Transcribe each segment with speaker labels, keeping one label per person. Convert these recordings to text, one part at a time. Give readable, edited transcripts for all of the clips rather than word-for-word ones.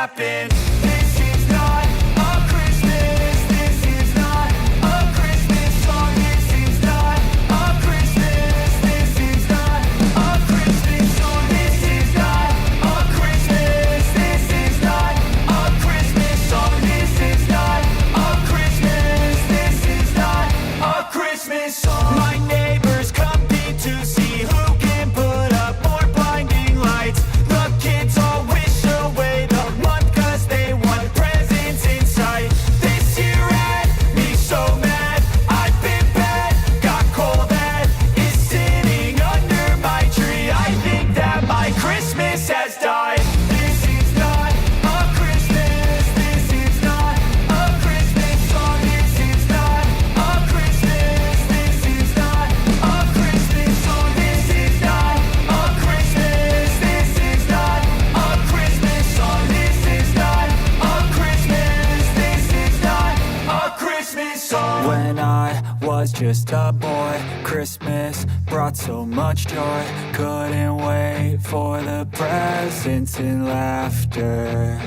Speaker 1: happen. This is not a Christmas. This is not a Christmas song. This is not a Christmas. This is not a Christmas song. This is not a Christmas. This is not a Christmas song. This is not a Christmas. This is not a Christmas song. My neighbors compete to see who can put up more blinding lights. The kids all wish away the month 'cause they want presents in sight. This year had me so mad, I've been bad, got coal that is sitting under my tree. I think that my Christmas has died. This is not a Christmas. This is not a Christmas song. This is not a Christmas. This is not a Christmas song. This is not a Christmas. This is not a Christmas song. This is not a Christmas. This is not a Christmas song. When I was just a boy, Christmas brought so much joy. Couldn't wait for the presents and laughter.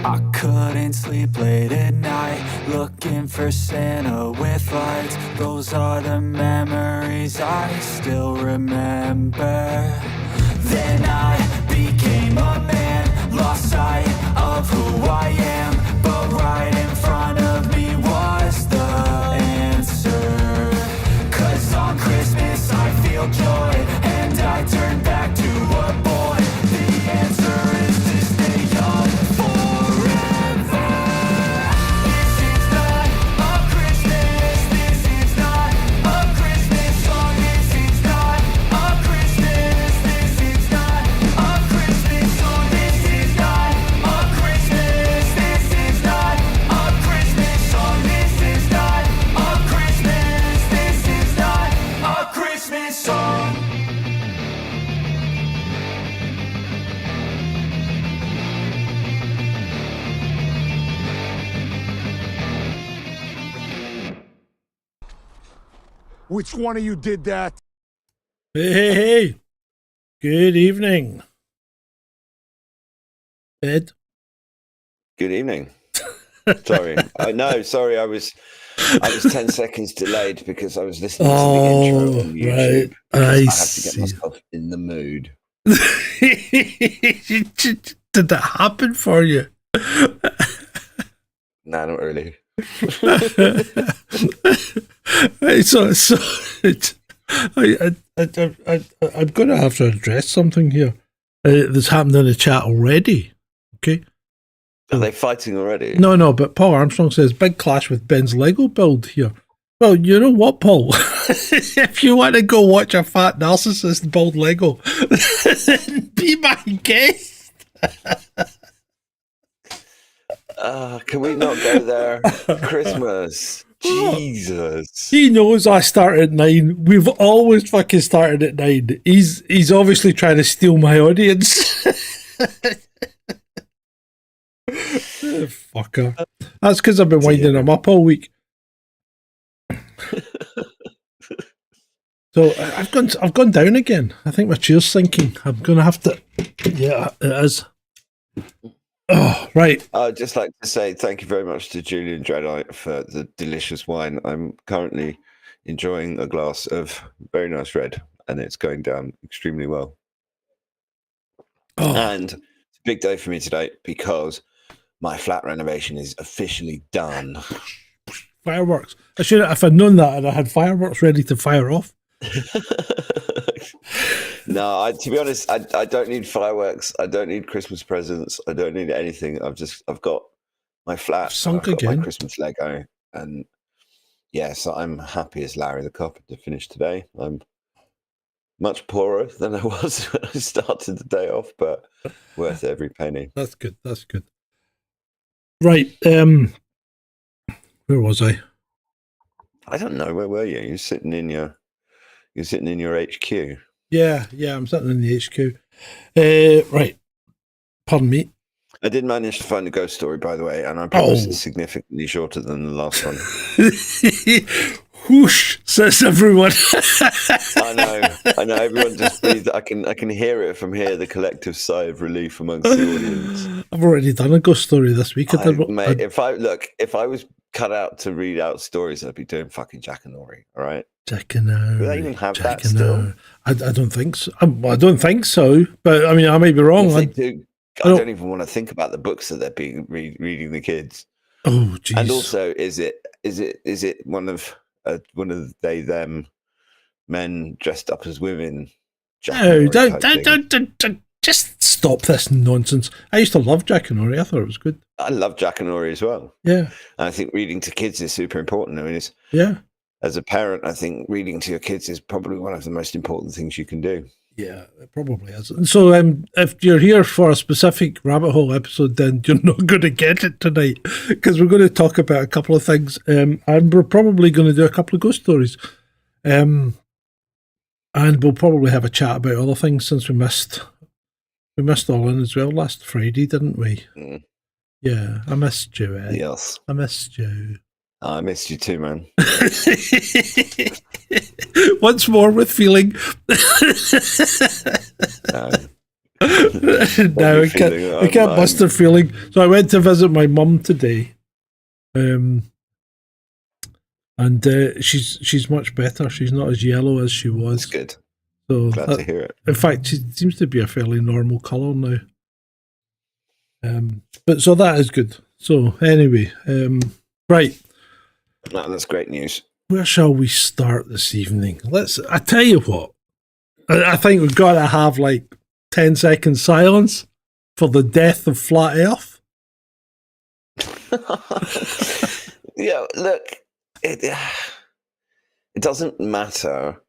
Speaker 1: I couldn't sleep late at night, looking for Santa with lights. Those are the memories I still remember. Then I became a man, lost sight of who I am. But right in front of me was the answer. 'Cause on Christmas I feel joy, and I turn back to a boy. The answer is to stay young forever. This is not a Christmas. This is not a Christmas song. This is not a Christmas. This is not a Christmas song. This is not a Christmas. This is not a Christmas song. This is not a Christmas. This is not a Christmas song.
Speaker 2: Which one of you did that?
Speaker 3: Hey. Good evening. Ed?
Speaker 4: Good evening. Sorry. Sorry, I was 10 seconds delayed because I was listening to the intro on YouTube.
Speaker 3: Right.
Speaker 4: I
Speaker 3: I
Speaker 4: have to get
Speaker 3: see.
Speaker 4: myself in the mood.
Speaker 3: Did that happen for you?
Speaker 4: Nah, not really.
Speaker 3: I'm going to have to address something here that's happened in the chat already. Okay.
Speaker 4: Are they fighting already?
Speaker 3: No, but Paul Armstrong says, big clash with Ben's Lego build here. Well, you know what, Paul? If you want to go watch a fat narcissist build Lego, be my guest.
Speaker 4: Can we not go there? Christmas. Jesus.
Speaker 3: He knows I start at 9. We've always fucking started at 9. He's obviously trying to steal my audience. Fucker. That's because I've been winding him up all week. So I've gone down again. I think my chair's sinking. I'm gonna have to. Yeah, it is. Oh, right.
Speaker 4: I'd just like to say thank you very much to Julian Dreadite for the delicious wine. I'm currently enjoying a glass of very nice red, and it's going down extremely well.
Speaker 3: Oh.
Speaker 4: And it's a big day for me today because my flat renovation is officially done.
Speaker 3: Fireworks. I should have, if I'd known that, and I had fireworks ready to fire off.
Speaker 4: No, to be honest, I don't need fireworks. I don't need Christmas presents. I don't need anything. I've got my flat.
Speaker 3: Sunk
Speaker 4: I've got
Speaker 3: again.
Speaker 4: my Christmas Lego, and so I'm happy as Larry the Carpenter finished today. I'm much poorer than I was when I started the day off, but worth every penny.
Speaker 3: That's good. That's good. Right. Where was I?
Speaker 4: I don't know. Where were you? You're sitting in your HQ.
Speaker 3: Yeah, I'm sitting in the HQ. Right. Pardon me.
Speaker 4: I did manage to find a ghost story, by the way, and I promise it's significantly shorter than the last one.
Speaker 3: Whoosh! says everyone.
Speaker 4: I know. Everyone just breathed. I can hear it from here. The collective sigh of relief amongst the audience.
Speaker 3: I've already done a ghost story this week.
Speaker 4: Mate, if I was cut out to read out stories, I'd be doing fucking Jack and Ori. All right,
Speaker 3: Jack and Ori.
Speaker 4: Do they even have that still?
Speaker 3: I don't think so. I don't think so. But I mean, I might be wrong.
Speaker 4: If they do, I don't even want to think about the books that they're being reading the kids.
Speaker 3: Oh, jeez.
Speaker 4: And also, is it one of they them men dressed up as women?
Speaker 3: No, don't just stop this nonsense. I used to love Jack and Ori. I thought it was good.
Speaker 4: I love Jack and Ori as well.
Speaker 3: Yeah,
Speaker 4: and I think reading to kids is super important. I mean, as a parent, I think reading to your kids is probably one of the most important things you can do.
Speaker 3: Yeah, it probably is. So if you're here for a specific rabbit hole episode, then you're not going to get it tonight, because we're going to talk about a couple of things, and we're probably going to do a couple of ghost stories. And we'll probably have a chat about other things, since we missed all in as well last Friday, didn't we?
Speaker 4: Mm.
Speaker 3: Yeah, I missed you, Ed.
Speaker 4: Yes.
Speaker 3: I missed you.
Speaker 4: I missed you too, man.
Speaker 3: Once more with feeling. No, I can't muster feeling. So I went to visit my mum today. And she's much better. She's not as yellow as she was.
Speaker 4: That's good.
Speaker 3: So
Speaker 4: Glad to hear it.
Speaker 3: In fact, she seems to be a fairly normal colour now. But so that is good. So anyway, right.
Speaker 4: No, that's great news.
Speaker 3: Where shall we start this evening? I tell you what. I think we've got to have like 10 seconds silence for the death of Flat Earth.
Speaker 4: Yeah, look, it doesn't matter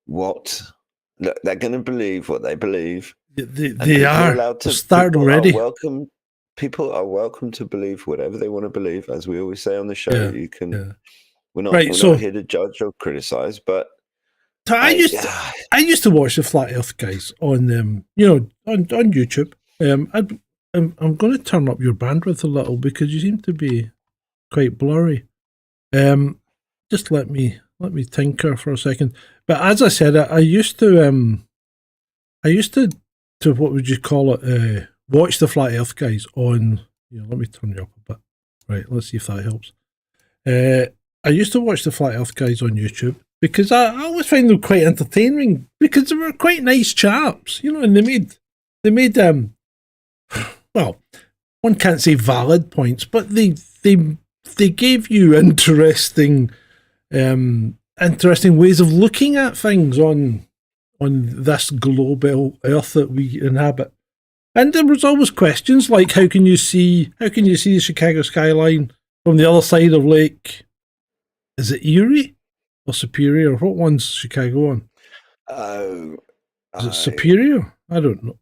Speaker 4: what. Look, they're going to believe what they believe.
Speaker 3: They are. Allowed to start already.
Speaker 4: People are welcome to believe whatever they want to believe, as we always say on the show. Yeah, you can. Yeah. We're not here to judge or criticize, but
Speaker 3: I used to watch the Flat Earth guys on on YouTube. I'm going to turn up your bandwidth a little, because you seem to be quite blurry. Just let me tinker for a second. But as I said, I used to what would you call it? Watch the Flat Earth guys on. Let me turn you up a bit. Right, let's see if that helps. I used to watch the Flat Earth guys on YouTube, because I always find them quite entertaining, because they were quite nice chaps, and they made well, one can't say valid points, but they gave you interesting ways of looking at things on this global Earth that we inhabit. And there was always questions like, how can you see the Chicago skyline from the other side of Lake? Is it Erie or Superior? What one's Chicago on? Is it Superior? I don't know.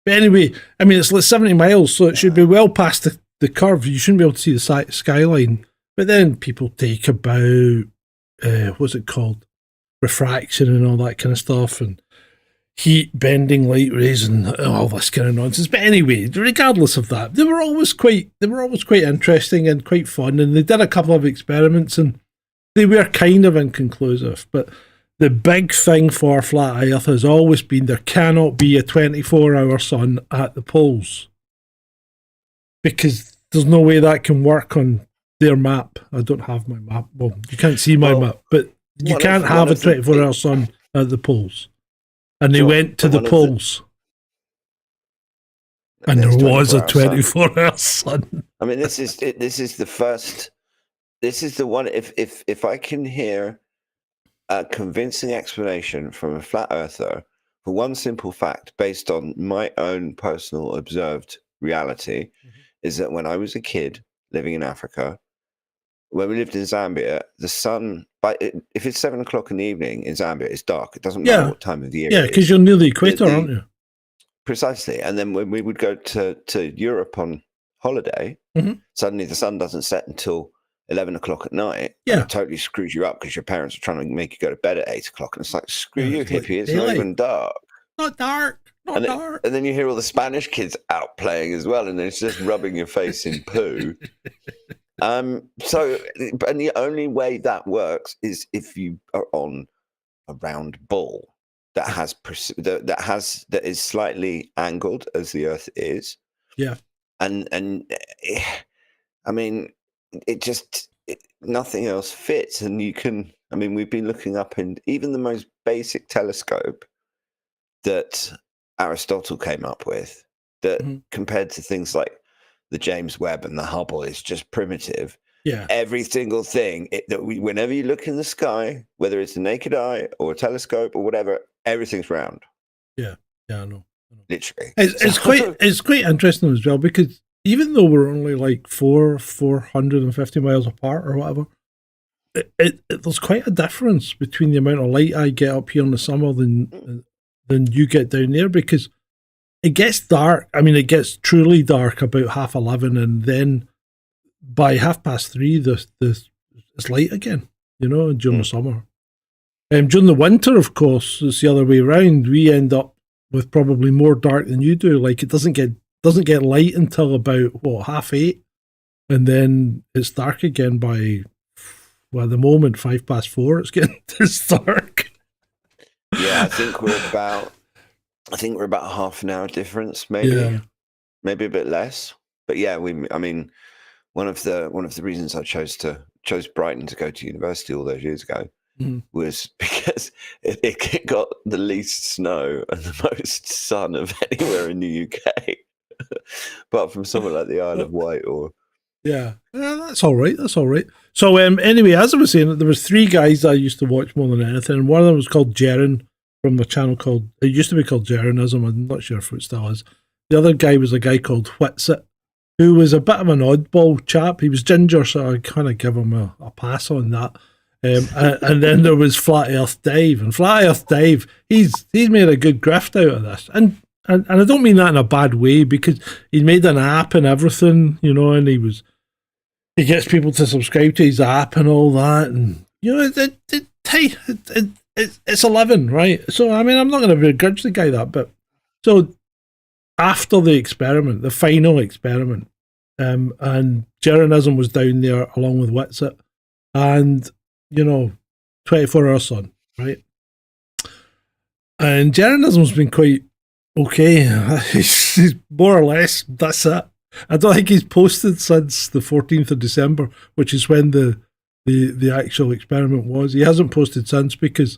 Speaker 3: But anyway, I mean, it's like 70 miles, so it should be well past the curve. You shouldn't be able to see the skyline. But then people take about, what's it called? Refraction and all that kind of stuff, and heat bending light rays and all this kind of nonsense. But anyway, regardless of that, they were always quite interesting and quite fun. And they did a couple of experiments, and they were kind of inconclusive. But the big thing for Flat Earth has always been there cannot be a 24-hour sun at the poles, because there's no way that can work on their map. I don't have my map. Well, you can't see my map, but you can't have a 24-hour sun at the poles. And they went to the poles. And there was a 24-hour sun.
Speaker 4: I mean, this is the first. This is the one. If I can hear a convincing explanation from a flat earther for one simple fact based on my own personal observed reality, is that when I was a kid living in Africa, when we lived in Zambia, the sun, if it's 7 o'clock in the evening in Zambia, it's dark. It doesn't matter what time of the year.
Speaker 3: Yeah, because you're near the equator, aren't you?
Speaker 4: Precisely. And then when we would go to Europe on holiday, suddenly the sun doesn't set until 11 o'clock at night.
Speaker 3: Yeah.
Speaker 4: It totally screws you up, because your parents are trying to make you go to bed at 8 o'clock. And it's like, screw you, hippie. It's not even dark.
Speaker 3: Not dark.
Speaker 4: And then you hear all the Spanish kids out playing as well, and it's just rubbing your face in poo. So, and the only way that works is if you are on a round ball that has that is slightly angled as the Earth is,
Speaker 3: Yeah.
Speaker 4: and I mean, nothing else fits, and you can. I mean, we've been looking up in even the most basic telescope that Aristotle came up with, that compared to things like the James Webb and the Hubble is just primitive.
Speaker 3: Yeah.
Speaker 4: Every single thing whenever you look in the sky, whether it's a naked eye or a telescope or whatever, everything's round.
Speaker 3: Yeah. Yeah, I know.
Speaker 4: Literally.
Speaker 3: It's quite interesting as well, because even though we're only like 450 miles apart or whatever, there's quite a difference between the amount of light I get up here in the summer than you get down there, because it gets dark. I mean, it gets truly dark about 11:30, and then by 3:30, it's light again, during the summer. During the winter, of course, it's the other way around. We end up with probably more dark than you do. Like, it doesn't get light until about 8:30, and then it's dark again by, well, at the moment 4:05. It's dark.
Speaker 4: Yeah, I think we're about half an hour difference, maybe a bit less. But yeah, I mean, one of the reasons I chose Brighton to go to university all those years ago was because it got the least snow and the most sun of anywhere in the UK, apart from somewhere like the Isle of Wight or.
Speaker 3: Yeah, that's all right. So anyway, as I was saying, there was 3 guys I used to watch more than anything, and one of them was called Jaren, from the channel it used to be called Jarenism. I'm not sure if it still is. The other guy was a guy called Whitsit, who was a bit of an oddball chap. He was ginger, so I kind of give him a pass on that. And then there was Flat Earth Dave, and Flat Earth Dave, he's made a good grift out of this, and I don't mean that in a bad way, because he made an app and everything, and he gets people to subscribe to his app and all that, and it's a living, right? So I mean, I'm not going to begrudge the guy that, but so after the experiment, the final experiment, and Jarenism was down there along with Whitsit, and 24-hour sun, right? And Jarenism's been quite okay. He's more or less, that's it. I don't think he's posted since the 14th of December, which is when the actual experiment was. He hasn't posted since, because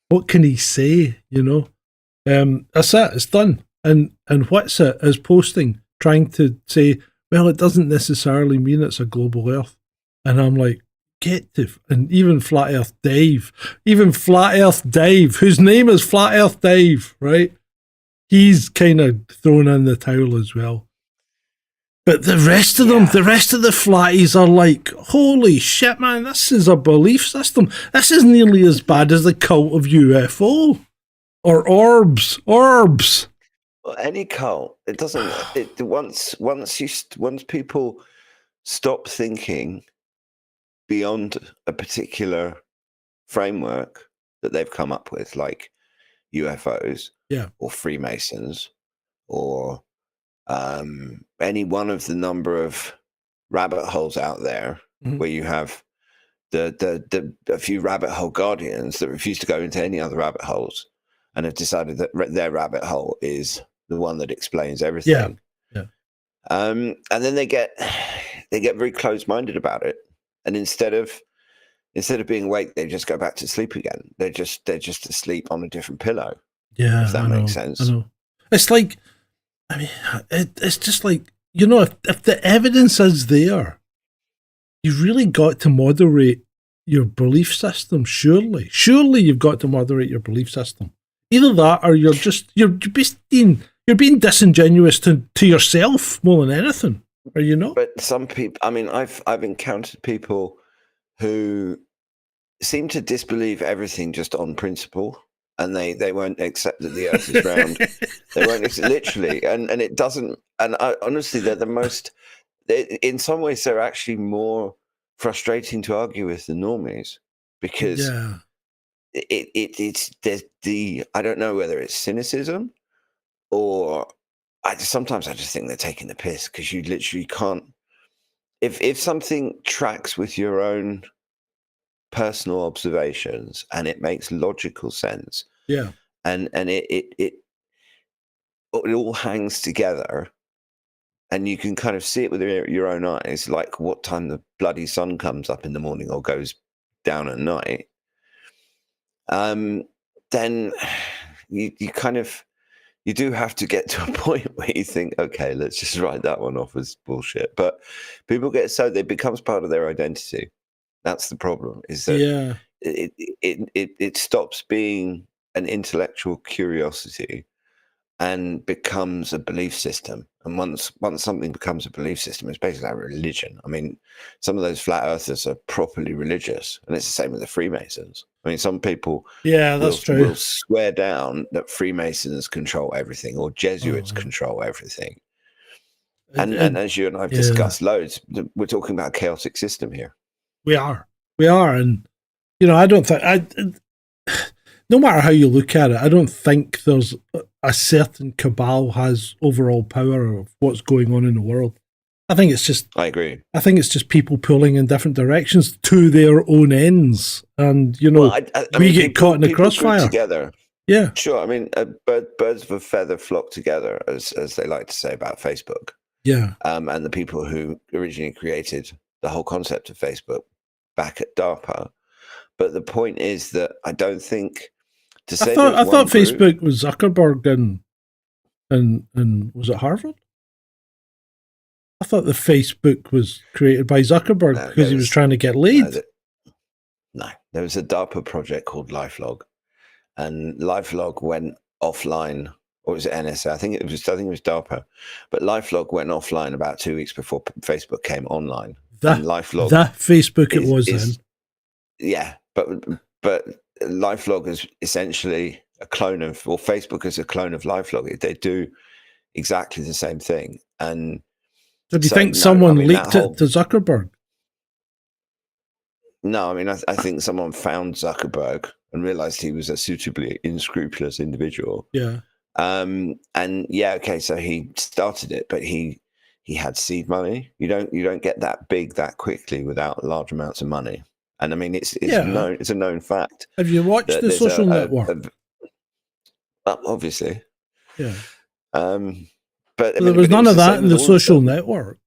Speaker 3: what can he say, That's it, it's done. And Whitsit is posting, trying to say, well, it doesn't necessarily mean it's a global Earth. And I'm like, and even Flat Earth Dave, whose name is Flat Earth Dave, right? He's kind of thrown in the towel as well. But the rest of them, the rest of the flatties are like, holy shit, man, this is a belief system. This is nearly as bad as the cult of UFO or orbs.
Speaker 4: Well, any cult, it doesn't. Once people stop thinking beyond a particular framework that they've come up with, like UFOs, or Freemasons, or any one of the number of rabbit holes out there, where you have a few rabbit hole guardians that refuse to go into any other rabbit holes, and have decided that their rabbit hole is the one that explains everything. And then they get very close-minded about it, and instead of being awake, they just go back to sleep again. They're just asleep on a different pillow.
Speaker 3: Yeah,
Speaker 4: if that makes sense.
Speaker 3: I know. It's like, I mean, it's just like, if the evidence is there, you've really got to moderate your belief system. Surely you've got to moderate your belief system. Either that, or you're being disingenuous to yourself more than anything. Are you not?
Speaker 4: But some people, I mean, I've encountered people who seem to disbelieve everything just on principle, and they won't accept that the Earth is round. They won't literally, and it doesn't. And honestly, they're the most. In some ways, they're actually more frustrating to argue with than normies, because it's there's I don't know whether it's cynicism, or sometimes I just think they're taking the piss, because you literally can't. if something tracks with your own personal observations and it makes logical sense,
Speaker 3: Yeah.
Speaker 4: and it all hangs together, and you can kind of see it with your own eyes, like what time the bloody sun comes up in the morning or goes down at night, then you kind of, you do have to get to a point where you think, okay, let's just write that one off as bullshit. But people get so it becomes part of their identity. That's the problem, is that
Speaker 3: Yeah.
Speaker 4: it stops being an intellectual curiosity and becomes a belief system. And once something becomes a belief system, it's basically like religion. I mean, some of those flat earthers are properly religious, and it's the same with the Freemasons. I mean, some people
Speaker 3: Yeah, that's true.
Speaker 4: will swear down that Freemasons control everything or Jesuits
Speaker 3: Oh,
Speaker 4: control everything.
Speaker 3: and,
Speaker 4: And as you and I have
Speaker 3: yeah.
Speaker 4: discussed loads, we're talking about a chaotic system here.
Speaker 3: We are, and I don't think no matter how you look at it, I don't think there's a certain cabal has overall power of what's going on in the world. I think it's just,
Speaker 4: I agree.
Speaker 3: I think it's just people pulling in different directions to their own ends, and
Speaker 4: Well, I
Speaker 3: we
Speaker 4: mean,
Speaker 3: get caught in the
Speaker 4: people group
Speaker 3: crossfire
Speaker 4: together.
Speaker 3: Yeah,
Speaker 4: Sure. I mean, birds of a feather flock together, as they like to say about Facebook.
Speaker 3: yeah.
Speaker 4: And the people who originally created the whole concept of Facebook back at DARPA. But the point is that I don't think to say
Speaker 3: I thought
Speaker 4: group,
Speaker 3: Facebook was Zuckerberg and was it Harvard? I thought the Facebook was created by Zuckerberg because he was trying to get laid.
Speaker 4: No, there was a DARPA project called LifeLog, and LifeLog went offline, or was it NSA? I think it was DARPA, but LifeLog went offline about 2 weeks before Facebook came online. And LifeLog,
Speaker 3: that Facebook it was then.
Speaker 4: Yeah, but LifeLog is essentially a clone of, or Facebook is a clone of LifeLog. They do exactly the same thing. And
Speaker 3: so do you think someone leaked it to Zuckerberg?
Speaker 4: No, I mean, I think someone found Zuckerberg and realized he was a suitably unscrupulous individual.
Speaker 3: Yeah.
Speaker 4: And yeah, okay, so he started it, but he had seed money. You don't get that big that quickly without large amounts of money. And I mean, it's known, it's a known fact.
Speaker 3: Have you watched The Social Network?
Speaker 4: Obviously.
Speaker 3: Yeah.
Speaker 4: But I mean,
Speaker 3: there was none of that in The Social Network.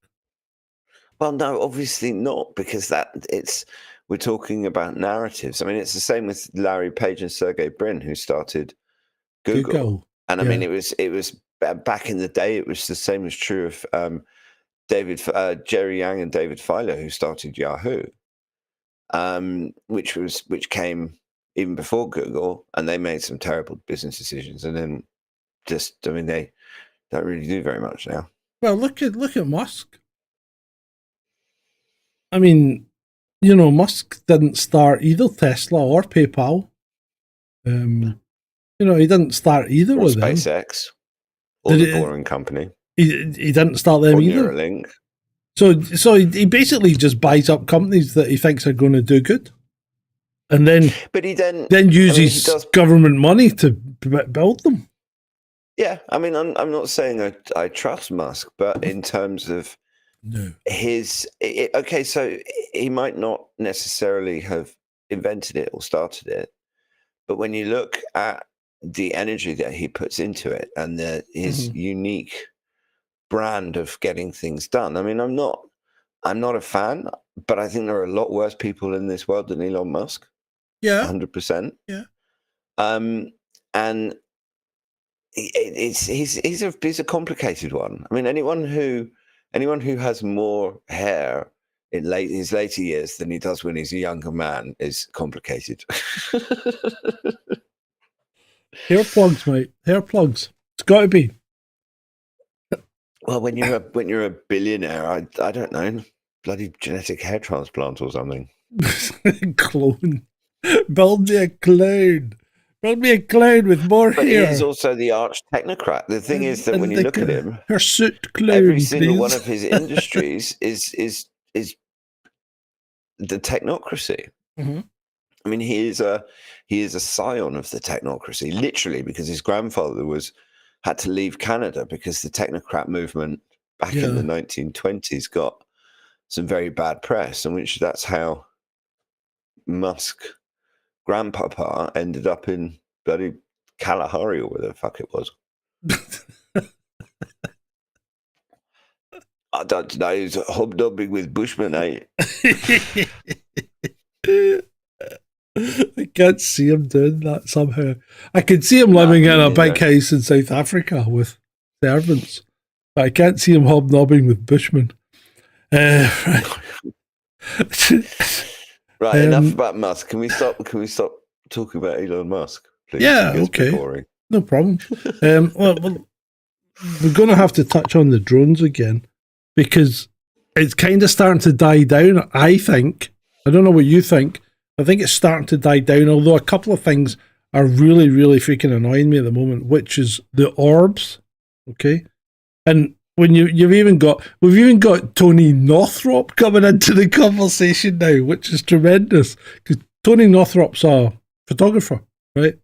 Speaker 4: Well, no, obviously not, because we're talking about narratives. I mean, it's the same with Larry Page and Sergey Brin, who started Google. And I mean, it was back in the day. It was the same as true of Jerry Yang and David Filer, who started Yahoo, which came even before Google, and they made some terrible business decisions, and then they don't really do very much now.
Speaker 3: Well, look at Musk. I mean, Musk didn't start either Tesla or PayPal. He didn't start either of them.
Speaker 4: SpaceX, or the Boring Company.
Speaker 3: He didn't start them either.
Speaker 4: Neuralink.
Speaker 3: So he basically just buys up companies that he thinks are going to do good, and then uses government money to build them.
Speaker 4: Yeah, I mean, I'm not saying I trust Musk, but in terms of okay, so he might not necessarily have invented it or started it, but when you look at the energy that he puts into it and his unique brand of getting things done, I mean, I'm not a fan, but I think there are a lot worse people in this world than Elon Musk.
Speaker 3: Yeah,
Speaker 4: 100%.
Speaker 3: Yeah,
Speaker 4: and he's a complicated one. I mean, anyone who has more hair in his later years than he does when he's a younger man is complicated.
Speaker 3: Hair plugs, mate. Hair plugs. It's got to be.
Speaker 4: Well, when you're a billionaire, I don't know, bloody genetic hair transplant or something.
Speaker 3: Clone. Build me a clone. Build me a clown with more hair.
Speaker 4: But he is also the arch technocrat. The thing is that when you look at him,
Speaker 3: her suit clown,
Speaker 4: every single one of his industries is the technocracy.
Speaker 3: Mm-hmm.
Speaker 4: I mean, he is a scion of the technocracy, literally, because his grandfather had to leave Canada because the technocrat movement back in the 1920s got some very bad press, and which that's how Musk grandpapa ended up in bloody Kalahari or where the fuck it was. I don't know. He's hobnobbing with Bushmen, eh?
Speaker 3: I can't see him doing that somehow. I can see him living in a big house in South Africa with servants, but I can't see him hobnobbing with Bushmen. Right.
Speaker 4: Right, enough about Musk. Can we stop talking about Elon Musk, please?
Speaker 3: Yeah, okay. Boring. No problem. Well, we're going to have to touch on the drones again because it's kind of starting to die down, I think. I don't know what you think. I think it's starting to die down, although a couple of things are really, really freaking annoying me at the moment, which is the orbs, okay? And when we've even got Tony Northrop coming into the conversation now, which is tremendous, because Tony Northrop's a photographer, right?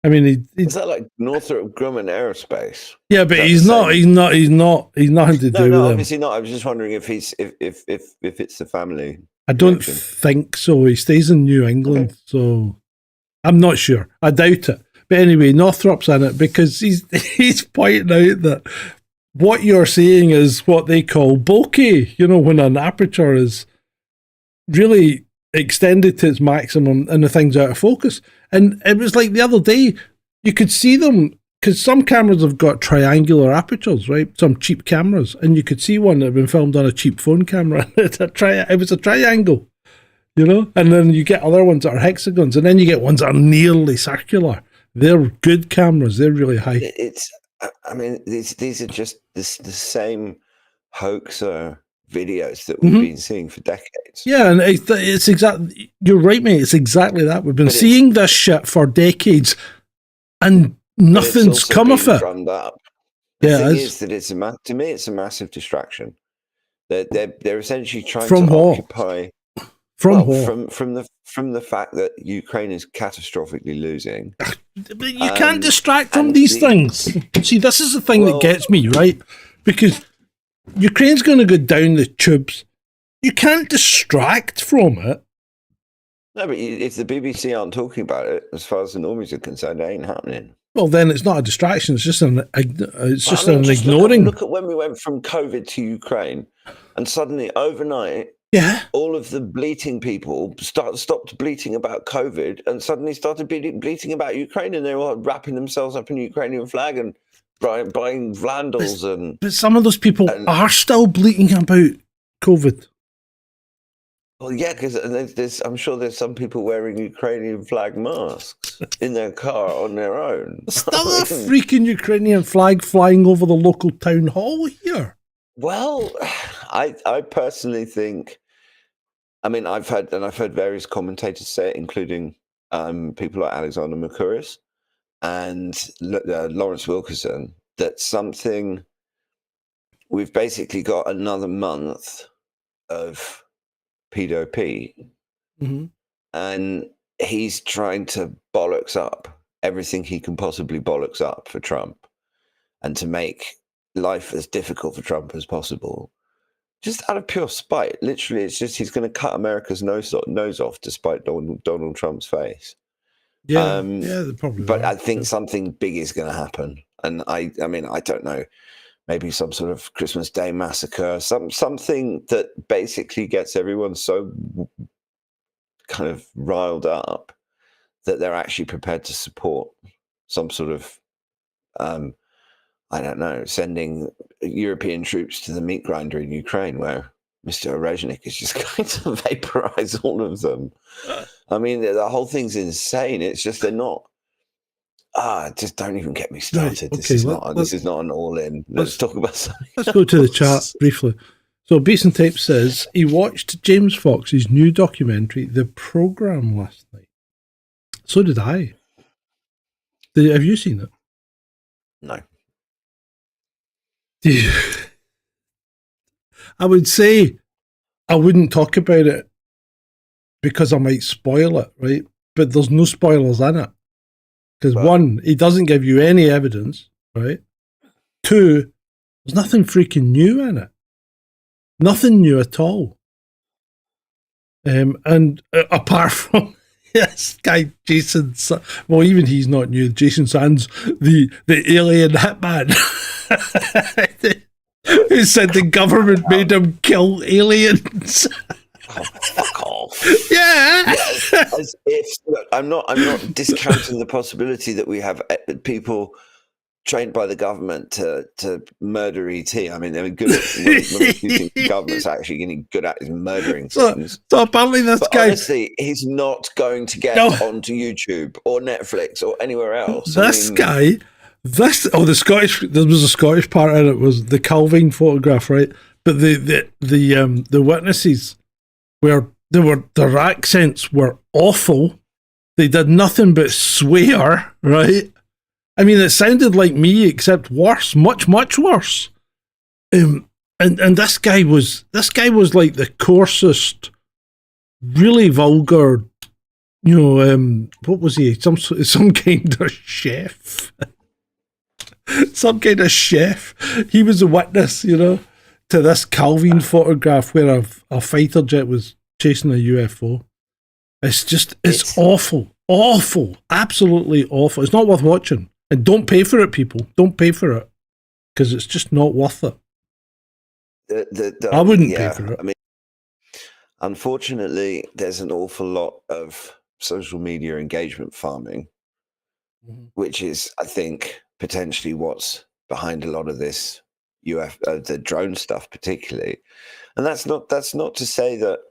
Speaker 3: I mean,
Speaker 4: is that like Northrop Grumman Aerospace?
Speaker 3: Yeah, but he's nothing to do with him.
Speaker 4: Obviously not. I was just wondering if it's the family.
Speaker 3: I don't think so. He stays in New England, so I'm not sure. I doubt it. But anyway, Northrop's in it because he's pointing out that what you're seeing is what they call bokeh, when an aperture is really extended to its maximum and the thing's out of focus. And it was like the other day, you could see them, because some cameras have got triangular apertures, right? Some cheap cameras. And you could see one that had been filmed on a cheap phone camera. It was a triangle, And then you get other ones that are hexagons. And then you get ones that are nearly circular. They're good cameras. They're really high.
Speaker 4: These are just the same hoaxer videos that we've been seeing for decades.
Speaker 3: Yeah, and it's exactly, you're right, mate. It's exactly that. We've been seeing this shit for decades and nothing's come of it.
Speaker 4: The thing is that to me, it's a massive distraction. They're essentially trying to occupy from the fact that Ukraine is catastrophically losing.
Speaker 3: But you can't distract from these things. See, this is the thing that gets me, right? Because Ukraine's going to go down the tubes. You can't distract from it.
Speaker 4: No, but if the BBC aren't talking about it, as far as the normies are concerned, it ain't happening.
Speaker 3: Well, then it's not a distraction. It's just an ignoring.
Speaker 4: Look at when we went from COVID to Ukraine, and suddenly overnight, all of the bleating people stopped bleating about COVID, and suddenly started bleating about Ukraine, and they were wrapping themselves up in the Ukrainian flag and buying Vlandels.
Speaker 3: But some of those people are still bleating about COVID.
Speaker 4: Well, yeah, because I'm sure there's some people wearing Ukrainian flag masks in their car on their own.
Speaker 3: Still a freaking Ukrainian flag flying over the local town hall here.
Speaker 4: Well, I personally think, I've heard various commentators say it, including people like Alexander Mercouris and Lawrence Wilkerson, that we've basically got another month of P2P, and he's trying to bollocks up everything he can possibly bollocks up for Trump, and to make life as difficult for Trump as possible, just out of pure spite. Literally, it's just he's going to cut America's nose off despite Donald Trump's face.
Speaker 3: Yeah, probably.
Speaker 4: But I think something big is going to happen, and I don't know. Maybe some sort of Christmas Day massacre, something that basically gets everyone so kind of riled up that they're actually prepared to support some sort of, sending European troops to the meat grinder in Ukraine, where Mr. Orezhnik is just going to vaporize all of them. The whole thing's insane. It's just they're not. Just don't even get me started.
Speaker 3: Right,
Speaker 4: this is not an all-in. Let's talk about something.
Speaker 3: Let's go to the chat briefly. So Beeson Tape says he watched James Fox's new documentary, The Program, last night. So did I. Have you seen it?
Speaker 4: No.
Speaker 3: I would say I wouldn't talk about it because I might spoil it, right? But there's no spoilers in it. Because one, he doesn't give you any evidence, right? Two, there's nothing freaking new in it. Nothing new at all. And apart from this guy, Jason, well, even he's not new. Jason Sands, the alien hitman, who said the government made him kill aliens.
Speaker 4: Oh, fuck off.
Speaker 3: Yeah.
Speaker 4: As if, look, I'm not discounting the possibility that we have people trained by the government to murder ET. I mean, they're good at one of the few things the government's actually getting good at is murdering things.
Speaker 3: So apparently this
Speaker 4: But
Speaker 3: guy,
Speaker 4: honestly, he's not going to get onto YouTube or Netflix or anywhere else.
Speaker 3: The Scottish, there was a Scottish part in it, was the Calvin photograph, right? But the witnesses where their accents were awful. They did nothing but swear, right? I mean, it sounded like me, except worse, much worse. And this guy was like the coarsest, really vulgar. What was he? Some kind of chef. Some kind of chef. He was a witness, to this Calvin photograph where a fighter jet was chasing a UFO. It's awful, absolutely awful. It's not worth watching. And don't pay for it, people. Don't pay for it, because it's just not worth it. I wouldn't pay for it.
Speaker 4: I mean, unfortunately, there's an awful lot of social media engagement farming, which is, I think, potentially what's behind a lot of this the drone stuff, particularly. And that's not to say that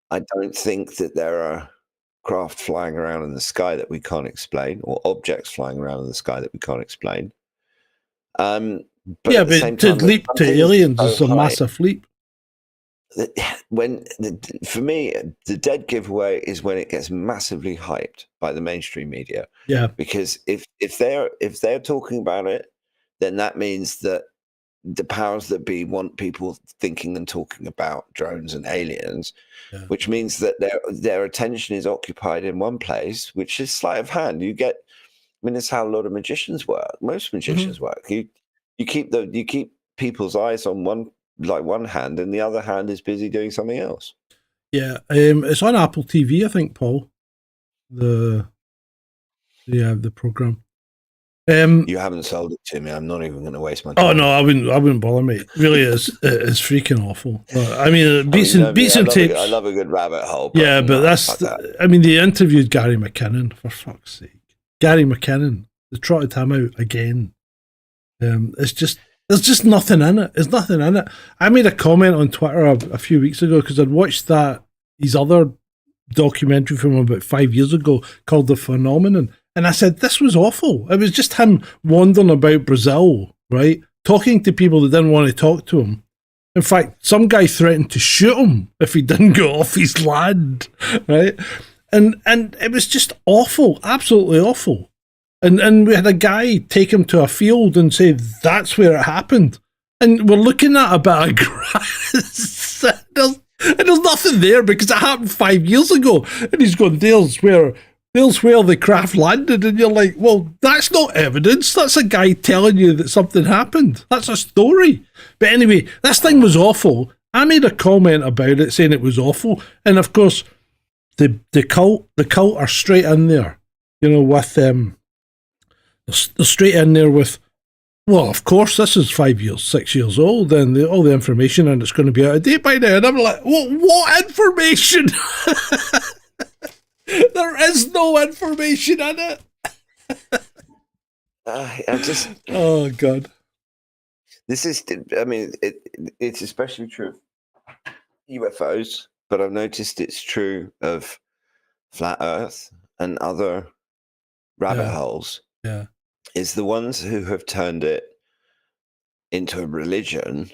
Speaker 4: I don't think that there are craft flying around in the sky that we can't explain, or objects flying around in the sky that we can't explain. But
Speaker 3: to leap to aliens is a massive leap.
Speaker 4: For me, the dead giveaway is when it gets massively hyped by the mainstream media.
Speaker 3: Yeah,
Speaker 4: because if they're talking about it, then that means that the powers that be want people thinking and talking about drones and aliens, which means that their attention is occupied in one place, which is sleight of hand. It's how a lot of magicians work. Most magicians work. You keep people's eyes on one hand, and the other hand is busy doing something else.
Speaker 3: Yeah, it's on Apple TV, I think, Paul. The program.
Speaker 4: You haven't sold it to me. I'm not even going to waste my time.
Speaker 3: Oh no, I wouldn't bother, mate. Really, it's freaking awful. I mean, beats and tapes.
Speaker 4: I love a good rabbit hole.
Speaker 3: But that's. They interviewed Gary McKinnon, for fuck's sake. Gary McKinnon. They trotted him out again. There's just nothing in it. There's nothing in it. I made a comment on Twitter a few weeks ago because I'd watched his other documentary from about 5 years ago called The Phenomenon. And I said, this was awful. It was just him wandering about Brazil, right? Talking to people that didn't want to talk to him. In fact, some guy threatened to shoot him if he didn't go off his land, right? And it was just awful, absolutely awful. And we had a guy take him to a field and say, that's where it happened. And we're looking at a bit of grass. and there's nothing there because it happened 5 years ago. And he's going, there's where the craft landed. And you're like, well, that's not evidence. That's a guy telling you that something happened. That's a story. But anyway, this thing was awful. I made a comment about it saying it was awful. And of course, the cult are straight in there, with they're straight in there with, well, of course, this is 6 years old, and all the information, and it's going to be out of date by now. And I'm like, what information? There is no information in it. Oh, God.
Speaker 4: This is, it's especially true of UFOs, but I've noticed it's true of flat Earth and other rabbit holes.
Speaker 3: Yeah.
Speaker 4: Is the ones who have turned it into a religion,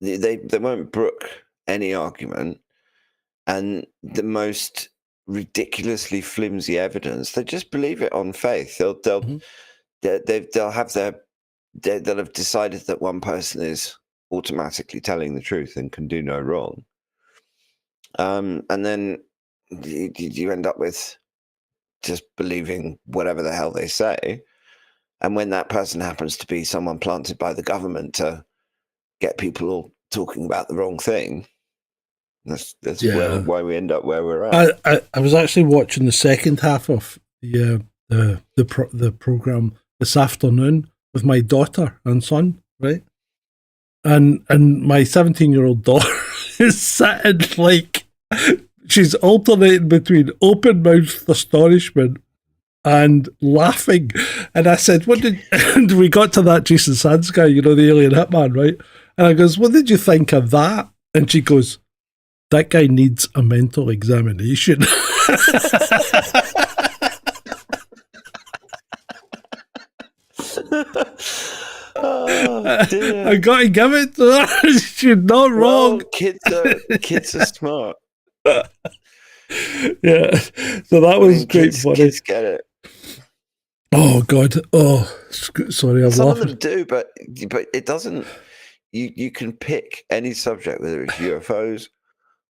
Speaker 4: they won't brook any argument, and the most ridiculously flimsy evidence, they just believe it on faith. They'll have decided that one person is automatically telling the truth and can do no wrong, and then you end up with just believing whatever the hell they say. And when that person happens to be someone planted by the government to get people all talking about the wrong thing. That's
Speaker 3: Yeah.
Speaker 4: why we end up where we're at.
Speaker 3: I was actually watching the second half of the program this afternoon with my daughter and son, right? And my 17-year-old daughter is sitting like she's alternating between open mouthed astonishment and laughing. And I said, "What did?" And we got to that Jason Sands guy, you know, the alien hitman, right? And I goes, "What did you think of that?" And she goes, "That guy needs a mental examination."
Speaker 4: Oh, dear.
Speaker 3: I gotta give it to her. She's not wrong.
Speaker 4: Well, kids are smart.
Speaker 3: Yeah. So that was great fun.
Speaker 4: Kids get it.
Speaker 3: Oh God. Oh, sorry, I'm
Speaker 4: Some of
Speaker 3: laughing.
Speaker 4: them do, but it doesn't. You can pick any subject, whether it's UFOs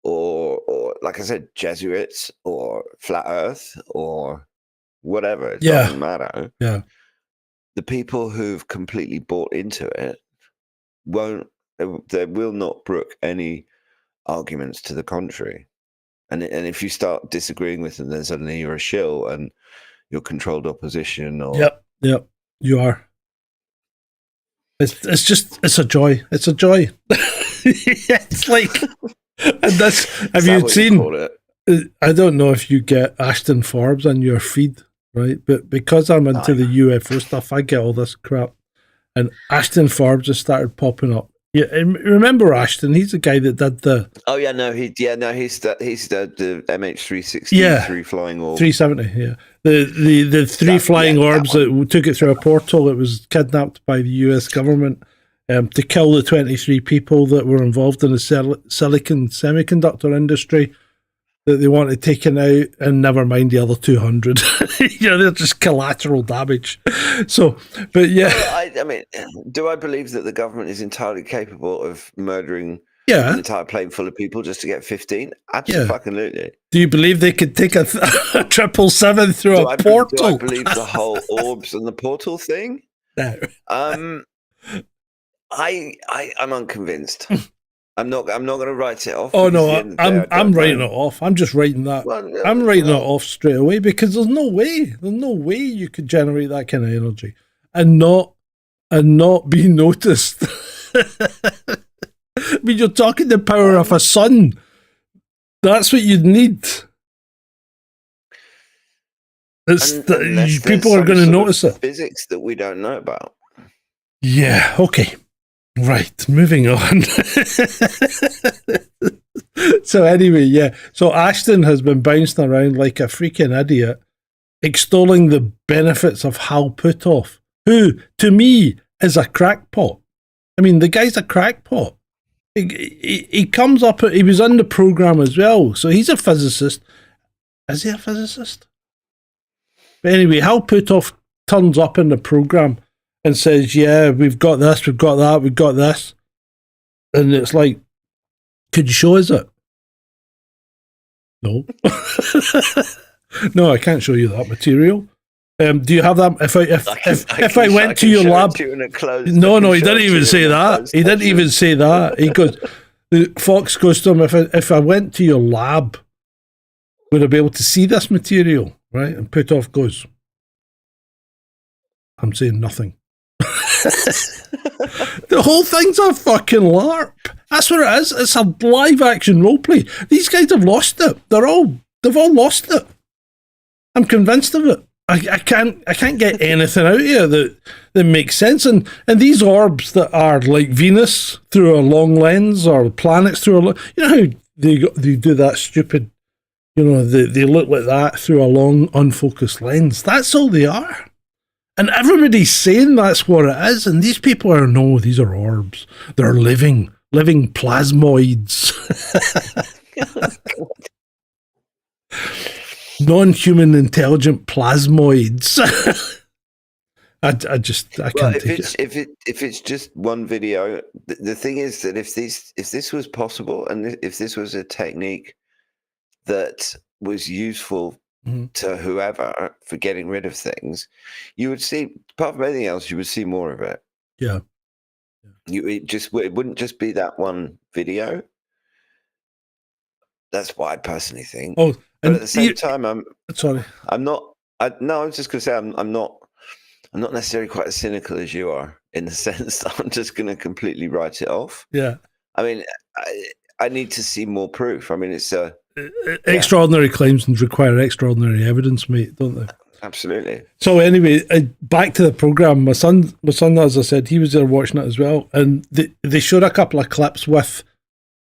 Speaker 4: or like I said, Jesuits or flat Earth or whatever. It
Speaker 3: Yeah.
Speaker 4: doesn't matter.
Speaker 3: Yeah.
Speaker 4: The people who've completely bought into it they will not brook any arguments to the contrary. And if you start disagreeing with them, then suddenly you're a shill and you're controlled opposition. Or
Speaker 3: Yep. You are. It's a joy. It's a joy. It's like, and that's, have you seen? I don't know if you get Ashton Forbes on your feed, right? But because I'm into the UFO stuff, I get all this crap. And Ashton Forbes just started popping up. Yeah, and remember Ashton? He's the guy that did the.
Speaker 4: Oh yeah, no, he's the MH360 three flying orb,
Speaker 3: 370. Yeah, the three flying orbs that took it through a portal. It was kidnapped by the U.S. government to kill the 23 people that were involved in the silicon semiconductor industry that they wanted taken out, and never mind the other 200. You know, they're just collateral damage. So, but yeah.
Speaker 4: Well, I mean, do I believe that the government is entirely capable of murdering
Speaker 3: an
Speaker 4: entire plane full of people just to get 15? Absolutely.
Speaker 3: Do you believe they could take a 777 through a portal?
Speaker 4: Do I believe the whole orbs and the portal thing?
Speaker 3: No.
Speaker 4: I'm unconvinced. I'm not going to write it off.
Speaker 3: Oh no, I'm writing it off. I'm just writing that. I'm writing it off straight away because there's no way you could generate that kind of energy and not be noticed. I mean, you're talking the power of a sun. That's what you'd need. People are going to notice it.
Speaker 4: Physics that we don't know about.
Speaker 3: Yeah. Okay. Right, moving on. So anyway, yeah. So Ashton has been bouncing around like a freaking idiot, extolling the benefits of Hal Puthoff, who, to me, is a crackpot. I mean, the guy's a crackpot. He comes up, he was on the program as well, so he's a physicist. Is he a physicist? But anyway, Hal Puthoff turns up in the program and says, "Yeah, we've got this, we've got that, we've got this." And it's like, could you show us it? No. No, I can't show you that material. Do you have that? If I went to your lab. No, he didn't even say that. He didn't even say that. He goes, Fox goes to him, if I went to your lab, would I be able to see this material? Right? And Puthoff goes, "I'm saying nothing." The whole thing's a fucking LARP. That's what it is. It's a live action roleplay. These guys have lost it. They've all lost it. I'm convinced of it. I can't get anything out of you that makes sense. And these orbs that are like Venus through a long lens or planets through a long, you know how they do that stupid, you know, they look like that through a long unfocused lens. That's all they are. And everybody's saying that's what it is. And these people are, no, these are orbs. They're living plasmoids. Non-human intelligent plasmoids. I can't take it.
Speaker 4: If it's just one video, the thing is that if this was possible and if this was a technique that was useful to whoever for getting rid of things, you would see, apart from anything else, you would see more of it.
Speaker 3: Yeah.
Speaker 4: It wouldn't just be that one video. That's what I personally think.
Speaker 3: Oh,
Speaker 4: but at the same time,
Speaker 3: sorry.
Speaker 4: I'm not. I was just going to say I'm not necessarily quite as cynical as you are, in the sense that I'm just going to completely write it off.
Speaker 3: Yeah.
Speaker 4: I mean, I need to see more proof. I mean, it's
Speaker 3: extraordinary claims and require extraordinary evidence, mate, don't they?
Speaker 4: Absolutely.
Speaker 3: So anyway, back to the program. My son, as I said, he was there watching it as well, and they showed a couple of clips with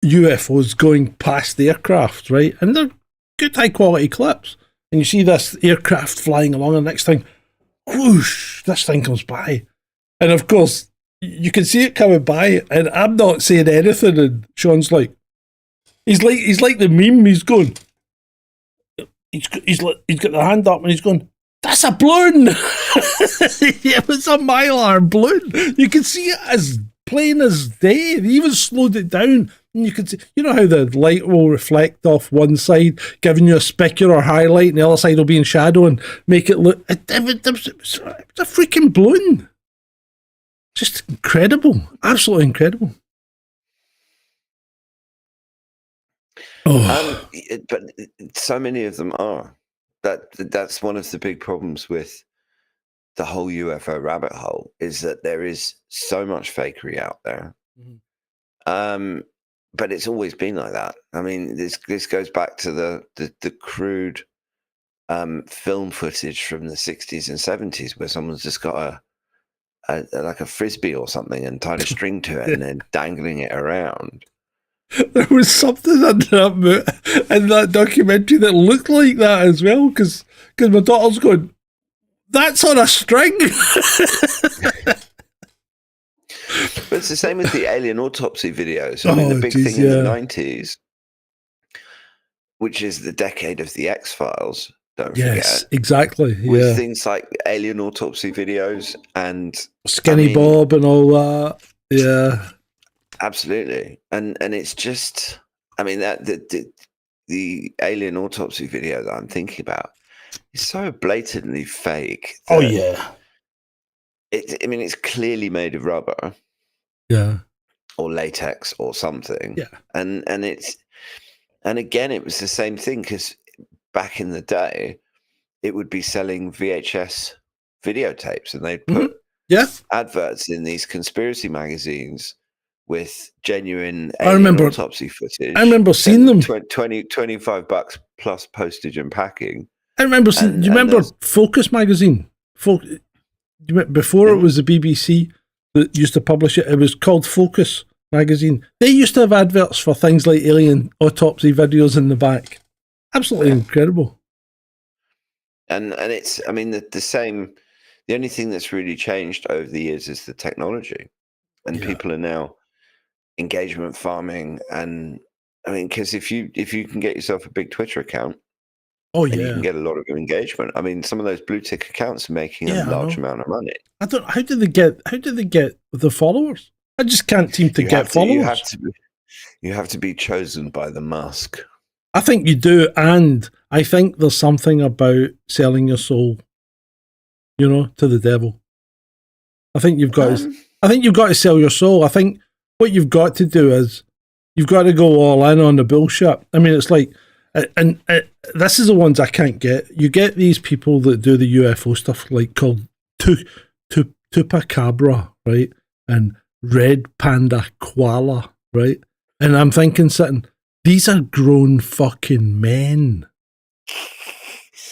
Speaker 3: UFOs going past the aircraft, right? And they're good, high quality clips. And you see this aircraft flying along, and the next thing, whoosh, this thing comes by, and of course you can see it coming by, and I'm not saying anything, and Sean's like, he's like the meme. He's going, he's got the hand up, and he's going, "That's a balloon." It was a Mylar balloon. You can see it as plain as day. They even slowed it down, and you can see, you know how the light will reflect off one side, giving you a specular highlight, and the other side will be in shadow and make it look. It was a freaking balloon. Just incredible, absolutely incredible. Oh,
Speaker 4: but so many of them are. That's one of the big problems with the whole UFO rabbit hole, is that there is so much fakery out there. Mm-hmm. But it's always been like that. I mean, this goes back to the crude film footage from the 60s and 70s, where someone's just got like a frisbee or something and tied a string to it and then dangling it around.
Speaker 3: There was something in that documentary that looked like that as well, because my daughter's going, "That's on a string."
Speaker 4: But it's the same with the alien autopsy videos. I mean, the big thing in the 90s, which is the decade of the X-Files, don't forget.
Speaker 3: Exactly.
Speaker 4: With things like alien autopsy videos and
Speaker 3: Skinny Bob and all that. Yeah.
Speaker 4: Absolutely. And it's just, I mean, that the alien autopsy video that I'm thinking about is so blatantly fake.
Speaker 3: Oh yeah.
Speaker 4: It's clearly made of rubber.
Speaker 3: Yeah.
Speaker 4: Or latex or something.
Speaker 3: Yeah.
Speaker 4: And again, it was the same thing, because back in the day, it would be selling VHS videotapes, and they'd put adverts in these conspiracy magazines with genuine alien autopsy footage.
Speaker 3: I remember seeing them.
Speaker 4: $25 plus postage and packing.
Speaker 3: I remember seeing. Do you remember Focus magazine? Before it was the BBC that used to publish it, it was called Focus magazine. They used to have adverts for things like alien autopsy videos in the back. Absolutely incredible.
Speaker 4: And it's, I mean, the same. The only thing that's really changed over the years is the technology, and people are now engagement farming. And I mean, because if you can get yourself a big Twitter account, you can get a lot of engagement. I mean, some of those blue tick accounts are making a large amount of money.
Speaker 3: I don't. How did they get the followers? I just can't seem to get followers.
Speaker 4: You have to be chosen by the mask.
Speaker 3: I think you do, and I think there's something about selling your soul, to the devil. I think you've got to sell your soul. I think what you've got to do is you've got to go all in on the bullshit. I mean, it's like, and this is the ones I can't get. You get these people that do the UFO stuff, like called Tupacabra, right? And Red Panda Koala, right? And I'm thinking, these are grown fucking men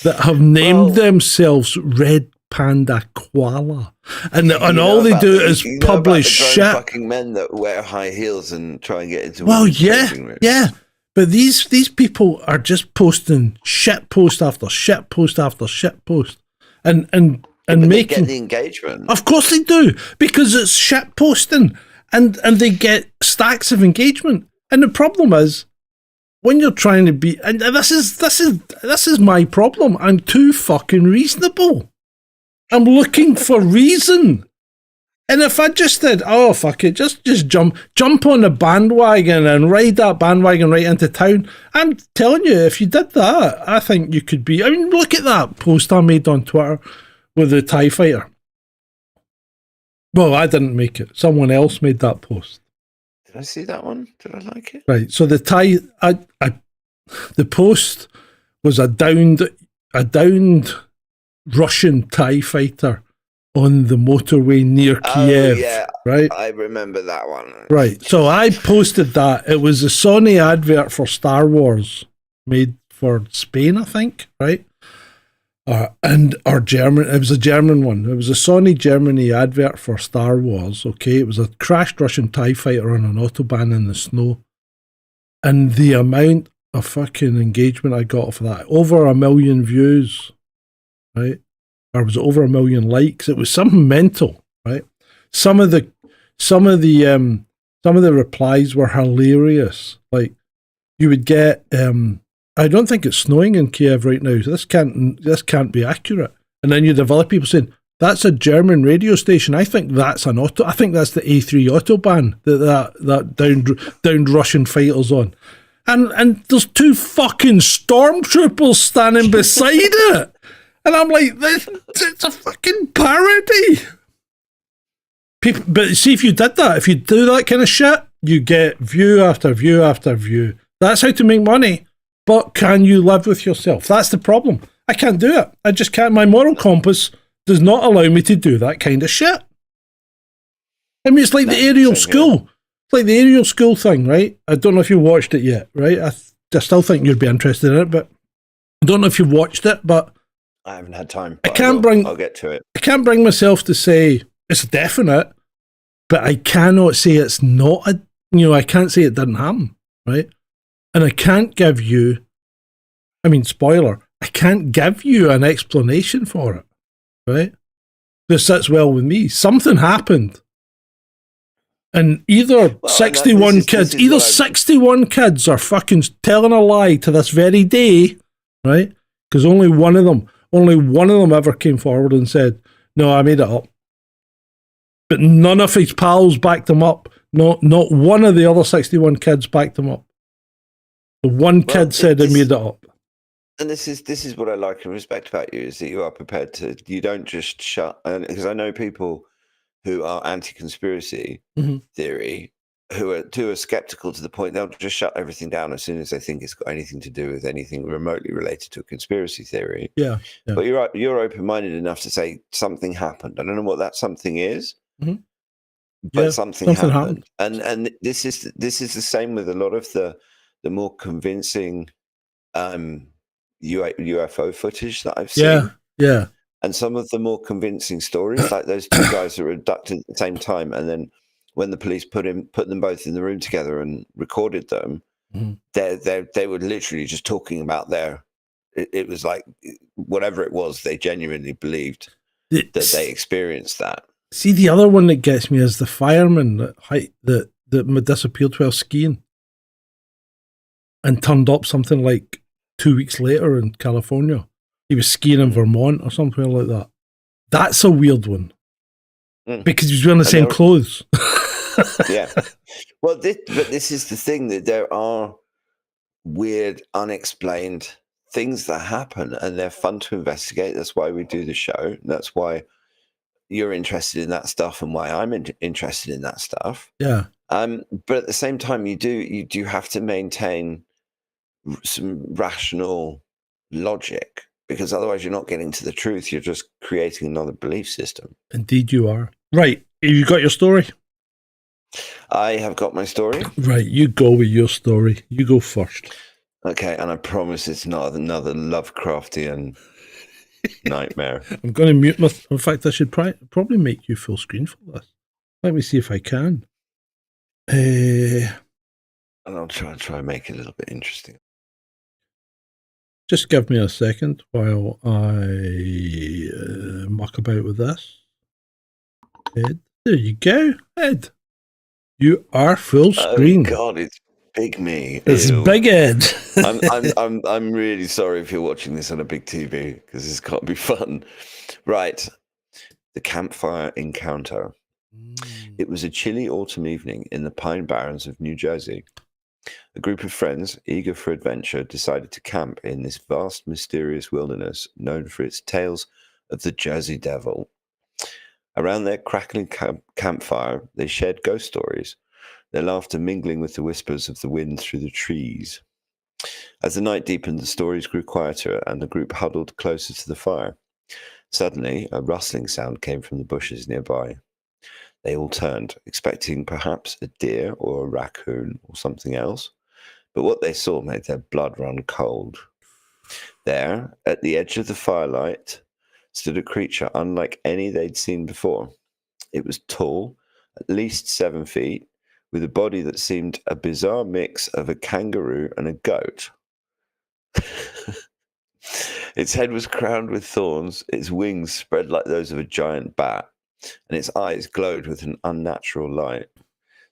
Speaker 3: that have named themselves Red Panda Koala, and all they do is publish shit.
Speaker 4: Fucking men that wear high heels and try and get into.
Speaker 3: Well, yeah. But these people are just posting shit post after shit post after shit post, and making
Speaker 4: they get the engagement.
Speaker 3: Of course they do, because it's shit posting, and they get stacks of engagement. And the problem is, when you're trying to be, and this is my problem. I'm too fucking reasonable. I'm looking for reason. And if I just said, "Oh fuck it, just jump on the bandwagon and ride that bandwagon right into town," I'm telling you, if you did that, I think you could be. I mean, look at that post I made on Twitter with the TIE fighter. Well, I didn't make it. Someone else made that post.
Speaker 4: Did I see that one? Did I like it?
Speaker 3: Right. So the the post was a downed Russian TIE fighter on the motorway near Kiev.
Speaker 4: Yeah,
Speaker 3: right?
Speaker 4: I remember that one.
Speaker 3: Right. So I posted that. It was a Sony advert for Star Wars made for Spain, I think, right? Or German. It was a German one. It was a Sony Germany advert for Star Wars, okay? It was a crashed Russian TIE fighter on an autobahn in the snow. And the amount of fucking engagement I got for that, over 1 million views, right? Or was it over 1 million likes? It was something mental, right? Some of the replies were hilarious. Like, you would get, I don't think it's snowing in Kiev right now. So this can't be accurate. And then you'd have other people saying, that's a German radio station. I think that's an I think that's the A3 autobahn that downed Russian fighters on. And there's 2 fucking stormtroopers standing beside it. And I'm like, it's a fucking parody. But see, if you did that, if you do that kind of shit, you get view after view after view. That's how to make money. But can you live with yourself? That's the problem. I can't do it. I just can't. My moral compass does not allow me to do that kind of shit. I mean, it's like the aerial school. It's like the aerial school thing, right? I don't know if you watched it yet, right? I still think you'd be interested in it, but I don't know if you've watched it, but
Speaker 4: I haven't had time.
Speaker 3: I'll
Speaker 4: get to it.
Speaker 3: I can't bring myself to say it's definite, but I cannot say it's not I can't say it didn't happen, right? And I can't give you, spoiler, I can't give you an explanation for it, right? This sits well with me. Something happened. And either 61 kids are fucking telling a lie to this very day, right? Because only one of them ever came forward and said, no, I made it up. But none of his pals backed him up. Not one of the other 61 kids backed him up. The one kid said he made it up.
Speaker 4: And this is what I like and respect about you, is that you are prepared to, you don't just shut, because I know people who are anti-conspiracy theory, who are skeptical to the point they'll just shut everything down as soon as they think it's got anything to do with anything remotely related to a conspiracy theory.
Speaker 3: Yeah.
Speaker 4: But you're open-minded enough to say something happened. I don't know what that something is, but something happened. And this is the same with a lot of the more convincing UFO footage that I've seen.
Speaker 3: Yeah.
Speaker 4: And some of the more convincing stories, like those 2 guys that were abducted at the same time, and then when the police put them both in the room together and recorded them, they were literally just talking about it was like whatever it was, they genuinely believed that they experienced that.
Speaker 3: See, the other one that gets me is the fireman that disappeared while skiing and turned up something like 2 weeks later in California. He was skiing in Vermont or something like that. That's a weird one. Because he was wearing the same clothes.
Speaker 4: Yeah. Well, this is the thing, that there are weird, unexplained things that happen, and they're fun to investigate. That's why we do the show. That's why you're interested in that stuff, and why I'm interested in that stuff.
Speaker 3: Yeah.
Speaker 4: But at the same time, you do have to maintain some rational logic, because otherwise you're not getting to the truth. You're just creating another belief system.
Speaker 3: Indeed you are. Right. Have you got your story?
Speaker 4: I have got my story.
Speaker 3: Right. You go with your story. You go first.
Speaker 4: Okay. And I promise it's not another Lovecraftian nightmare.
Speaker 3: I'm going to mute my... In fact, I should probably make you full screen for this. Let me see if I can.
Speaker 4: And I'll try and make it a little bit interesting.
Speaker 3: Just give me a second while I muck about with this. Ed, there you go. Ed, you are full screen.
Speaker 4: Oh God, it's big me.
Speaker 3: It's big Ed.
Speaker 4: I'm really sorry if you're watching this on a big TV, because this can't be fun. Right, the campfire encounter. It was a chilly autumn evening in the Pine Barrens of New Jersey. A group of friends, eager for adventure, decided to camp in this vast, mysterious wilderness known for its tales of the Jersey Devil. Around their crackling campfire, they shared ghost stories, their laughter mingling with the whispers of the wind through the trees. As the night deepened, the stories grew quieter, and the group huddled closer to the fire. Suddenly, a rustling sound came from the bushes nearby. They all turned, expecting perhaps a deer or a raccoon or something else, but what they saw made their blood run cold. There, at the edge of the firelight, stood a creature unlike any they'd seen before. It was tall, at least 7 feet, with a body that seemed a bizarre mix of a kangaroo and a goat. Its head was crowned with thorns, its wings spread like those of a giant bat, and its eyes glowed with an unnatural light.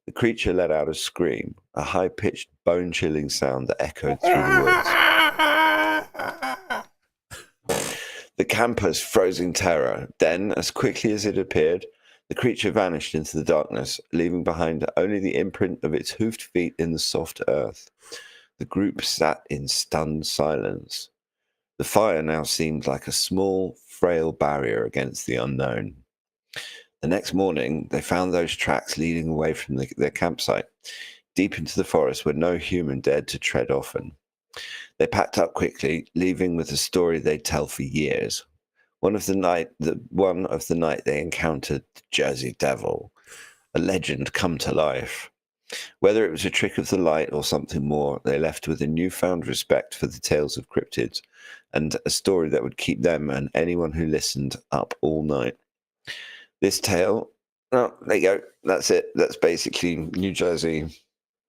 Speaker 4: The creature let out a scream, a high-pitched, bone-chilling sound that echoed through the woods. The campers froze in terror. Then, as quickly as it appeared, the creature vanished into the darkness, leaving behind only the imprint of its hoofed feet in the soft earth. The group sat in stunned silence. The fire now seemed like a small, frail barrier against the unknown. The next morning, they found those tracks leading away from their campsite, deep into the forest where no human dared to tread often. They packed up quickly, leaving with a story they'd tell for years. One of the night they encountered the Jersey Devil, a legend come to life. Whether it was a trick of the light or something more, they left with a newfound respect for the tales of cryptids, and a story that would keep them and anyone who listened up all night. This tale, oh, there you go. That's it. That's basically New Jersey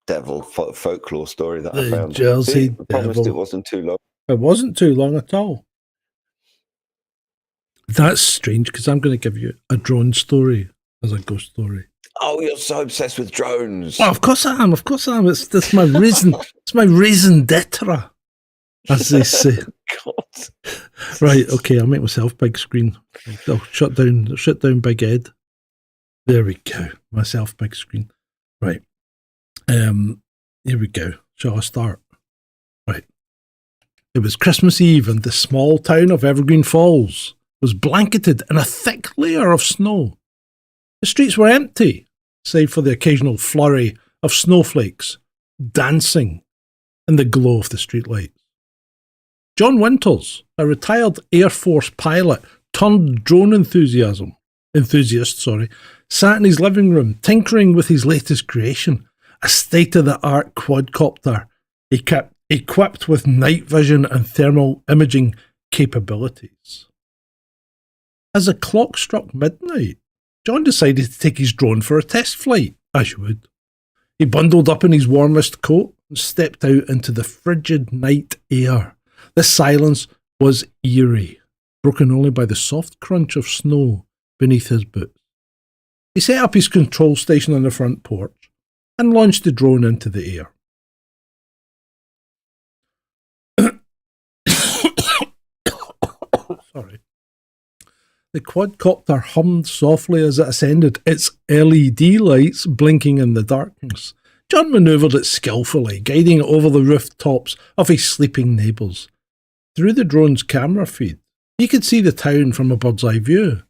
Speaker 4: Devil folklore story that I found.
Speaker 3: Jersey
Speaker 4: I promised
Speaker 3: Devil.
Speaker 4: it wasn't too long.
Speaker 3: It wasn't too long at all. That's strange because I'm going to give you a drone story as a ghost story.
Speaker 4: Oh, you're so obsessed with drones.
Speaker 3: Well, of course I am. Of course I am. It's my reason. It's my raison d'etre, as they say.
Speaker 4: God.
Speaker 3: Right. Okay. I'll make myself big screen. I'll shut down Big Ed. There we go. Myself big screen. Right. Here we go. Shall I start? Right. It was Christmas Eve, and the small town of Evergreen Falls was blanketed in a thick layer of snow. The streets were empty, save for the occasional flurry of snowflakes dancing in the glow of the streetlights. John Winters, a retired Air Force pilot turned drone enthusiast, sat in his living room tinkering with his latest creation, a state-of-the-art quadcopter equipped with night vision and thermal imaging capabilities. As the clock struck midnight, John decided to take his drone for a test flight, as you would. He bundled up in his warmest coat and stepped out into the frigid night air. The silence was eerie, broken only by the soft crunch of snow beneath his boots. He set up his control station on the front porch and launched the drone into the air. Sorry. The quadcopter hummed softly as it ascended, its LED lights blinking in the darkness. John manoeuvred it skillfully, guiding it over the rooftops of his sleeping neighbours. Through the drone's camera feed, he could see the town from a bird's eye view.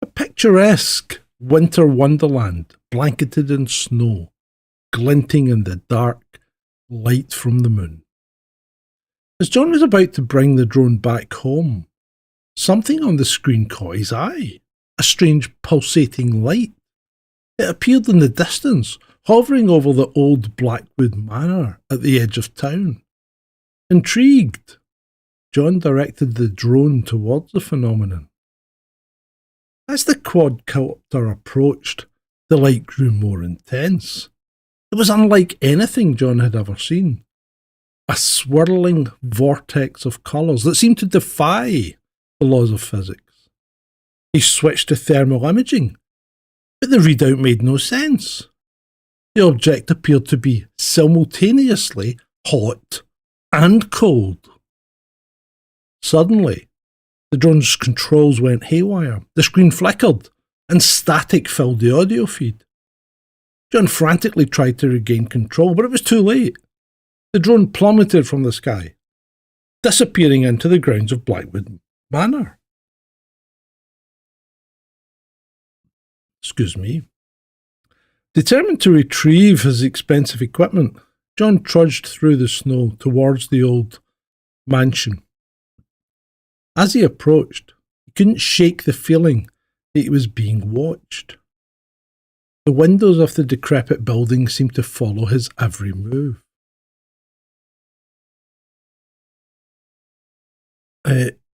Speaker 3: A picturesque winter wonderland, blanketed in snow, glinting in the dark light from the moon. As John was about to bring the drone back home, something on the screen caught his eye. A strange pulsating light. It appeared in the distance, hovering over the old Blackwood Manor at the edge of town. Intrigued, John directed the drone towards the phenomenon. As the quadcopter approached, the light grew more intense. It was unlike anything John had ever seen. A swirling vortex of colours that seemed to defy the laws of physics. He switched to thermal imaging, but the readout made no sense. The object appeared to be simultaneously hot and cold. Suddenly, the drone's controls went haywire. The screen flickered, and static filled the audio feed. John frantically tried to regain control, but it was too late. The drone plummeted from the sky, disappearing into the grounds of Blackwood Manor. Excuse me. Determined to retrieve his expensive equipment, John trudged through the snow towards the old mansion. As he approached, he couldn't shake the feeling that he was being watched. The windows of the decrepit building seemed to follow his every move.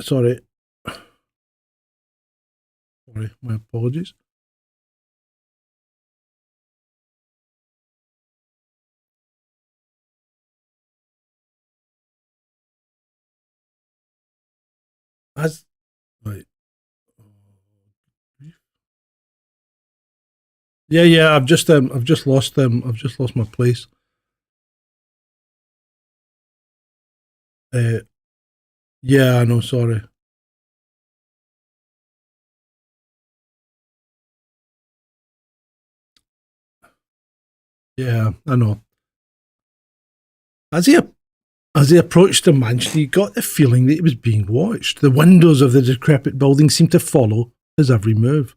Speaker 3: Sorry, my apologies. As right. Yeah. I've just lost them. I've just lost my place. Yeah, I know. Sorry. Yeah, I know. As he approached the mansion, he got the feeling that he was being watched. The windows of the decrepit building seemed to follow his every move.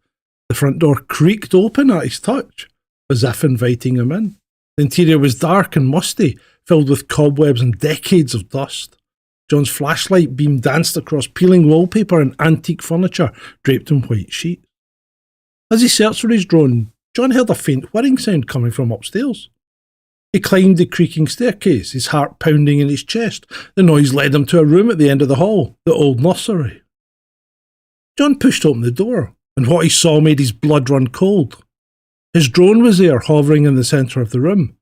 Speaker 3: The front door creaked open at his touch, as if inviting him in. The interior was dark and musty, filled with cobwebs and decades of dust. John's flashlight beam danced across peeling wallpaper and antique furniture draped in white sheets. As he searched for his drone, John heard a faint whirring sound coming from upstairs. He climbed the creaking staircase, his heart pounding in his chest. The noise led him to a room at the end of the hall, the old nursery. John pushed open the door, and what he saw made his blood run cold. His drone was there, hovering in the centre of the room.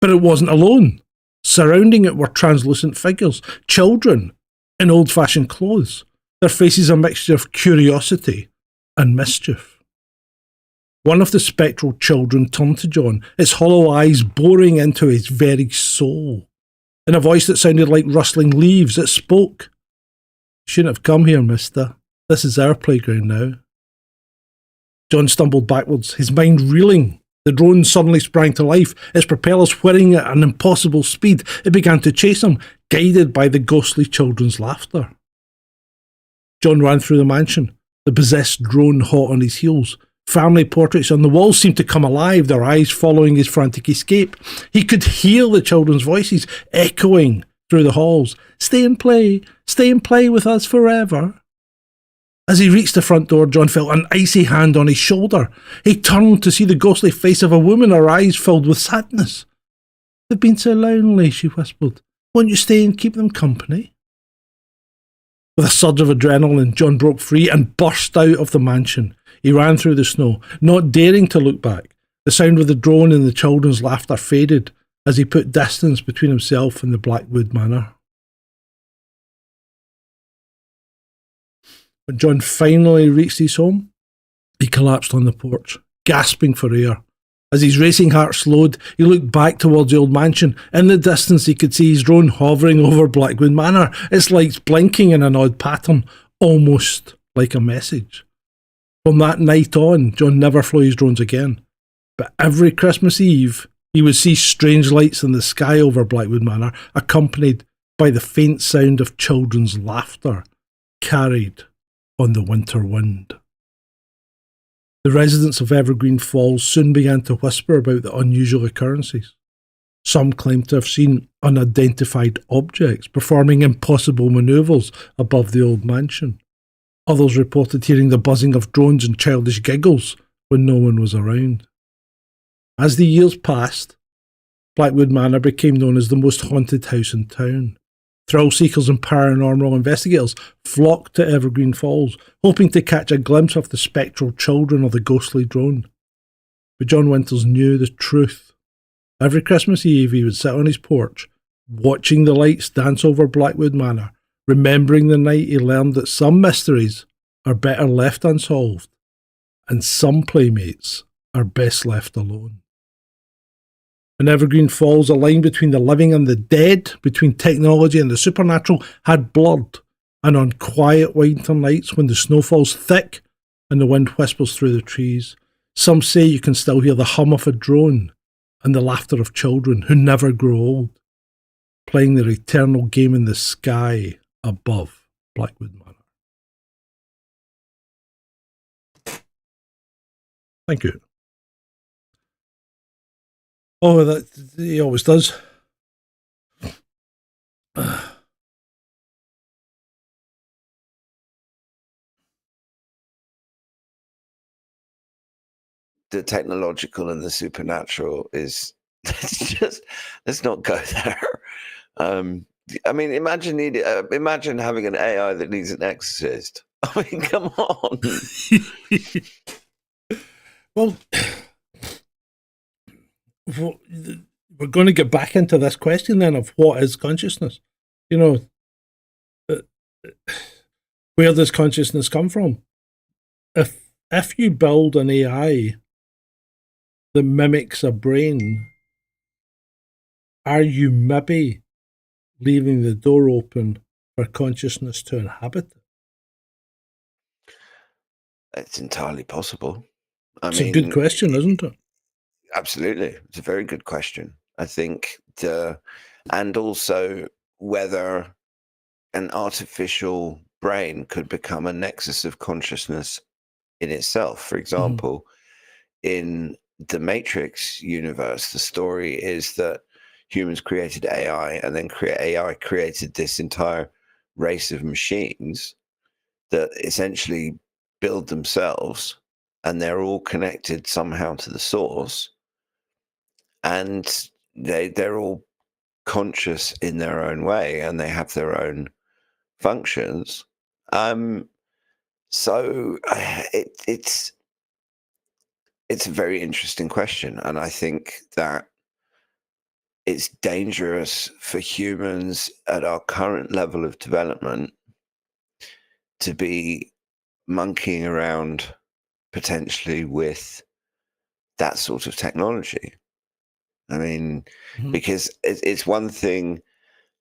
Speaker 3: But it wasn't alone. Surrounding it were translucent figures, children in old-fashioned clothes, their faces a mixture of curiosity and mischief. One of the spectral children turned to John, its hollow eyes boring into his very soul. In a voice that sounded like rustling leaves, it spoke. "You shouldn't have come here, mister. This is our playground now." John stumbled backwards, his mind reeling. The drone suddenly sprang to life, its propellers whirring at an impossible speed. It began to chase him, guided by the ghostly children's laughter. John ran through the mansion, the possessed drone hot on his heels. Family portraits on the walls seemed to come alive, their eyes following his frantic escape. He could hear the children's voices echoing through the halls. Stay and play with us forever." As he reached the front door, John felt an icy hand on his shoulder. He turned to see the ghostly face of a woman, her eyes filled with sadness. "They've been so lonely," she whispered. "Won't you stay and keep them company?" With a surge of adrenaline, John broke free and burst out of the mansion. He ran through the snow, not daring to look back. The sound of the drone and the children's laughter faded as he put distance between himself and the Blackwood Manor. When John finally reached his home, he collapsed on the porch, gasping for air. As his racing heart slowed, he looked back towards the old mansion. In the distance, he could see his drone hovering over Blackwood Manor, its lights blinking in an odd pattern, almost like a message. From that night on, John never flew his drones again. But every Christmas Eve, he would see strange lights in the sky over Blackwood Manor, accompanied by the faint sound of children's laughter, carried on the winter wind. The residents of Evergreen Falls soon began to whisper about the unusual occurrences. Some claimed to have seen unidentified objects performing impossible manoeuvres above the old mansion. Others reported hearing the buzzing of drones and childish giggles when no one was around. As the years passed, Blackwood Manor became known as the most haunted house in town. Thrill seekers and paranormal investigators flocked to Evergreen Falls, hoping to catch a glimpse of the spectral children or the ghostly drone. But John Winters knew the truth. Every Christmas Eve he would sit on his porch, watching the lights dance over Blackwood Manor, remembering the night he learned that some mysteries are better left unsolved, and some playmates are best left alone. In Evergreen Falls, a line between the living and the dead, between technology and the supernatural, had blurred, and on quiet winter nights when the snow falls thick and the wind whispers through the trees, some say you can still hear the hum of a drone and the laughter of children who never grow old, playing their eternal game in the sky above Blackwood Manor. Thank you. Oh, that he always does.
Speaker 4: The technological and the supernatural is let's not go there. I mean, imagine having an AI that needs an exorcist. I mean, come on.
Speaker 3: Well, we're going to get back into this question then of what is consciousness. You know, where does consciousness come from? If you build an AI that mimics a brain, are you maybe leaving the door open for consciousness to inhabit it?
Speaker 4: It's entirely possible.
Speaker 3: It's a good question, isn't it?
Speaker 4: Absolutely. It's a very good question. I think and also whether an artificial brain could become a nexus of consciousness in itself. For example, in the Matrix universe, the story is that humans created AI, and then AI created this entire race of machines that essentially build themselves, and they're all connected somehow to the source, and they're all conscious in their own way, and they have their own functions. So it's a very interesting question, and I think that it's dangerous for humans at our current level of development to be monkeying around potentially with that sort of technology. I mean, because it's one thing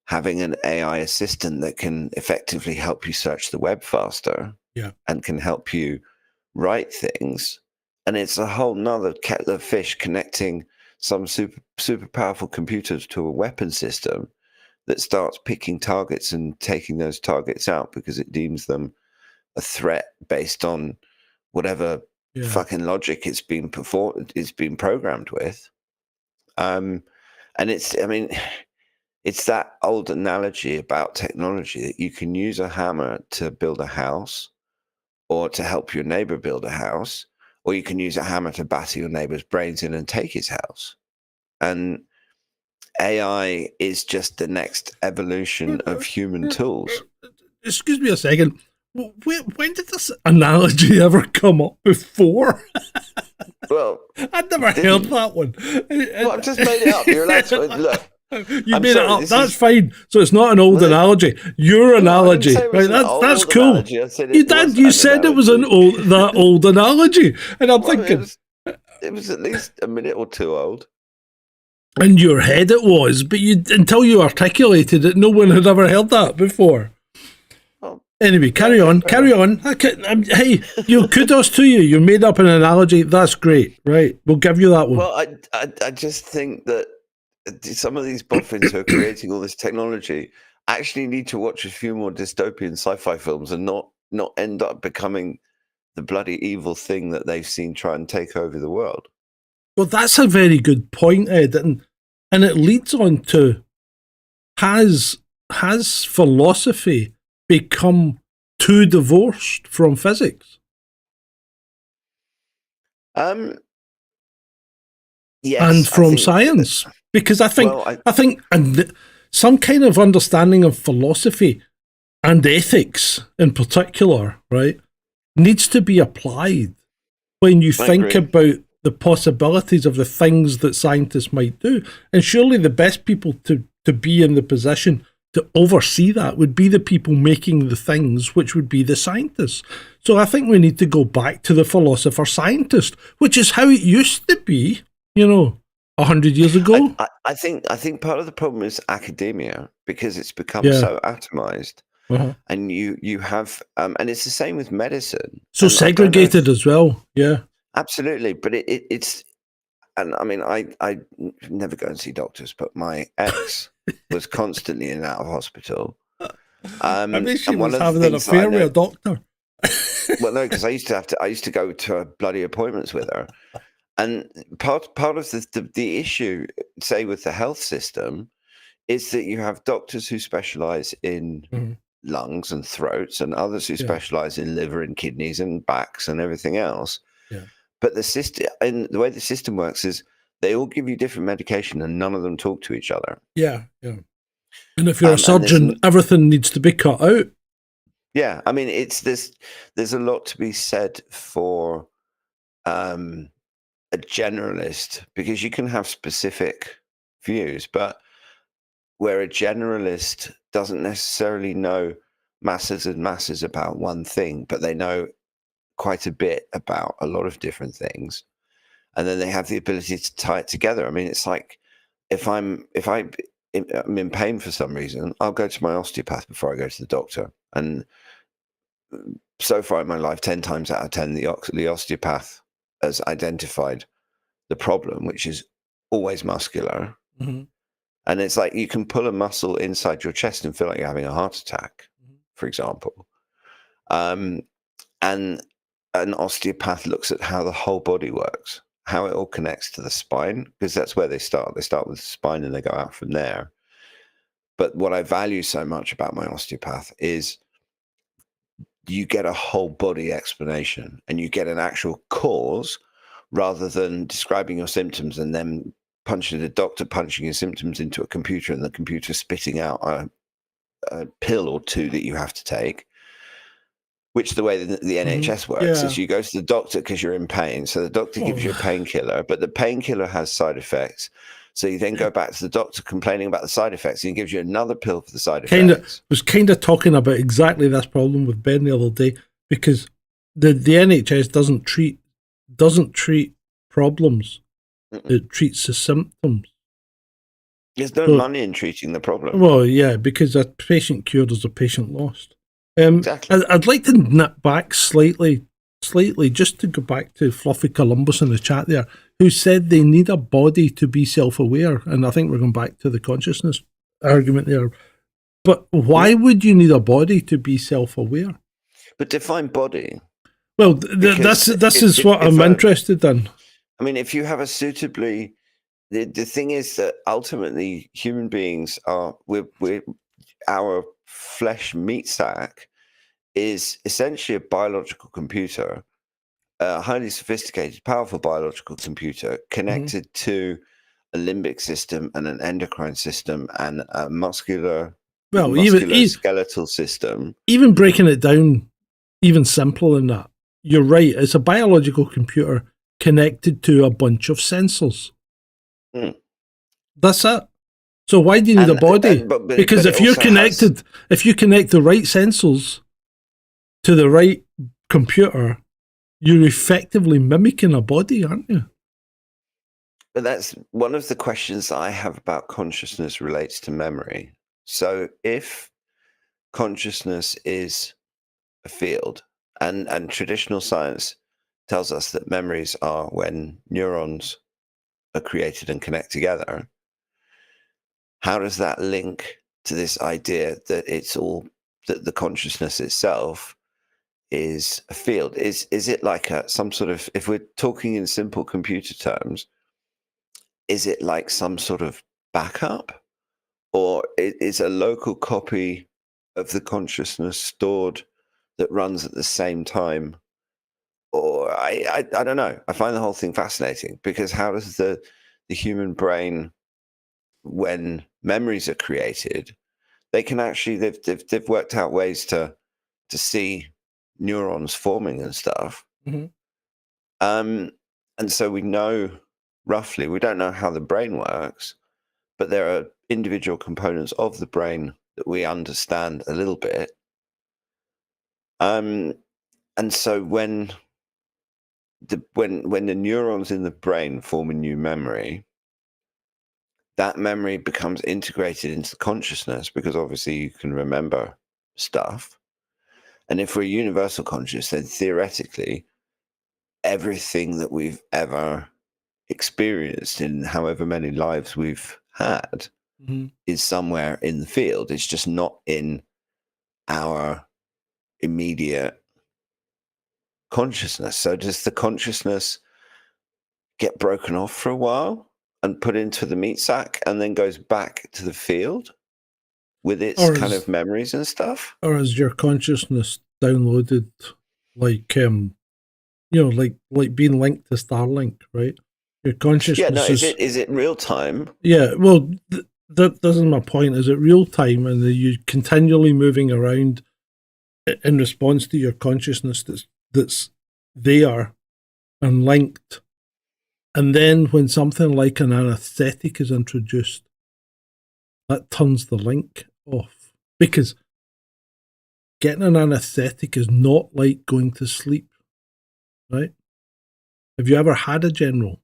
Speaker 4: having an AI assistant that can effectively help you search the web faster, and can help you write things. And it's a whole nother kettle of fish connecting some super powerful computers to a weapon system that starts picking targets and taking those targets out because it deems them a threat based on whatever fucking logic it's been programmed with. And it's that old analogy about technology that you can use a hammer to build a house, or to help your neighbor build a house, or you can use a hammer to batter your neighbor's brains in and take his house. And AI is just the next evolution of human tools.
Speaker 3: Excuse me a second. When did this analogy ever come up before?
Speaker 4: Well,
Speaker 3: I'd never heard that one.
Speaker 4: Well, I've just made it up. You're allowed to look.
Speaker 3: You made it up. That's fine. So it's not an old analogy. Your analogy, right? That's cool. You did. You said it was that old analogy, and I'm thinking
Speaker 4: it was at least a minute or two old.
Speaker 3: In your head, it was, but until you articulated it, no one had ever heard that before. Anyway, carry on. Hey, kudos to you. You made up an analogy. That's great, right? We'll give you that one.
Speaker 4: Well, I just think that some of these boffins who are creating all this technology actually need to watch a few more dystopian sci-fi films and not end up becoming the bloody evil thing that they've seen try and take over the world.
Speaker 3: Well, that's a very good point, Ed, and it leads on to has philosophy become too divorced from physics?
Speaker 4: Yes,
Speaker 3: and from science, because I think some kind of understanding of philosophy and ethics in particular, right, needs to be applied when you think about the possibilities of the things that scientists might do. And surely the best people to be in the position to oversee that would be the people making the things, which would be the scientists. So I think we need to go back to the philosopher-scientist, which is how it used to be, 100 years ago.
Speaker 4: I think part of the problem is academia, because it's become so atomized. And you have, and it's the same with medicine.
Speaker 3: So segregated as well, yeah.
Speaker 4: Absolutely, but it's, and I mean, I never go and see doctors, but my ex was constantly in and out of hospital.
Speaker 3: I mean, she was having an affair with a doctor.
Speaker 4: Well, no, because I used to go to bloody appointments with her, and part of the issue, say with the health system, is that you have doctors who specialize in
Speaker 3: Mhm.
Speaker 4: lungs and throats, and others who
Speaker 3: Yeah.
Speaker 4: specialize in liver and kidneys and backs and everything else.
Speaker 3: Yeah.
Speaker 4: But the system, and the way the system works is they all give you different medication, and none of them talk to each other.
Speaker 3: Yeah. Yeah. And if you're a
Speaker 4: And there's
Speaker 3: surgeon, everything needs to be cut out.
Speaker 4: yeah, I mean, it's this. There's a lot to be said for a generalist, because you can have specific views, but where a generalist doesn't necessarily know masses and masses about one thing, but they know quite a bit about a lot of different things, and then they have the ability to tie it together. I mean, it's like if I'm in pain for some reason, I'll go to my osteopath before I go to the doctor. And so far in my life, 10 times out of 10, the osteopath has identified the problem, which is always muscular.
Speaker 3: Mhm.
Speaker 4: And it's like you can pull a muscle inside your chest and feel like you're having a heart attack, for example. Um, and an osteopath looks at how the whole body works, how it all connects to the spine, because that's where they start. They start with the spine and they go out from there. But what I value so much about my osteopath is you get a whole body explanation and you get an actual cause, rather than describing your symptoms and then the doctor punching your symptoms into a computer and the computer spitting out a pill or two that you have to take. Which the way the NHS works
Speaker 3: Yeah.
Speaker 4: is you go to the doctor because you're in pain. So the doctor gives you a painkiller, but the painkiller has side effects. So you then go back to the doctor complaining about the side effects, and he gives you another pill for the side effects.
Speaker 3: Was kind of talking about exactly this problem with Ben the other day, because the NHS doesn't treat problems. It treats the symptoms.
Speaker 4: There's no money in treating the problem.
Speaker 3: Well, yeah, because a patient cured is a patient lost.
Speaker 4: Exactly.
Speaker 3: I'd like to nip back slightly, just to go back to Fluffy Columbus in the chat there, who said they need a body to be self-aware. And I think we're going back to the consciousness argument there. But why would you need a body to be self-aware?
Speaker 4: But define body.
Speaker 3: Well, this is what I'm interested in.
Speaker 4: I mean, if you have a suitably, the thing is that ultimately human beings are, our flesh meat sack is essentially a biological computer, a highly sophisticated, powerful biological computer connected to a limbic system and an endocrine system and a muscular skeletal system.
Speaker 3: Even breaking it down even simpler than that, you're right. It's a biological computer connected to a bunch of sensors. That's it. So why do you need a body? Because if you connect the right sensors to the right computer, you're effectively mimicking a body, aren't you?
Speaker 4: But that's one of the questions that I have about consciousness relates to memory. So if consciousness is a field, and traditional science tells us that memories are when neurons are created and connect together, how does that link to this idea that that the consciousness itself is a field? Is it like some sort of, if we're talking in simple computer terms, is it like some sort of backup, or is a local copy of the consciousness stored that runs at the same time? Or I don't know. I find the whole thing fascinating, because how does the human brain, when memories are created, they can actually, they've worked out ways to see neurons forming and stuff. And so we know roughly, we don't know how the brain works, but there are individual components of the brain that we understand a little bit. And so when the neurons in the brain form a new memory, that memory becomes integrated into the consciousness, because obviously you can remember stuff. And if we're universal conscious, then theoretically, everything that we've ever experienced in however many lives we've had is somewhere in the field. It's just not in our immediate consciousness. So does the consciousness get broken off for a while and put into the meat sack and then goes back to the field with its kind of memories and stuff?
Speaker 3: Or is your consciousness downloaded like like being linked to Starlink, right? Your consciousness
Speaker 4: Yeah, no, is it real time?
Speaker 3: Yeah, well, that isn't my point. Is it real time, and are you continually moving around in response to your consciousness that's there and linked? And then when something like an anesthetic is introduced, that turns the link off. Because getting an anesthetic is not like going to sleep, right? Have you ever had a general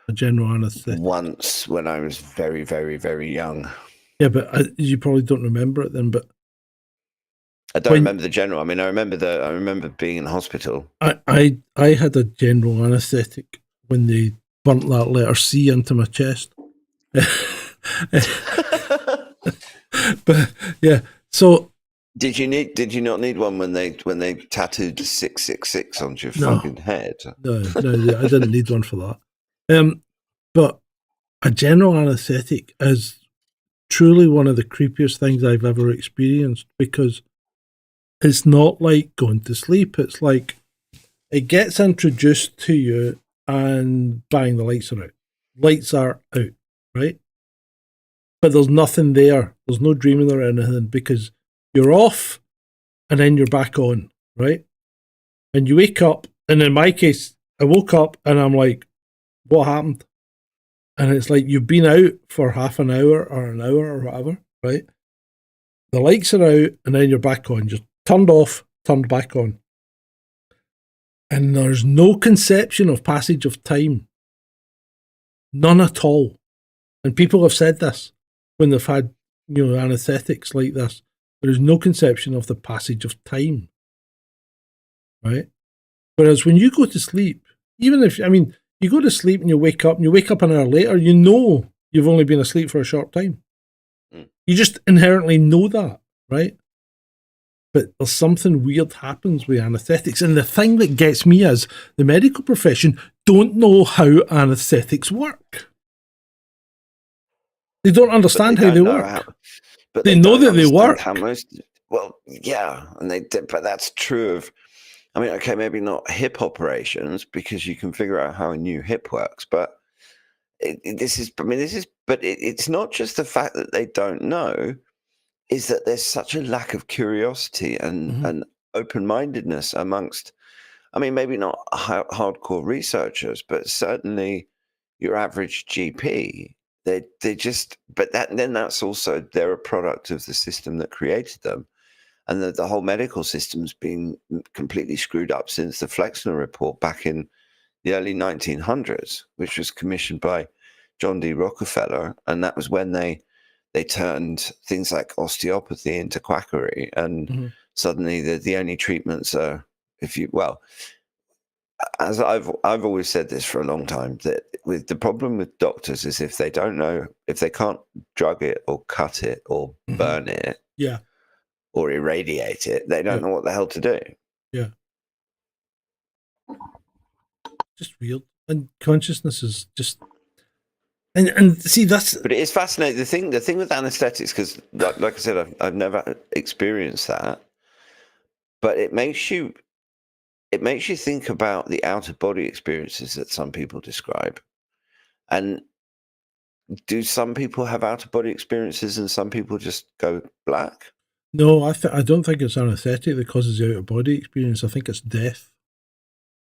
Speaker 3: anesthetic?
Speaker 4: Once when I was very, very, very young.
Speaker 3: Yeah, but you probably don't remember it then. But
Speaker 4: I don't remember the general. I mean, I remember being in hospital.
Speaker 3: I had a general anaesthetic when they burnt that letter C into my chest. But yeah, so
Speaker 4: did you not need one when they tattooed 666 onto your fucking head?
Speaker 3: No, I didn't need one for that. But a general anaesthetic is truly one of the creepiest things I've ever experienced, because it's not like going to sleep. It's like it gets introduced to you and bang, the lights are out. Lights are out, right? But there's nothing there. There's no dreaming or anything, because you're off and then you're back on, right? And you wake up, and in my case, I woke up and I'm like, what happened? And it's like you've been out for half an hour or an hour or whatever, right? The lights are out and then you're back on. Just turned off, turned back on. And there's no conception of passage of time. None at all. And people have said this when they've had, anaesthetics like this. There is no conception of the passage of time. Right? Whereas when you go to sleep, even if, you go to sleep and you wake up an hour later, you've only been asleep for a short time. You just inherently know that, right? But there's something weird happens with anaesthetics. And the thing that gets me is the medical profession don't know how anaesthetics work. They don't understand how they work.
Speaker 4: But
Speaker 3: they know that they work.
Speaker 4: But that's true of, okay, maybe not hip operations, because you can figure out how a new hip works. But it's not just the fact that they don't know, is that there's such a lack of curiosity and open-mindedness amongst, maybe not hardcore researchers, but certainly your average GP. They just, but that's also, they're a product of the system that created them. And the whole medical system's been completely screwed up since the Flexner report back in the early 1900s, which was commissioned by John D. Rockefeller. And that was when they turned things like osteopathy into quackery. And suddenly the only treatments are, as I've always said this for a long time, that with the problem with doctors is if they don't know, if they can't drug it or cut it or burn it, or irradiate it, they don't know what the hell to do.
Speaker 3: Yeah. Just weird. And consciousness is just, and see, that's.
Speaker 4: But it is fascinating. The thing with anesthetics, because like I said, I've never experienced that, but it makes you think about the out of body experiences that some people describe. And do some people have out of body experiences and some people just go black?
Speaker 3: No, I don't think it's anesthetic that causes the out of body experience. I think it's death.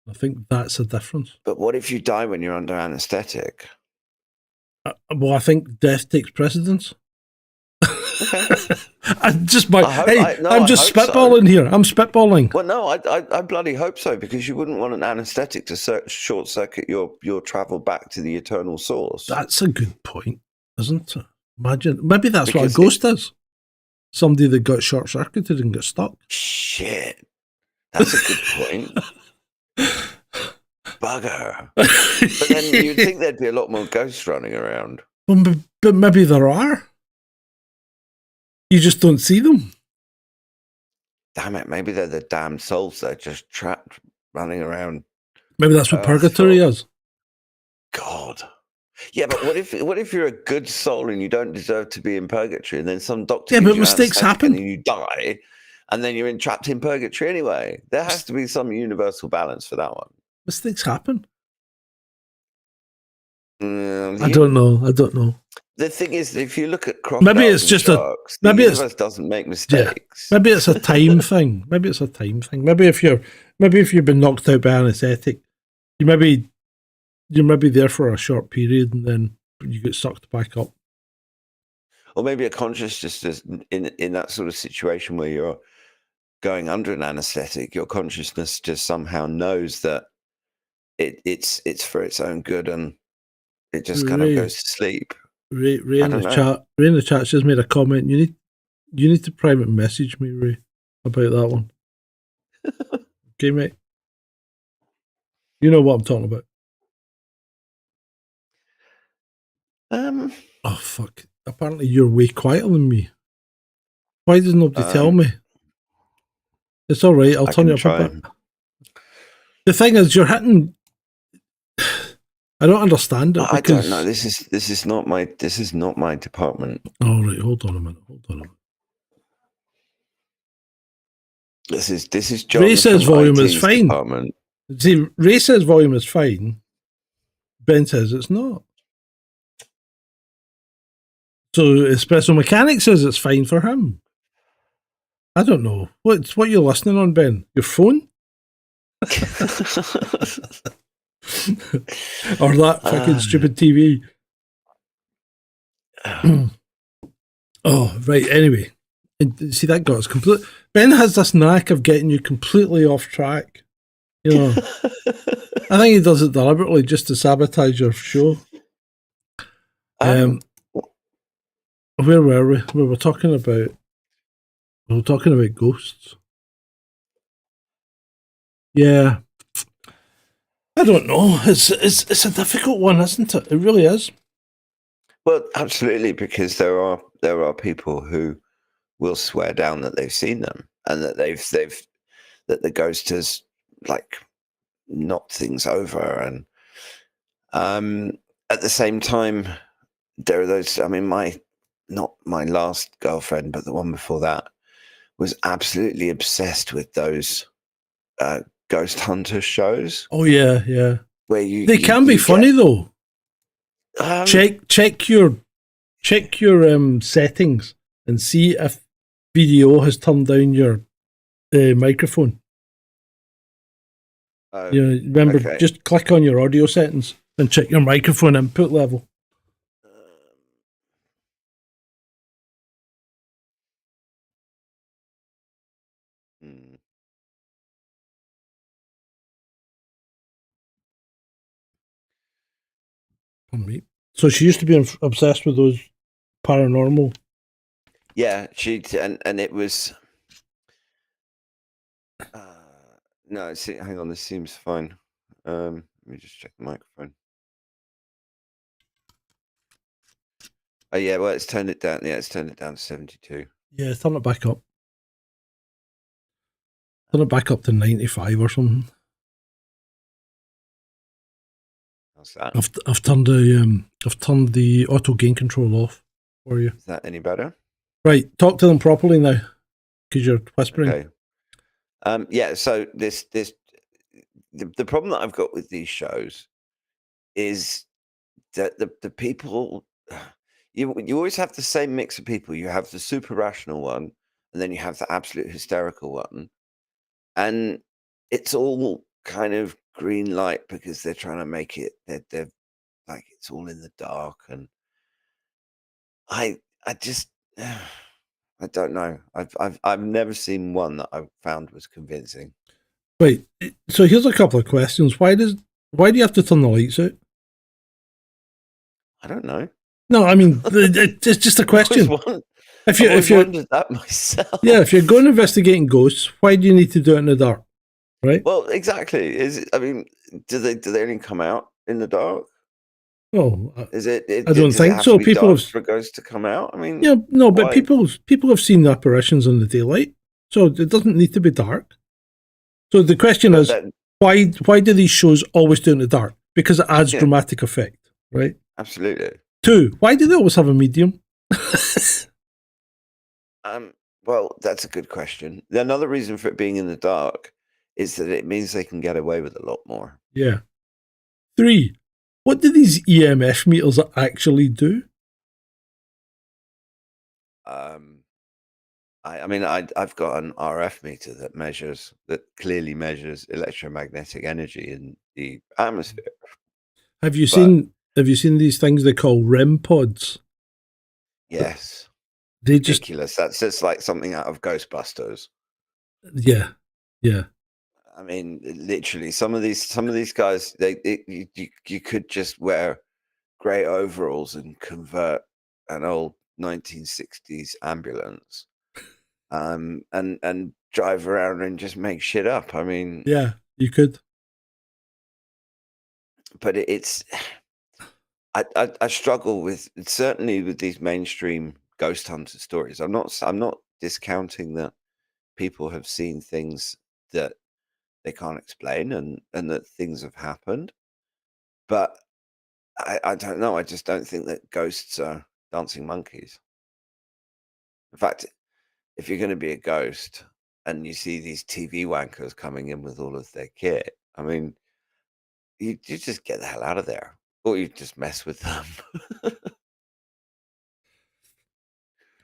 Speaker 3: I think that's a difference.
Speaker 4: But what if you die when you're under anesthetic?
Speaker 3: Well, I think death takes precedence.
Speaker 4: Okay.
Speaker 3: I'm just spitballing
Speaker 4: so.
Speaker 3: here. I'm spitballing.
Speaker 4: Well, no, I bloody hope so, because you wouldn't want an anesthetic to short circuit your travel back to the eternal source.
Speaker 3: That's a good point, isn't it? Imagine, maybe that's what a ghost is. Somebody that got short circuited and got stuck.
Speaker 4: Shit, that's a good point. Bugger. But then you'd think there'd be a lot more ghosts running around.
Speaker 3: Well, but maybe there are. You just don't see them.
Speaker 4: damn it, maybe they're the damned souls that are just trapped running around.
Speaker 3: Maybe that's what purgatory is.
Speaker 4: God. Yeah, but what if you're a good soul and you don't deserve to be in purgatory, and then some doctor gives
Speaker 3: but
Speaker 4: you
Speaker 3: mistakes
Speaker 4: anesthetic
Speaker 3: happen.
Speaker 4: and you die, and then you're trapped in purgatory anyway? There has to be some universal balance for that one.
Speaker 3: Mistakes happen.
Speaker 4: I
Speaker 3: I don't know.
Speaker 4: The thing is, if you look at crocodiles
Speaker 3: Maybe it's
Speaker 4: and
Speaker 3: just
Speaker 4: sharks, the universe doesn't make mistakes.
Speaker 3: Maybe it's a time thing. Maybe if you've been knocked out by anesthetic, you're maybe there for a short period and then you get sucked back up.
Speaker 4: Or maybe a consciousness just in that sort of situation where you're going under an anesthetic, your consciousness just somehow knows that it's for its own good, and it just kind of goes to sleep.
Speaker 3: Ray in the chat just made a comment. You need to private message me, Ray, about that one. Okay, mate. You know what I'm talking about. Oh fuck! Apparently you're way quieter than me. Why does nobody tell me? It's all right. I'll turn you up a bit. The thing is, you're hitting. I don't understand it.
Speaker 4: I don't know. This is not my department.
Speaker 3: All right, hold on a minute.
Speaker 4: This is John.
Speaker 3: Ray says volume is fine.
Speaker 4: Department.
Speaker 3: See, Ray says volume is fine. Ben says it's not. So Espresso Mechanic says it's fine for him. I don't know. What you're listening on, Ben? Your phone? Or that fucking stupid TV? Oh, right. Anyway. And see, that got us complete. Ben has this knack of getting you completely off track. You know, I think he does it deliberately just to sabotage your show. Where were we? We were talking about ghosts. Yeah. I don't know. It's a difficult one, isn't it? It really is.
Speaker 4: Well, absolutely, because there are people who will swear down that they've seen them and that that the ghost has like knocked things over, and at the same time there are those. I mean, not my last girlfriend, but the one before that was absolutely obsessed with those ghost hunter shows.
Speaker 3: Oh yeah.
Speaker 4: Where
Speaker 3: they can be funny though. Check your settings and see if video has turned down your microphone. Remember,
Speaker 4: okay.
Speaker 3: Just click on your audio settings and check your microphone input level. So she used to be obsessed with those paranormal.
Speaker 4: Yeah, and it was. No, hang on. This seems fine. Let me just check the microphone. Oh yeah, well, it's turned it down. Yeah, it's turned it down to 72.
Speaker 3: Yeah, turn it back up. Turn it back up to 95 or something.
Speaker 4: How's that?
Speaker 3: I've turned the auto gain control off for you.
Speaker 4: Is that any better?
Speaker 3: Right, talk to them properly now, because you're whispering.
Speaker 4: Okay. Yeah. So the problem that I've got with these shows is that the people, you always have the same mix of people. You have the super rational one, and then you have the absolute hysterical one, and it's all kind of green light because they're trying to make it. They're like it's all in the dark, and I just. I don't know. I've never seen one that I found was convincing.
Speaker 3: Right. So here's a couple of questions. Why do you have to turn the lights out?
Speaker 4: I don't know.
Speaker 3: No, I mean it's just a question.
Speaker 4: If you wondered that myself.
Speaker 3: Yeah, if you're going investigating ghosts, why do you need to do it in the dark? Right.
Speaker 4: Well, exactly. Do they only come out in the dark?
Speaker 3: Oh,
Speaker 4: is it?
Speaker 3: I don't think so. People have
Speaker 4: for ghosts to come out. I mean,
Speaker 3: yeah, no, but people have seen the apparitions in the daylight. So it doesn't need to be dark. So the question
Speaker 4: But
Speaker 3: is,
Speaker 4: that
Speaker 3: why do these shows always do it in the dark? Because it adds
Speaker 4: yeah,
Speaker 3: dramatic effect, right?
Speaker 4: absolutely.
Speaker 3: 2, why do they always have a medium?
Speaker 4: Um, well, that's a good question. Another reason for it being in the dark is that it means they can get away with a lot more.
Speaker 3: Yeah. 3, what do these EMF meters actually do?
Speaker 4: Um, I mean, I've got an RF meter that clearly measures electromagnetic energy in the atmosphere.
Speaker 3: Have you
Speaker 4: But
Speaker 3: seen these things they call REM pods?
Speaker 4: yes,
Speaker 3: They just
Speaker 4: ridiculous. That's just like something out of Ghostbusters.
Speaker 3: yeah. Yeah.
Speaker 4: I mean, literally, some of these guys, you could just wear grey overalls and convert an old 1960s ambulance, and drive around and just make shit up. I mean,
Speaker 3: Yeah, you could.
Speaker 4: but it's I struggle with certainly with these mainstream ghost hunter stories. I'm not discounting that people have seen things that they can't explain and that things have happened, but I don't know. I just don't think that ghosts are dancing monkeys. In fact, if you're going to be a ghost and you see these TV wankers coming in with all of their kit, I mean, you just get the hell out of there, or you just mess with them.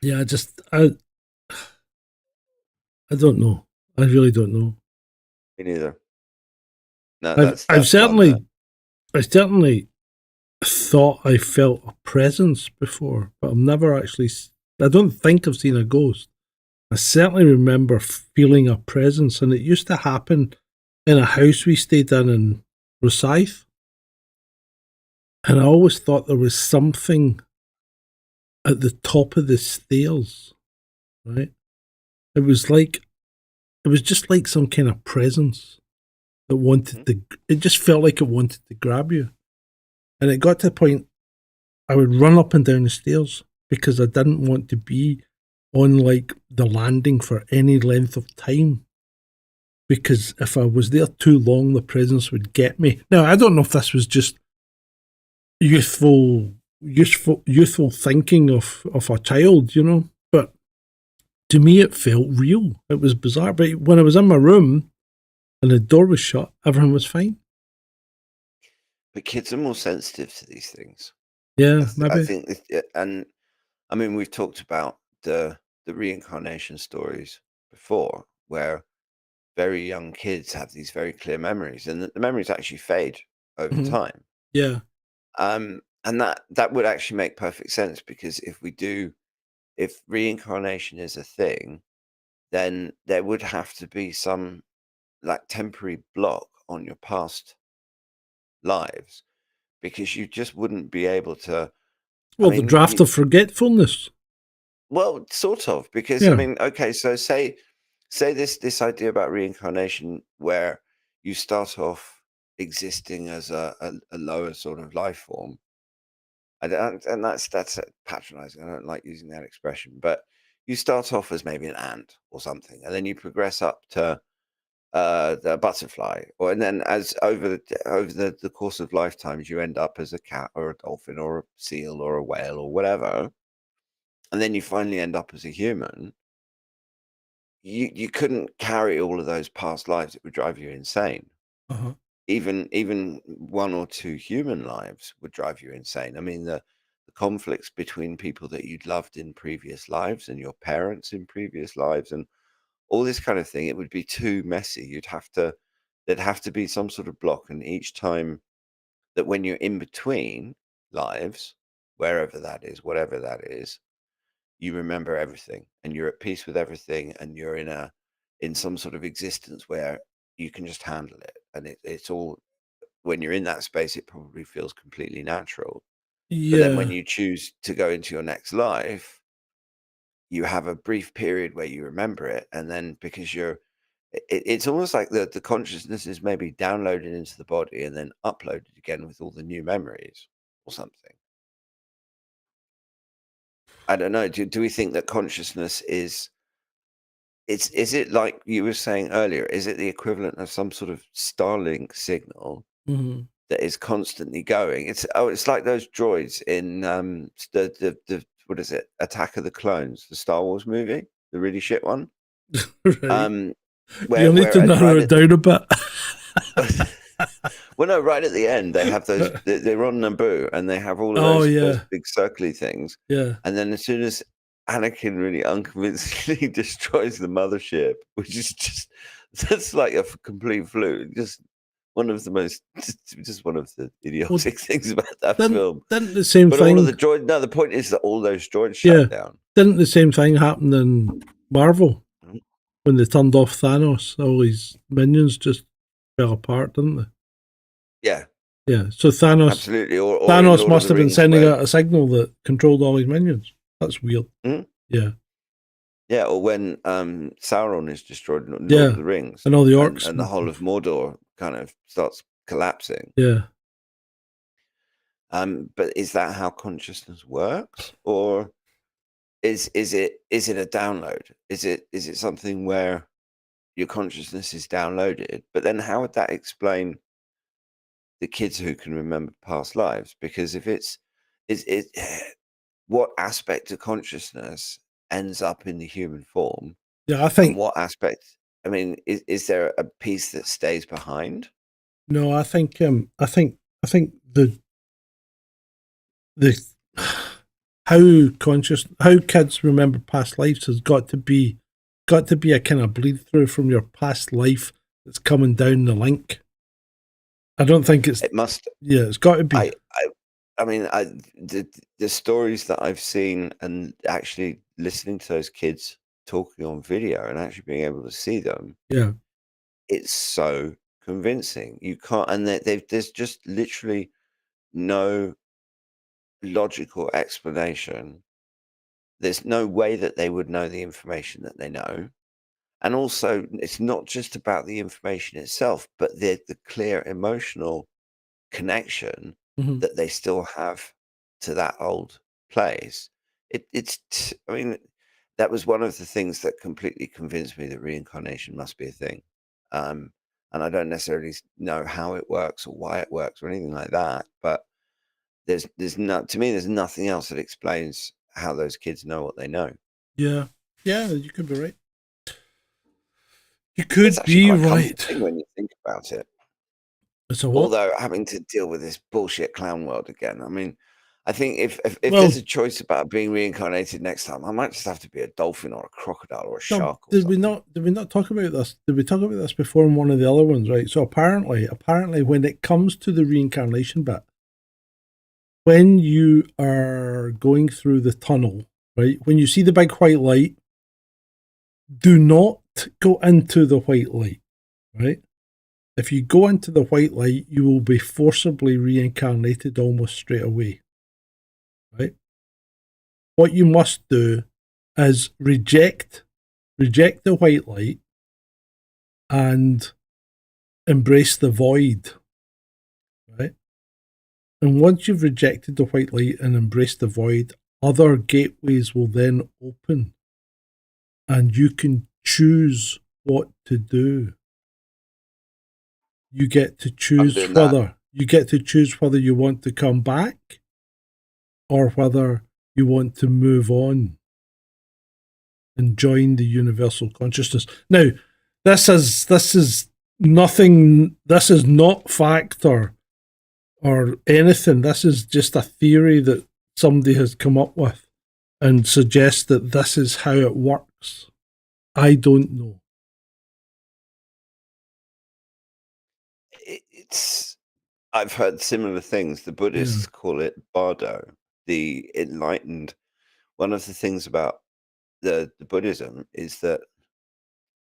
Speaker 3: Yeah, I don't know. I really don't know.
Speaker 4: Me neither. No,
Speaker 3: I've
Speaker 4: that's one that
Speaker 3: I certainly thought I felt a presence before, but I've never actually. I don't think I've seen a ghost. I certainly remember feeling a presence, and it used to happen in a house we stayed in Rosyth. And I always thought there was something at the top of the stairs, right? It was like it was just like some kind of presence that wanted to. It just felt like it wanted to grab you, and it got to the point I would run up and down the stairs because I didn't want to be on like the landing for any length of time. Because if I was there too long, the presence would get me. Now I don't know if this was just youthful thinking of a child, you know. But to me, it felt real. It was bizarre. But when I was in my room and the door was shut, everything was fine.
Speaker 4: but kids are more sensitive to these things.
Speaker 3: Yeah,
Speaker 4: I
Speaker 3: maybe.
Speaker 4: think, and I mean, we've talked about the reincarnation stories before, where very young kids have these very clear memories, and the memories actually fade over
Speaker 3: Mhm.
Speaker 4: time.
Speaker 3: Yeah,
Speaker 4: And that would actually make perfect sense because if reincarnation is a thing, then there would have to be some like temporary block on your past lives because you just wouldn't be able to. I
Speaker 3: well, the
Speaker 4: mean,
Speaker 3: draft of forgetfulness.
Speaker 4: well, sort of, because I
Speaker 3: Yeah.
Speaker 4: mean, okay, so say this idea about reincarnation where you start off existing as a lower sort of life form. And that's patronizing. I don't like using that expression, but you start off as maybe an ant or something, and then you progress up to the butterfly, or and then as over the course of lifetimes, you end up as a cat or a dolphin or a seal or a whale or whatever, and then you finally end up as a human. You couldn't carry all of those past lives; it would drive you insane.
Speaker 3: Uh-huh.
Speaker 4: Even one or two human lives would drive you insane. I mean, the conflicts between people that you'd loved in previous lives and your parents in previous lives and all this kind of thing, it would be too messy. There'd have to be some sort of block. And each time that when you're in between lives, wherever that is, whatever that is, you remember everything and you're at peace with everything and you're in some sort of existence where you can just handle it. And it's all when you're in that space, it probably feels completely natural. But then when
Speaker 3: Yeah.
Speaker 4: you choose to go into your next life, you have a brief period where you remember it. And then because it's almost like the consciousness is maybe downloaded into the body and then uploaded again with all the new memories or something. I don't know. Do we think that consciousness is is it like you were saying earlier? Is it the equivalent of some sort of Starlink signal
Speaker 3: Hmm.
Speaker 4: that is constantly going? It's like those droids in the what is it? Attack of the Clones, the Star Wars movie, the really shit one.
Speaker 3: Right.
Speaker 4: Um,
Speaker 3: You'll need to narrow it down a bit.
Speaker 4: well, no, right at the end they have those. They're on Naboo and they have all of
Speaker 3: Oh,
Speaker 4: those
Speaker 3: yeah.
Speaker 4: big circly things.
Speaker 3: Yeah.
Speaker 4: And then as soon as Anakin really unconvincingly destroys the mothership, which is that's like a complete fluke. Just one of the most, just one of the idiotic things about that film.
Speaker 3: Didn't the same
Speaker 4: But
Speaker 3: thing?
Speaker 4: all of the droids. No, the point is that all those droids
Speaker 3: Yeah.
Speaker 4: shut down.
Speaker 3: Didn't the same thing happen in Marvel
Speaker 4: Mhm.
Speaker 3: when they turned off Thanos? All these minions just fell apart, didn't they?
Speaker 4: Yeah,
Speaker 3: Yeah. So Thanos
Speaker 4: absolutely. Or in
Speaker 3: Thanos
Speaker 4: Lord
Speaker 3: must
Speaker 4: of the
Speaker 3: have been
Speaker 4: Rings,
Speaker 3: sending
Speaker 4: where,
Speaker 3: out a signal that controlled all his minions. That's weird.
Speaker 4: Mhm.
Speaker 3: Yeah.
Speaker 4: Yeah, or when Sauron is destroyed in Lord
Speaker 3: Yeah.
Speaker 4: of the Rings,
Speaker 3: And all the orcs.
Speaker 4: and the whole of Mordor kind of starts collapsing.
Speaker 3: Yeah.
Speaker 4: But is that how consciousness works, or is it a download? Is it something where your consciousness is downloaded? But then how would that explain the kids who can remember past lives? Because if it's is it what aspect of consciousness ends up in the human form,
Speaker 3: Yeah, I
Speaker 4: and
Speaker 3: think
Speaker 4: what aspect? I mean, is there a piece that stays behind?
Speaker 3: no, I think the how kids remember past lives has got to be a kind of bleed through from your past life that's coming down the link. I don't think it's
Speaker 4: It must.
Speaker 3: yeah, it's got to be.
Speaker 4: I mean, the stories that I've seen, and actually listening to those kids talking on video and actually being able to see them,
Speaker 3: Yeah.
Speaker 4: it's so convincing. You can't, and there's just literally no logical explanation. There's no way that they would know the information that they know. And also, it's not just about the information itself, but the clear emotional connection
Speaker 3: Mhm.
Speaker 4: that they still have to that old place. I mean, that was one of the things that completely convinced me that reincarnation must be a thing. And I don't necessarily know how it works or why it works or anything like that. But there's not to me. There's nothing else that explains how those kids know what they know.
Speaker 3: Yeah. Yeah, you could be right. You
Speaker 4: It's
Speaker 3: could
Speaker 4: actually
Speaker 3: be
Speaker 4: quite
Speaker 3: right.
Speaker 4: comforting when you think about it.
Speaker 3: It's a what?
Speaker 4: Although having to deal with this bullshit clown world again. I mean, I think if
Speaker 3: Well-
Speaker 4: there's a choice about being reincarnated next time, I might just have to be a dolphin or a crocodile or a
Speaker 3: No,
Speaker 4: shark. Or
Speaker 3: did
Speaker 4: something.
Speaker 3: we not talk about this? Did we talk about this before in one of the other ones, right? So apparently when it comes to the reincarnation bit, when you are going through the tunnel, right? When you see the big white light, do not go into the white light, right? If you go into the white light, you will be forcibly reincarnated almost straight away, right? What you must do is reject the white light and embrace the void, right? And once you've rejected the white light and embraced the void, other gateways will then open and you can choose what to do. You get to choose
Speaker 4: doing that.
Speaker 3: whether you want to come back or whether you want to move on and join the universal consciousness. Now, this is nothing. This is not fact or anything. This is just a theory that somebody has come up with and suggests that this is how it works. I don't know.
Speaker 4: I've heard similar things. The Buddhists call it Bardo, the enlightened. One of the things about the Buddhism is that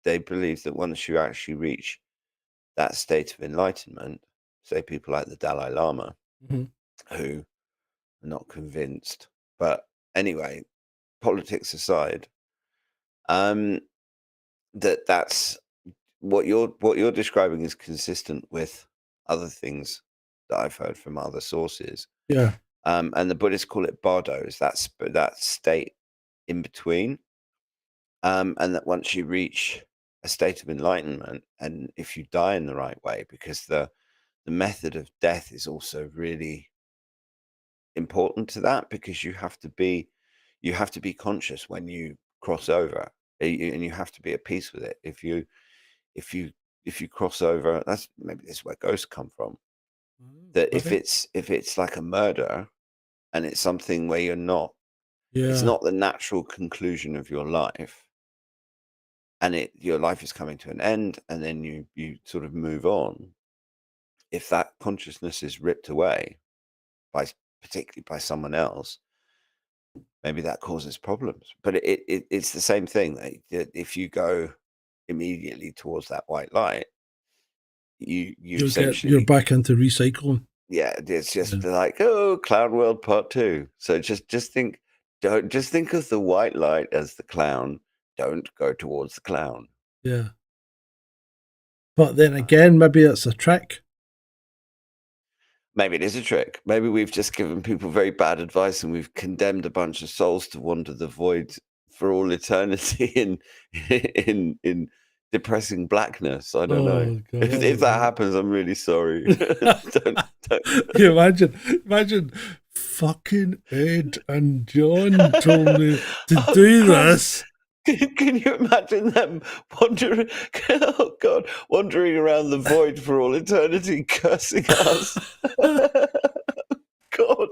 Speaker 4: they believe that once you actually reach that state of enlightenment, say people like the Dalai Lama,
Speaker 3: Mhm.
Speaker 4: who are not convinced, but anyway, politics aside, that's what you're describing is consistent with other things that I've heard from other sources.
Speaker 3: Yeah.
Speaker 4: And the Buddhists call it bardo, is that state in between. and that once you reach a state of enlightenment, and if you die in the right way, because the method of death is also really important to that, because you have to be conscious when you cross over, and you have to be at peace with it. If you cross over, that's maybe this is where ghosts come from. That if
Speaker 3: Right.
Speaker 4: it's like a murder, and it's something where you're not, it's
Speaker 3: Yeah.
Speaker 4: not the natural conclusion of your life, and your life is coming to an end, and then you sort of move on. If that consciousness is ripped away by particularly by someone else, maybe that causes problems. But it's the same thing. That if you go immediately towards that white light, you
Speaker 3: You're
Speaker 4: essentially,
Speaker 3: back into recycling.
Speaker 4: yeah, it's
Speaker 3: Yeah.
Speaker 4: just like, oh, Clown World Part 2. So just think, don't just think of the white light as the clown. Don't go towards the clown.
Speaker 3: Yeah. But then again, maybe it's a trick.
Speaker 4: Maybe it is a trick. Maybe we've just given people very bad advice, and we've condemned a bunch of souls to wander the void for all eternity in in depressing blackness. I don't know.
Speaker 3: Oh
Speaker 4: If that
Speaker 3: God.
Speaker 4: happens, I'm really sorry. Don't.
Speaker 3: You imagine fucking Ed and John told me to
Speaker 4: Oh,
Speaker 3: do
Speaker 4: Christ.
Speaker 3: this.
Speaker 4: Can you imagine them wandering? Oh God, wandering around the void for all eternity, cursing us. God.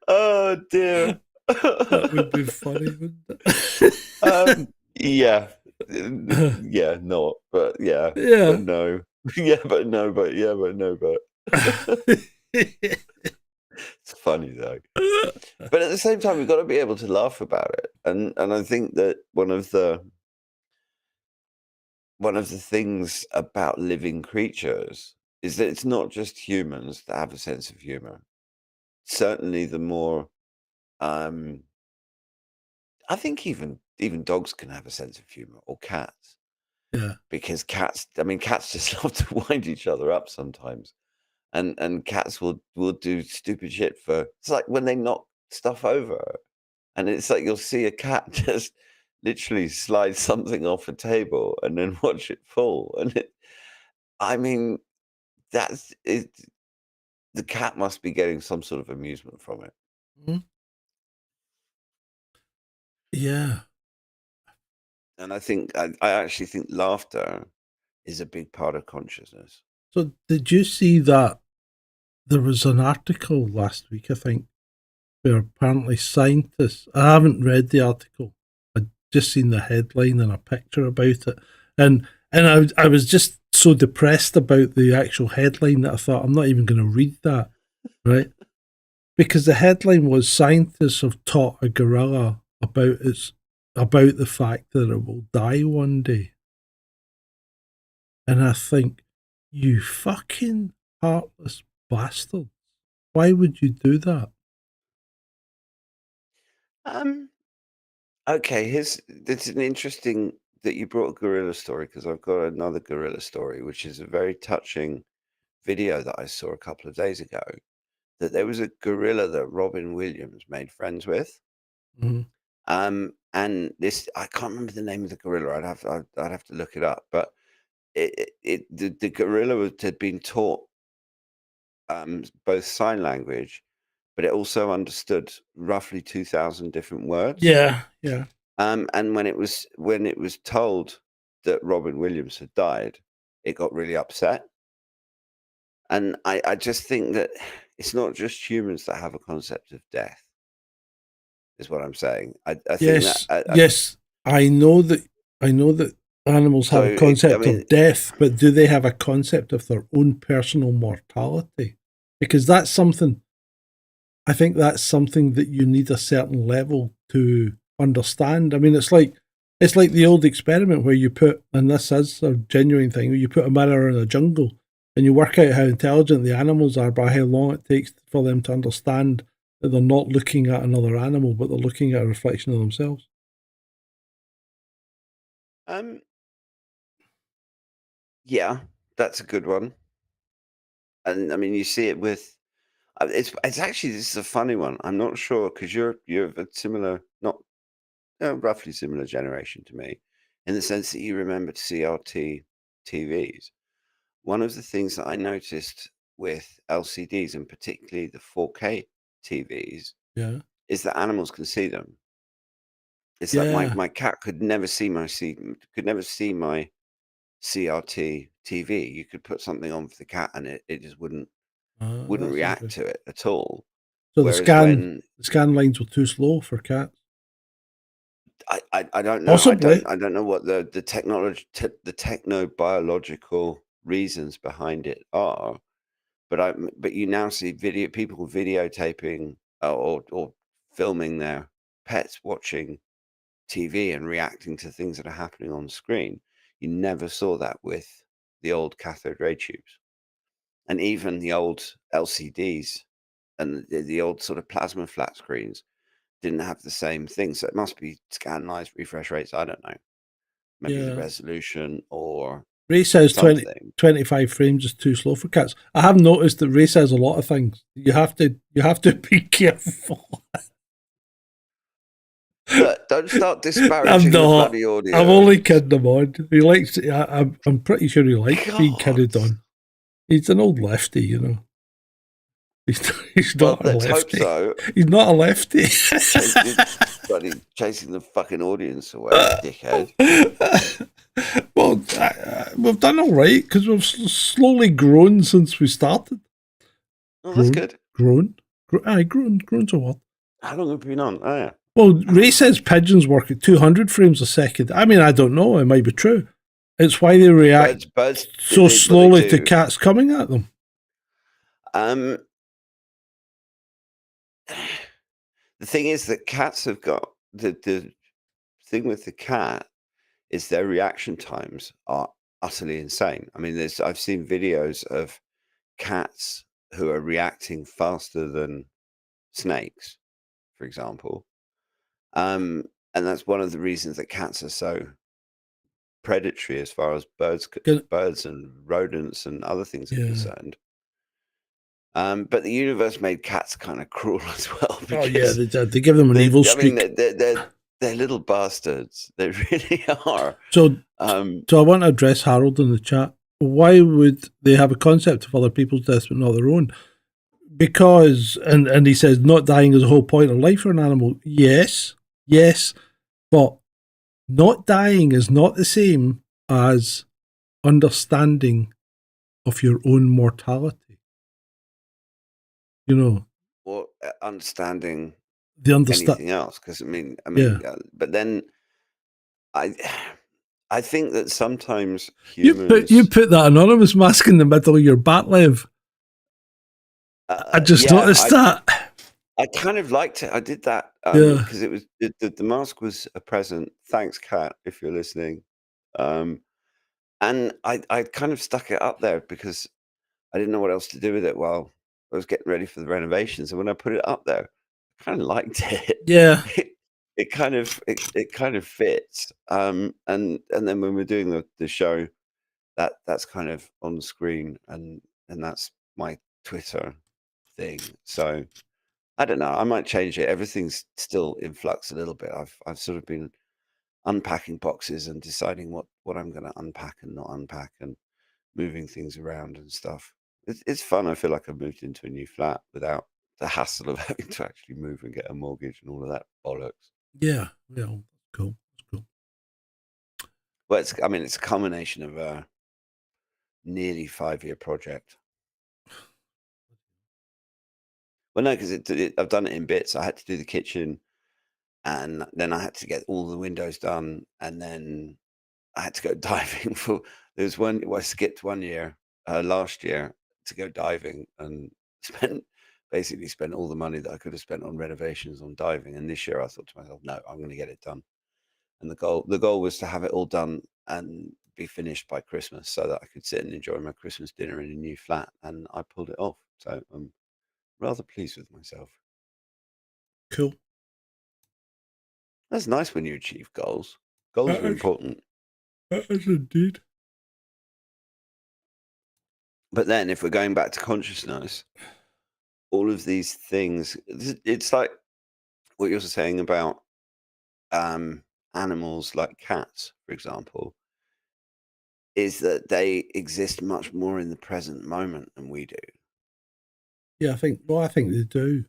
Speaker 4: Oh dear.
Speaker 3: That would be funny, wouldn't it?
Speaker 4: Yeah. Yeah, not, but yeah,
Speaker 3: Yeah.
Speaker 4: but no. Yeah, but no, but yeah, but no, but it's funny though. But at the same time, we've got to be able to laugh about it. And I think that one of the things about living creatures is that it's not just humans that have a sense of humor. Certainly the more um I think even dogs can have a sense of humor, or cats,
Speaker 3: Yeah.
Speaker 4: because cats just love to wind each other up sometimes. And cats will do stupid shit for, it's like when they knock stuff over, and it's like you'll see a cat just literally slide something off a table and then watch it fall. And I mean, that's it. The cat must be getting some sort of amusement from it.
Speaker 3: Mhm. Yeah.
Speaker 4: And I actually think laughter is a big part of consciousness.
Speaker 3: So did you see that there was an article last week, I think, where apparently scientists, I haven't read the article, I'd just seen the headline and a picture about it. And I was just so depressed about the actual headline that I thought, I'm not even going to read that, right? Because the headline was scientists have taught a gorilla about the fact that it will die one day. And I think, you fucking heartless bastard. Why would you do that?
Speaker 4: Um, okay, it's an interesting that you brought a gorilla story, because I've got another gorilla story, which is a very touching video that I saw a couple of days ago. That there was a gorilla that Robin Williams made friends with.
Speaker 3: Mhm.
Speaker 4: And this, I can't remember the name of the gorilla. I'd have to look it up. But the gorilla had been taught both sign language, but it also understood roughly 2,000 different words.
Speaker 3: Yeah, yeah.
Speaker 4: And when it was told that Robin Williams had died, it got really upset. And I just think that it's not just humans that have a concept of death, is what I'm saying. I think that
Speaker 3: Yes, yes. I know that animals have a
Speaker 4: I
Speaker 3: concept
Speaker 4: mean,
Speaker 3: of death, but do they have a concept of their own personal mortality? Because that's something, I think that's something that you need a certain level to understand. I mean, it's like the old experiment where you put, and this is a genuine thing, where you put a mirror in a jungle and you work out how intelligent the animals are by how long it takes for them to understand that they're not looking at another animal, but they're looking at a reflection of themselves.
Speaker 4: um, yeah, that's a good one. And I mean, you see it with it's actually, this is a funny one. I'm not sure, because you're a similar, not roughly similar generation to me, in the sense that you remember CRT TVs. One of the things that I noticed with LCDs, and particularly the 4K TVs,
Speaker 3: Yeah.
Speaker 4: is that animals can see them. It's like
Speaker 3: Yeah.
Speaker 4: my cat could never see my CRT TV. You could put something on for the cat, and it just wouldn't
Speaker 3: That's
Speaker 4: react
Speaker 3: interesting.
Speaker 4: to it at all.
Speaker 3: So
Speaker 4: Whereas when
Speaker 3: the scan lines were too slow for cats.
Speaker 4: I don't know.
Speaker 3: Possibly.
Speaker 4: I don't know what the technology the technobiological reasons behind it are, but you now see people videotaping or filming their pets watching TV and reacting to things that are happening on screen. You never saw that with the old cathode ray tubes, and even the old LCDs and the old sort of plasma flat screens didn't have the same thing. So it must be scan lines, refresh rates. I don't know. Maybe the
Speaker 3: Yeah.
Speaker 4: resolution or
Speaker 3: Ray says
Speaker 4: something.
Speaker 3: 25 frames is too slow for cats. I have noticed that Ray says a lot of things. You have to be careful.
Speaker 4: Look, don't start
Speaker 3: I'm
Speaker 4: disparaging the
Speaker 3: not.
Speaker 4: bloody audio.
Speaker 3: I'm only kidding him on. He likes. I'm pretty sure he likes being
Speaker 4: God.
Speaker 3: kidded on. He's an old lefty, you know. He's
Speaker 4: Well,
Speaker 3: not a
Speaker 4: let's hope
Speaker 3: lefty.
Speaker 4: so.
Speaker 3: He's not a lefty.
Speaker 4: Bloody chasing the fucking audience away, dickhead.
Speaker 3: Well, we've done all right because we've slowly grown since we started.
Speaker 4: Oh, that's good.
Speaker 3: Grown. Grown's a word.
Speaker 4: How long have we been on? Oh, yeah.
Speaker 3: Well, Ray says pigeons work at 200 frames a second. I mean, I don't know. It might be true. It's why they react
Speaker 4: Birds
Speaker 3: so
Speaker 4: they
Speaker 3: slowly to
Speaker 4: do.
Speaker 3: cats coming at them.
Speaker 4: The thing is that cats have got the thing with the cat is their reaction times are utterly insane. I mean, I've seen videos of cats who are reacting faster than snakes, for example. And that's one of the reasons that cats are so predatory as far as birds and rodents and other things are concerned. But the universe made cats kind of cruel as well.
Speaker 3: Oh yeah, they did. They give them an evil streak.
Speaker 4: I mean, they're little bastards. They really are.
Speaker 3: So I want to address Harold in the chat. Why would they have a concept of other people's deaths but not their own? Because, and he says, not dying is the whole point of life for an animal. Yes, but not dying is not the same as understanding of your own mortality. You know,
Speaker 4: Or understanding
Speaker 3: the
Speaker 4: anything else, because I mean, but then I think that sometimes humans
Speaker 3: you put that anonymous mask in the middle of your bat lev. I just noticed that.
Speaker 4: I kind of liked it. I did that because it was the mask was a present. Thanks, Kat, if you're listening. And I kind of stuck it up there because I didn't know what else to do with it while I was getting ready for the renovations. And when I put it up there, I kind of liked it.
Speaker 3: Yeah.
Speaker 4: It kind of fits. And then when we're doing the show, that's kind of on screen, and that's my Twitter thing. So I don't know. I might change it. Everything's still in flux a little bit. I've sort of been unpacking boxes and deciding what I'm going to unpack and not unpack, and moving things around and stuff. It's fun. I feel like I've moved into a new flat without the hassle of having to actually move and get a mortgage and all of that bollocks.
Speaker 3: Yeah, cool.
Speaker 4: Well, it's a culmination of a nearly 5-year project. Well, no, because I've done it in bits. I had to do the kitchen, and then I had to get all the windows done, and then I had to go diving for. There was one. Well, I skipped 1 year last year to go diving, and basically spent all the money that I could have spent on renovations on diving. And this year, I thought to myself, no, I'm going to get it done. And the goal was to have it all done and be finished by Christmas, so that I could sit and enjoy my Christmas dinner in a new flat. And I pulled it off. So I'm rather pleased with myself.
Speaker 3: Cool.
Speaker 4: That's nice when you achieve goals. Goals are important.
Speaker 3: That is indeed.
Speaker 4: But then if we're going back to consciousness, all of these things, it's like what you're saying about animals like cats, for example, is that they exist much more in the present moment than we do,
Speaker 3: Yeah, I think they do.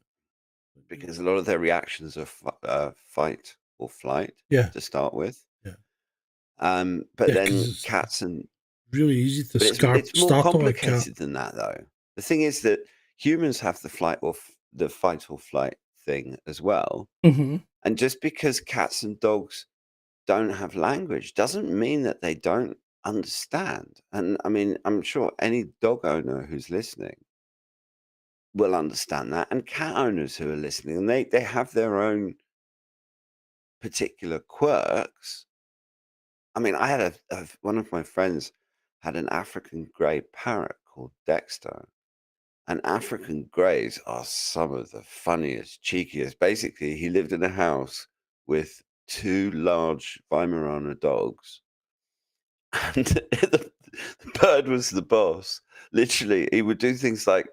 Speaker 4: because a lot of their reactions are fight or flight
Speaker 3: Yeah,
Speaker 4: to start with.
Speaker 3: yeah,
Speaker 4: But
Speaker 3: yeah.
Speaker 4: then
Speaker 3: Because it's
Speaker 4: cats and
Speaker 3: really easy to
Speaker 4: but it's more
Speaker 3: startle a cat.
Speaker 4: complicated than that, though. The thing is that humans have the the fight or flight thing as well,
Speaker 3: Mm-hmm.
Speaker 4: and just because cats and dogs don't have language doesn't mean that they don't understand. And I mean, I'm sure any dog owner who's listening will understand that, and cat owners who are listening, and they have their own particular quirks. I mean, I had one of my friends had an African grey parrot called Dexter. And African greys are some of the funniest, cheekiest. Basically, he lived in a house with two large Weimaraner dogs, and the bird was the boss. Literally, he would do things like,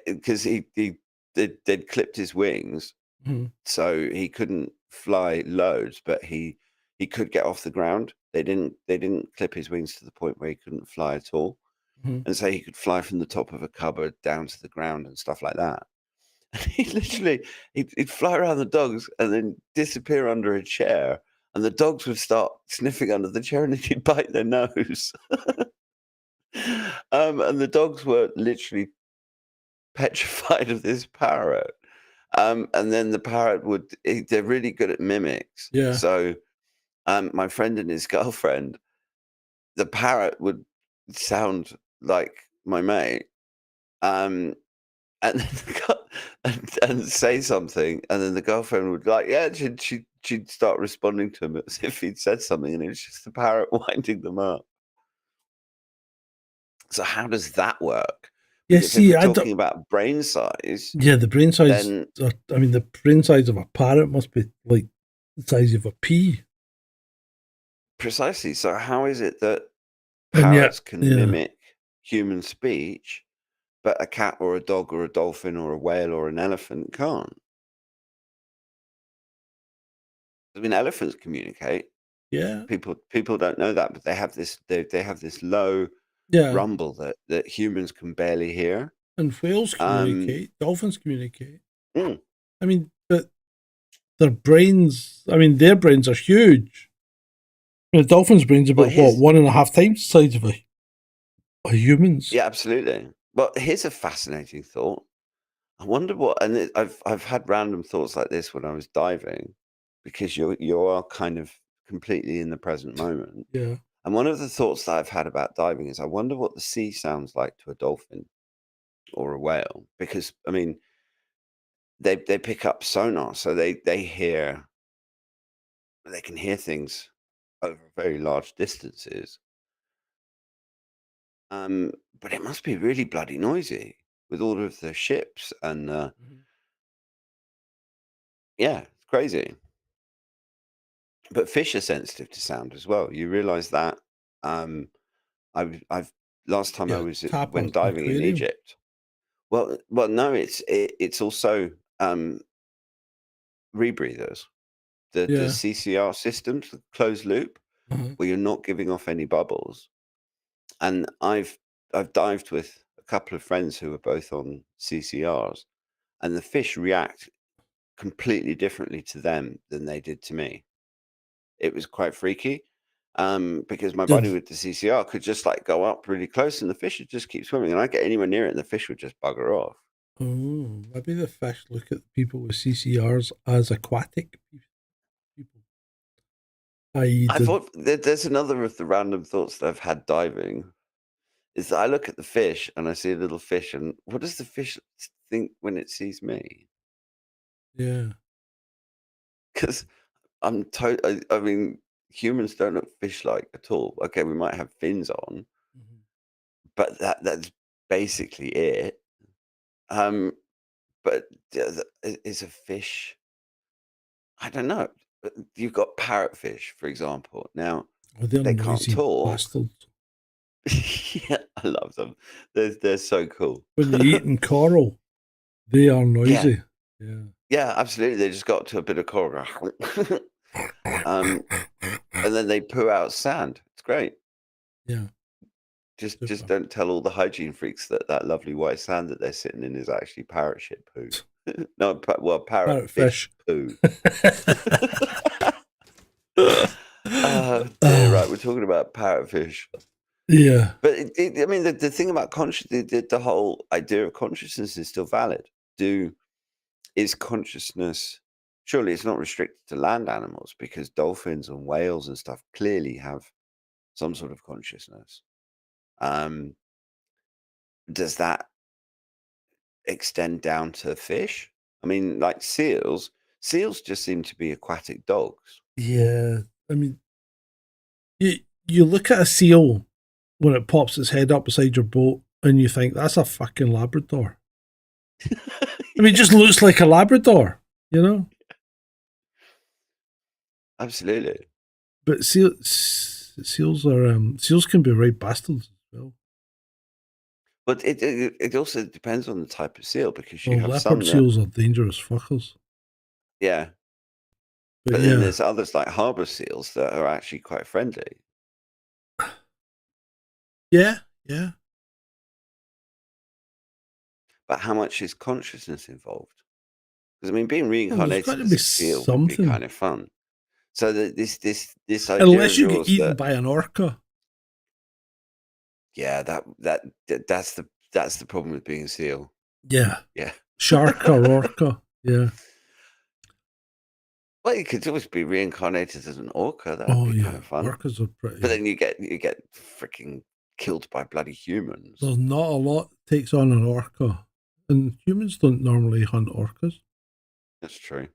Speaker 4: because they'd clipped his wings,
Speaker 3: Mm-hmm.
Speaker 4: so he couldn't fly loads, but he could get off the ground. They didn't clip his wings to the point where he couldn't fly at all,
Speaker 3: Mm-hmm.
Speaker 4: and so he could fly from the top of a cupboard down to the ground and stuff like that. And he literally he'd fly around the dogs and then disappear under a chair, and the dogs would start sniffing under the chair, and then he'd bite their nose. And the dogs were literally petrified of this parrot. And then the parrot they're really good at mimics.
Speaker 3: Yeah.
Speaker 4: So my friend and his girlfriend, the parrot would sound like my mate. And then and say something, and then the girlfriend would she'd start responding to him as if he'd said something, and it was just the parrot winding them up. So how does that work?
Speaker 3: Yeah,
Speaker 4: Because if
Speaker 3: see,
Speaker 4: we're
Speaker 3: I
Speaker 4: talking
Speaker 3: don't.
Speaker 4: about brain size,
Speaker 3: Yeah, the brain size.
Speaker 4: then
Speaker 3: I mean, the brain size of a parrot must be like the size of a pea.
Speaker 4: precisely. So how is it that
Speaker 3: And yet,
Speaker 4: parrots can
Speaker 3: yeah,
Speaker 4: mimic human speech, but a cat or a dog or a dolphin or a whale or an elephant can't? I mean, elephants communicate.
Speaker 3: yeah,
Speaker 4: People don't know that, but they have this low
Speaker 3: yeah.
Speaker 4: rumble that humans can barely hear.
Speaker 3: And whales
Speaker 4: Um,
Speaker 3: communicate. Dolphins communicate.
Speaker 4: mm,
Speaker 3: I mean, but their brains. I mean, their brains are huge. The dolphin's brain's
Speaker 4: well,
Speaker 3: about what 1.5 times the size of a human's.
Speaker 4: yeah, absolutely. Well, here's a fascinating thought. I wonder what, and I've had random thoughts like this when I was diving, because you are kind of completely in the present moment.
Speaker 3: Yeah.
Speaker 4: And one of the thoughts that I've had about diving is I wonder what the sea sounds like to a dolphin or a whale, because I mean they pick up sonar, so they can hear things over very large distances. But it must be really bloody noisy with all of the ships and
Speaker 3: Mhm.
Speaker 4: yeah, it's crazy. But fish are sensitive to sound as well. You realize that? Um, I've last time I
Speaker 3: Yeah.
Speaker 4: was
Speaker 3: Tapper
Speaker 4: went diving in
Speaker 3: aquarium.
Speaker 4: Egypt. Well, no, it's also rebreathers, the
Speaker 3: Yeah.
Speaker 4: CCR systems, the closed loop,
Speaker 3: Uh-huh.
Speaker 4: where you're not giving off any bubbles. And I've dived with a couple of friends who are both on CCRs, and the fish react completely differently to them than they did to me. It was quite freaky, because my buddy
Speaker 3: Did
Speaker 4: with the CCR could just like go up really close, and the fish would just keep swimming, and I get anywhere near it, and the fish would just bugger off.
Speaker 3: oh, maybe the fish look at people with CCRs as aquatic people. I.e.,
Speaker 4: I thought there's another of the random thoughts that I've had diving is that I look at the fish and I see a little fish, and what does the fish think when it sees me?
Speaker 3: yeah.
Speaker 4: Because I mean, humans don't look fish-like at all. Okay, we might have fins on,
Speaker 3: Mhm.
Speaker 4: but that's basically it. Um, but is a fish? I don't know. You've got parrotfish, for example. Now
Speaker 3: Oh, they're
Speaker 4: they can't
Speaker 3: noisy
Speaker 4: talk.
Speaker 3: bastards.
Speaker 4: Yeah, I love them. They're so cool.
Speaker 3: When they're eating coral, they are
Speaker 4: Yeah,
Speaker 3: noisy. Yeah.
Speaker 4: Yeah, absolutely. They just got to a bit of coral, and then they poo out sand. It's great.
Speaker 3: Yeah.
Speaker 4: Just
Speaker 3: Super.
Speaker 4: don't tell all the hygiene freaks that that lovely white sand that they're sitting in is actually parrot shit poo. No, parrot fish
Speaker 3: Parrotfish.
Speaker 4: poo. Oh dear, right? We're talking about parrotfish,
Speaker 3: Yeah.
Speaker 4: but I mean, the thing about the whole idea of consciousness is still valid. Is consciousness? Surely it's not restricted to land animals because dolphins and whales and stuff clearly have some sort of consciousness. Does that extend down to fish? I mean, like seals. Seals just seem to be aquatic dogs.
Speaker 3: Yeah. I mean, you look at a seal when it pops its head up beside your boat and you think that's a fucking Labrador. I mean, it just looks like a Labrador, you know?
Speaker 4: Absolutely.
Speaker 3: But seals can be right bastards as well.
Speaker 4: But it also depends on the type of seal because you
Speaker 3: Well,
Speaker 4: have
Speaker 3: leopard
Speaker 4: some that,
Speaker 3: seals are dangerous fuckers.
Speaker 4: yeah,
Speaker 3: But
Speaker 4: but then
Speaker 3: yeah,
Speaker 4: there's others like harbor seals that are actually quite friendly.
Speaker 3: yeah, yeah.
Speaker 4: But how much is consciousness involved? Because I mean, being
Speaker 3: Well, there's got
Speaker 4: reincarnated
Speaker 3: to
Speaker 4: as
Speaker 3: be
Speaker 4: a seal would be
Speaker 3: something.
Speaker 4: kind of fun. So this idea
Speaker 3: Unless
Speaker 4: of
Speaker 3: you get
Speaker 4: yours
Speaker 3: eaten
Speaker 4: that,
Speaker 3: by an orca.
Speaker 4: yeah, that's the problem with being a seal.
Speaker 3: Yeah.
Speaker 4: Yeah.
Speaker 3: Shark or orca. Yeah.
Speaker 4: Well, you could always be reincarnated as an orca. That would
Speaker 3: Oh
Speaker 4: be kind
Speaker 3: yeah.
Speaker 4: of fun.
Speaker 3: Orcas are
Speaker 4: But
Speaker 3: pretty.
Speaker 4: then you get freaking killed by bloody humans.
Speaker 3: There's not a lot takes on an orca. And humans don't normally hunt orcas.
Speaker 4: That's true.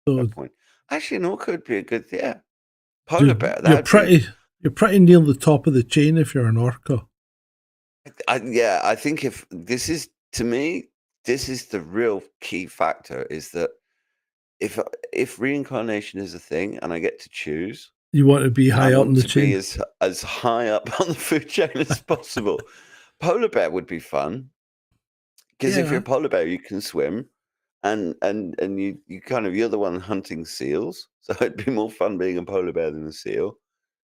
Speaker 3: So
Speaker 4: Fair point. Actually, an orca would be a good, yeah. Polar bear.
Speaker 3: you're
Speaker 4: That'd be.
Speaker 3: pretty near the top of the chain if you're an orca.
Speaker 4: Yeah, I think if this is to me, this is the real key factor is that if reincarnation is a thing and I get to choose,
Speaker 3: You want to be
Speaker 4: I
Speaker 3: high up in
Speaker 4: want
Speaker 3: the
Speaker 4: to be
Speaker 3: chain.
Speaker 4: as high up on the food chain as possible. Polar bear would be fun because if you're
Speaker 3: Yeah.
Speaker 4: a polar bear, you can swim, and you kind of you're the one hunting seals, so it'd be more fun being a polar bear than a seal.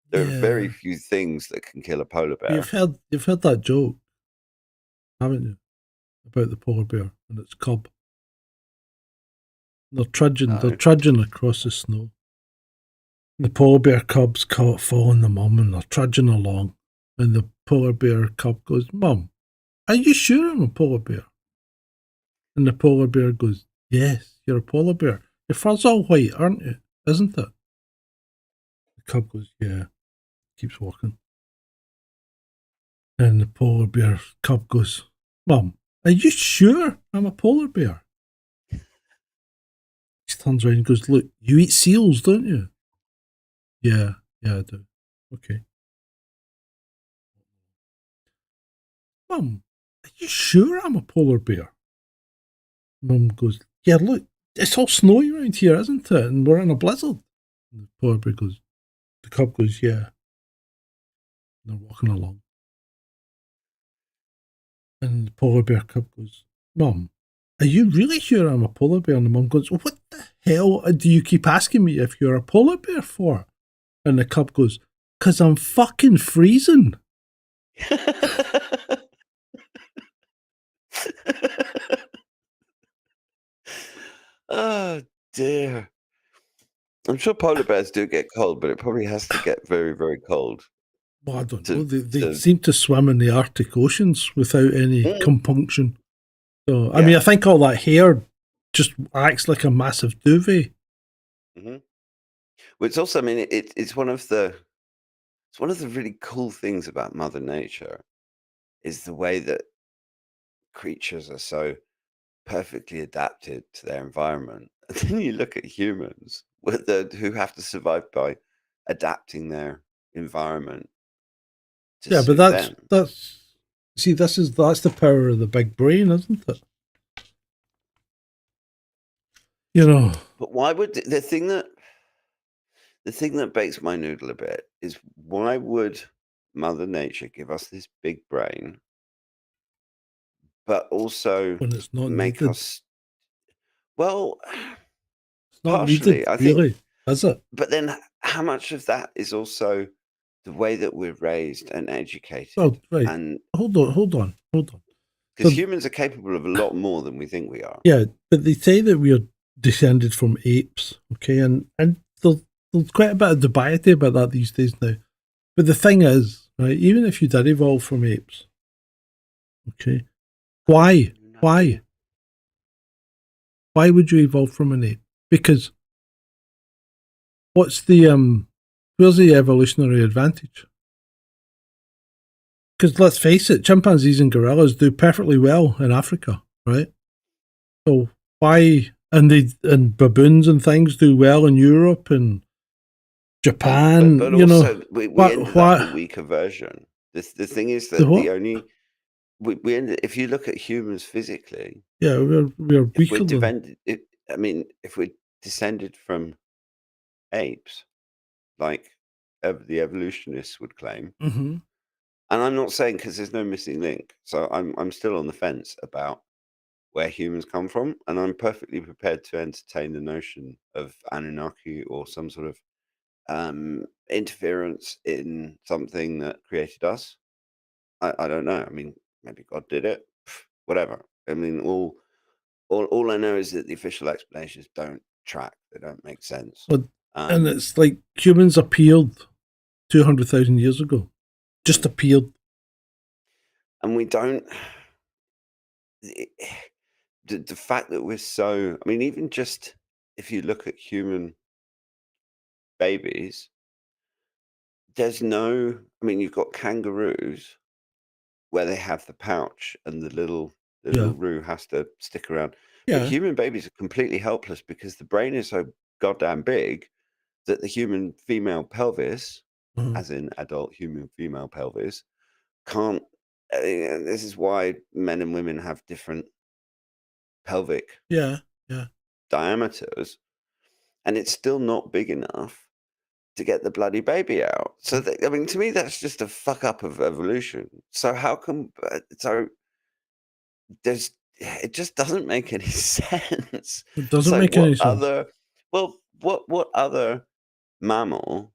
Speaker 4: There are very
Speaker 3: Yeah.
Speaker 4: few things that can kill a polar
Speaker 3: You've
Speaker 4: bear.
Speaker 3: heard that joke, haven't you? About the polar bear and its cub. They're
Speaker 4: No.
Speaker 3: trudging across the snow. The polar bear cub's caught following the mum and they're trudging along. And the polar bear cub goes, Mum, are you sure I'm a polar bear? And the polar bear goes, Yes, you're a polar bear. Your fur's all white, aren't you? Isn't it? The cub goes, Yeah. Keeps walking. And the polar bear cub goes, Mum, are you sure I'm a polar bear? She turns around and goes, Look, you eat seals, don't you? Yeah, I do. Okay. Mum, are you sure I'm a polar bear? Mum goes, Yeah, look, it's all snowy around here, isn't it? And we're in a blizzard. And the polar bear goes, the cub goes, Yeah. And they're walking along. And the polar bear cub goes, Mum, are you really sure I'm a polar bear? And the mum goes, What the hell do you keep asking me if you're a polar bear for? And the cub goes, 'Cause I'm fucking freezing.
Speaker 4: Oh dear. I'm sure polar bears do get cold, but it probably has to get very, very cold
Speaker 3: Well, I don't know.
Speaker 4: to
Speaker 3: They
Speaker 4: to
Speaker 3: seem to swim in the Arctic oceans without any
Speaker 4: Mm,
Speaker 3: compunction. So, I mean,
Speaker 4: yeah.
Speaker 3: I think all that hair just acts like a massive duvet.
Speaker 4: Hmm. Well, it's also, I mean, it's one of the really cool things about Mother Nature is the way that creatures are so perfectly adapted to their environment. And then you look at humans who have to survive by adapting their environment to
Speaker 3: Yeah, but
Speaker 4: suit them.
Speaker 3: that's see, that's the power of the big brain, isn't it? You know,
Speaker 4: But why would the thing that bakes my noodle a bit is why would Mother Nature give us this big brain, but also
Speaker 3: when it's not
Speaker 4: make
Speaker 3: needed.
Speaker 4: us Well,
Speaker 3: It's not
Speaker 4: partially,
Speaker 3: needed,
Speaker 4: I think,
Speaker 3: really, is it?
Speaker 4: but then how much of that is also the way that we're raised and educated?
Speaker 3: Well, right.
Speaker 4: And
Speaker 3: Hold on.
Speaker 4: because
Speaker 3: So,
Speaker 4: humans are capable of a lot more than we think we are.
Speaker 3: yeah, but they say that we're descended from apes, okay, and there's quite a bit of debate about that these days now. But the thing is, right, even if you did evolve from apes, okay, why?
Speaker 4: No
Speaker 3: Why?
Speaker 4: idea.
Speaker 3: Why would you evolve from an ape? Because what's where's the evolutionary advantage? Because let's face it, chimpanzees and gorillas do perfectly well in Africa, right? So why? And baboons and things do well in Europe and Japan.
Speaker 4: But
Speaker 3: You know,
Speaker 4: also we
Speaker 3: what?
Speaker 4: ended up a
Speaker 3: What?
Speaker 4: weaker version. The thing is
Speaker 3: The
Speaker 4: that
Speaker 3: what?
Speaker 4: we ended, if you look at humans physically,
Speaker 3: Yeah, we're
Speaker 4: if we're
Speaker 3: weaker than.
Speaker 4: if we're descended from apes, like the evolutionists would claim,
Speaker 3: Hmm.
Speaker 4: and I'm not saying because there's no missing link, so I'm still on the fence about where humans come from, and I'm perfectly prepared to entertain the notion of Anunnaki or some sort of interference in something that created us. I don't know. I mean, maybe God did it. Whatever. I mean, all I know is that the official explanations don't track. They don't make sense.
Speaker 3: But and
Speaker 4: Um,
Speaker 3: it's like humans appeared 200,000 years ago, just
Speaker 4: mm,
Speaker 3: appeared.
Speaker 4: and we don't. The, the fact that we're so. I mean, even just if you look at human babies, there's no. I mean, you've got kangaroos where they have the pouch and the
Speaker 3: Yeah,
Speaker 4: little roux has to stick around. But
Speaker 3: yeah.
Speaker 4: human babies are completely helpless because the brain is so goddamn big that the human female pelvis,
Speaker 3: Mhm.
Speaker 4: as in adult human female pelvis, can't. This is why men and women have different pelvic
Speaker 3: Yeah, yeah.
Speaker 4: diameters, and it's still not big enough to get the bloody baby out. So, I mean, to me, that's just a fuck up of evolution. So, how come? So, there's it just doesn't make any sense.
Speaker 3: It
Speaker 4: It's
Speaker 3: doesn't
Speaker 4: like
Speaker 3: make any sense.
Speaker 4: what other mammal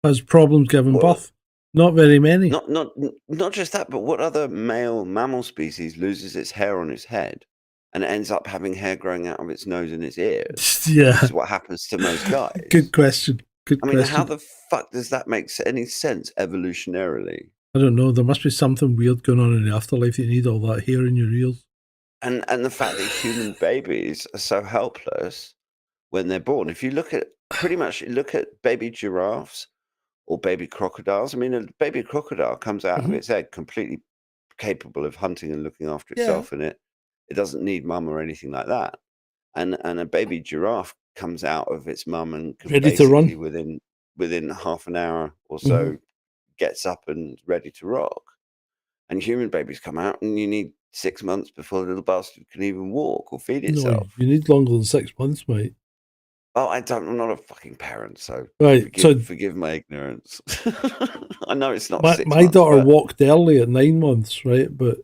Speaker 3: Has problems giving
Speaker 4: what
Speaker 3: birth? Not very many.
Speaker 4: not just that, but what other male mammal species loses its hair on its head and it ends up having hair growing out of its nose and its ears, which
Speaker 3: Yeah.
Speaker 4: is what happens to most
Speaker 3: Good
Speaker 4: guys.
Speaker 3: question. Good
Speaker 4: I mean, how
Speaker 3: question.
Speaker 4: the fuck does that make any sense evolutionarily?
Speaker 3: I don't know. There must be something weird going on in the afterlife that you need all that hair in your ears.
Speaker 4: And the fact that human babies are so helpless when they're born. If you look at pretty much look at baby giraffes or baby crocodiles. I mean, a baby crocodile comes out of
Speaker 3: Hmm.
Speaker 4: its egg completely capable of hunting and looking after
Speaker 3: Yeah.
Speaker 4: itself, and it doesn't need mum or anything like that. And a baby giraffe comes out of its mum and can
Speaker 3: Ready to
Speaker 4: basically
Speaker 3: run.
Speaker 4: within half an hour or
Speaker 3: Hmm.
Speaker 4: so gets up and ready to rock. And human babies come out, and you need 6 months before the little bastard can even walk or feed
Speaker 3: No, you
Speaker 4: itself.
Speaker 3: need longer than 6 months, mate.
Speaker 4: Oh, I'm not a fucking parent, so
Speaker 3: Right. So
Speaker 4: forgive my ignorance. I know it's not
Speaker 3: my
Speaker 4: 6
Speaker 3: my
Speaker 4: months,
Speaker 3: daughter
Speaker 4: but
Speaker 3: walked early at 9 months, right? But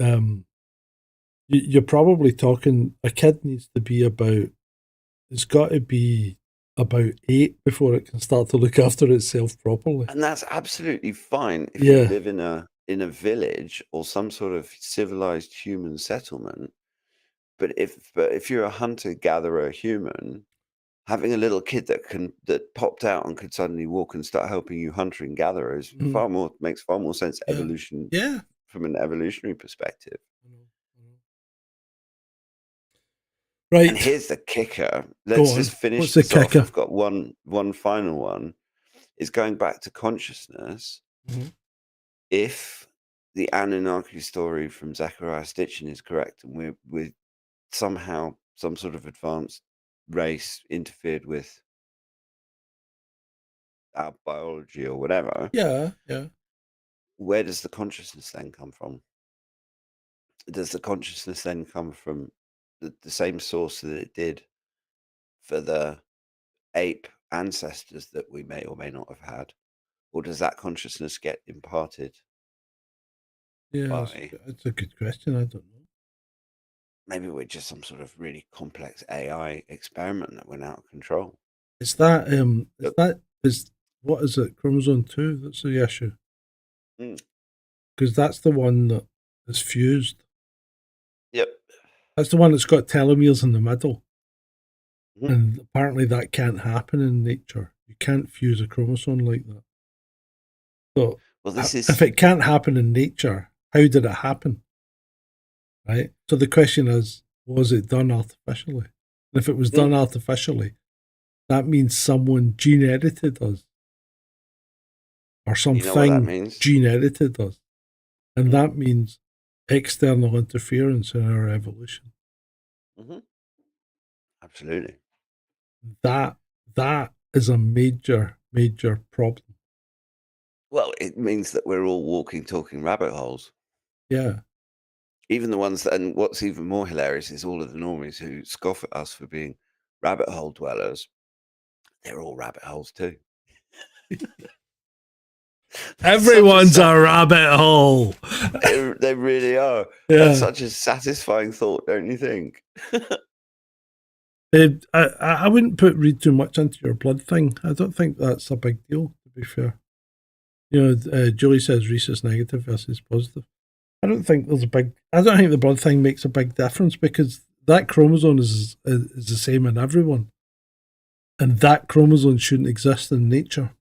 Speaker 3: um, you're probably talking a kid needs to be about. It's got to be about 8 before it can start to look after itself properly.
Speaker 4: and that's absolutely fine if you
Speaker 3: Yeah.
Speaker 4: live in a village or some sort of civilized human settlement. But if you're a hunter gatherer human, having a little kid that popped out and could suddenly walk and start helping you hunter and gather is
Speaker 3: Mhm.
Speaker 4: makes far more sense
Speaker 3: Yeah.
Speaker 4: evolution
Speaker 3: Yeah.
Speaker 4: from an evolutionary perspective.
Speaker 3: I know, I know.
Speaker 4: And
Speaker 3: Right.
Speaker 4: here's the kicker.
Speaker 3: Go
Speaker 4: Let's just
Speaker 3: on.
Speaker 4: finish
Speaker 3: What's the
Speaker 4: this off.
Speaker 3: kicker?
Speaker 4: I've got one final one. Is going back to consciousness.
Speaker 3: Mhm.
Speaker 4: If the Anunnaki story from Zachariah Stitchin is correct, and we're somehow some sort of advanced race interfered with our biology or whatever,
Speaker 3: Yeah. Yeah.
Speaker 4: where does the consciousness then come from? Does the consciousness then come from the same source that it did for the ape ancestors that we may or may not have had? Or does that consciousness get imparted
Speaker 3: Yeah.
Speaker 4: by
Speaker 3: It's a good question. I don't know.
Speaker 4: maybe we're just some sort of really complex AI experiment that went out of control.
Speaker 3: Is what is it? Chromosome 2? That's the issue.
Speaker 4: Mm.
Speaker 3: Because that's the one that is fused.
Speaker 4: Yep.
Speaker 3: That's the one that's got telomeres in the middle.
Speaker 4: Mhm.
Speaker 3: And apparently that can't happen in nature. You can't fuse a chromosome like that. So
Speaker 4: Well, this
Speaker 3: if
Speaker 4: is
Speaker 3: it can't happen in nature, how did it happen? Right? So the question is, was it done artificially? And if it was done artificially, that means someone gene edited us. Or
Speaker 4: you know what that
Speaker 3: something
Speaker 4: means.
Speaker 3: gene edited us. And that means external interference in our evolution.
Speaker 4: Mm-hmm. Absolutely.
Speaker 3: That is a major, major problem.
Speaker 4: Well, it means that we're all walking, talking rabbit holes.
Speaker 3: Yeah.
Speaker 4: Even the ones that, and what's even more hilarious is all of the normies who scoff at us for being rabbit hole dwellers. They're all rabbit holes too.
Speaker 3: Everyone's a rabbit hole.
Speaker 4: They really are.
Speaker 3: Yeah.
Speaker 4: That's such a satisfying thought, don't you think?
Speaker 3: I wouldn't read too much into your blood thing. I don't think that's a big deal, to be fair. You know, Julie says rhesus negative versus positive. I don't think the blood thing makes a big difference because that chromosome is the same in everyone. And that chromosome shouldn't exist in nature.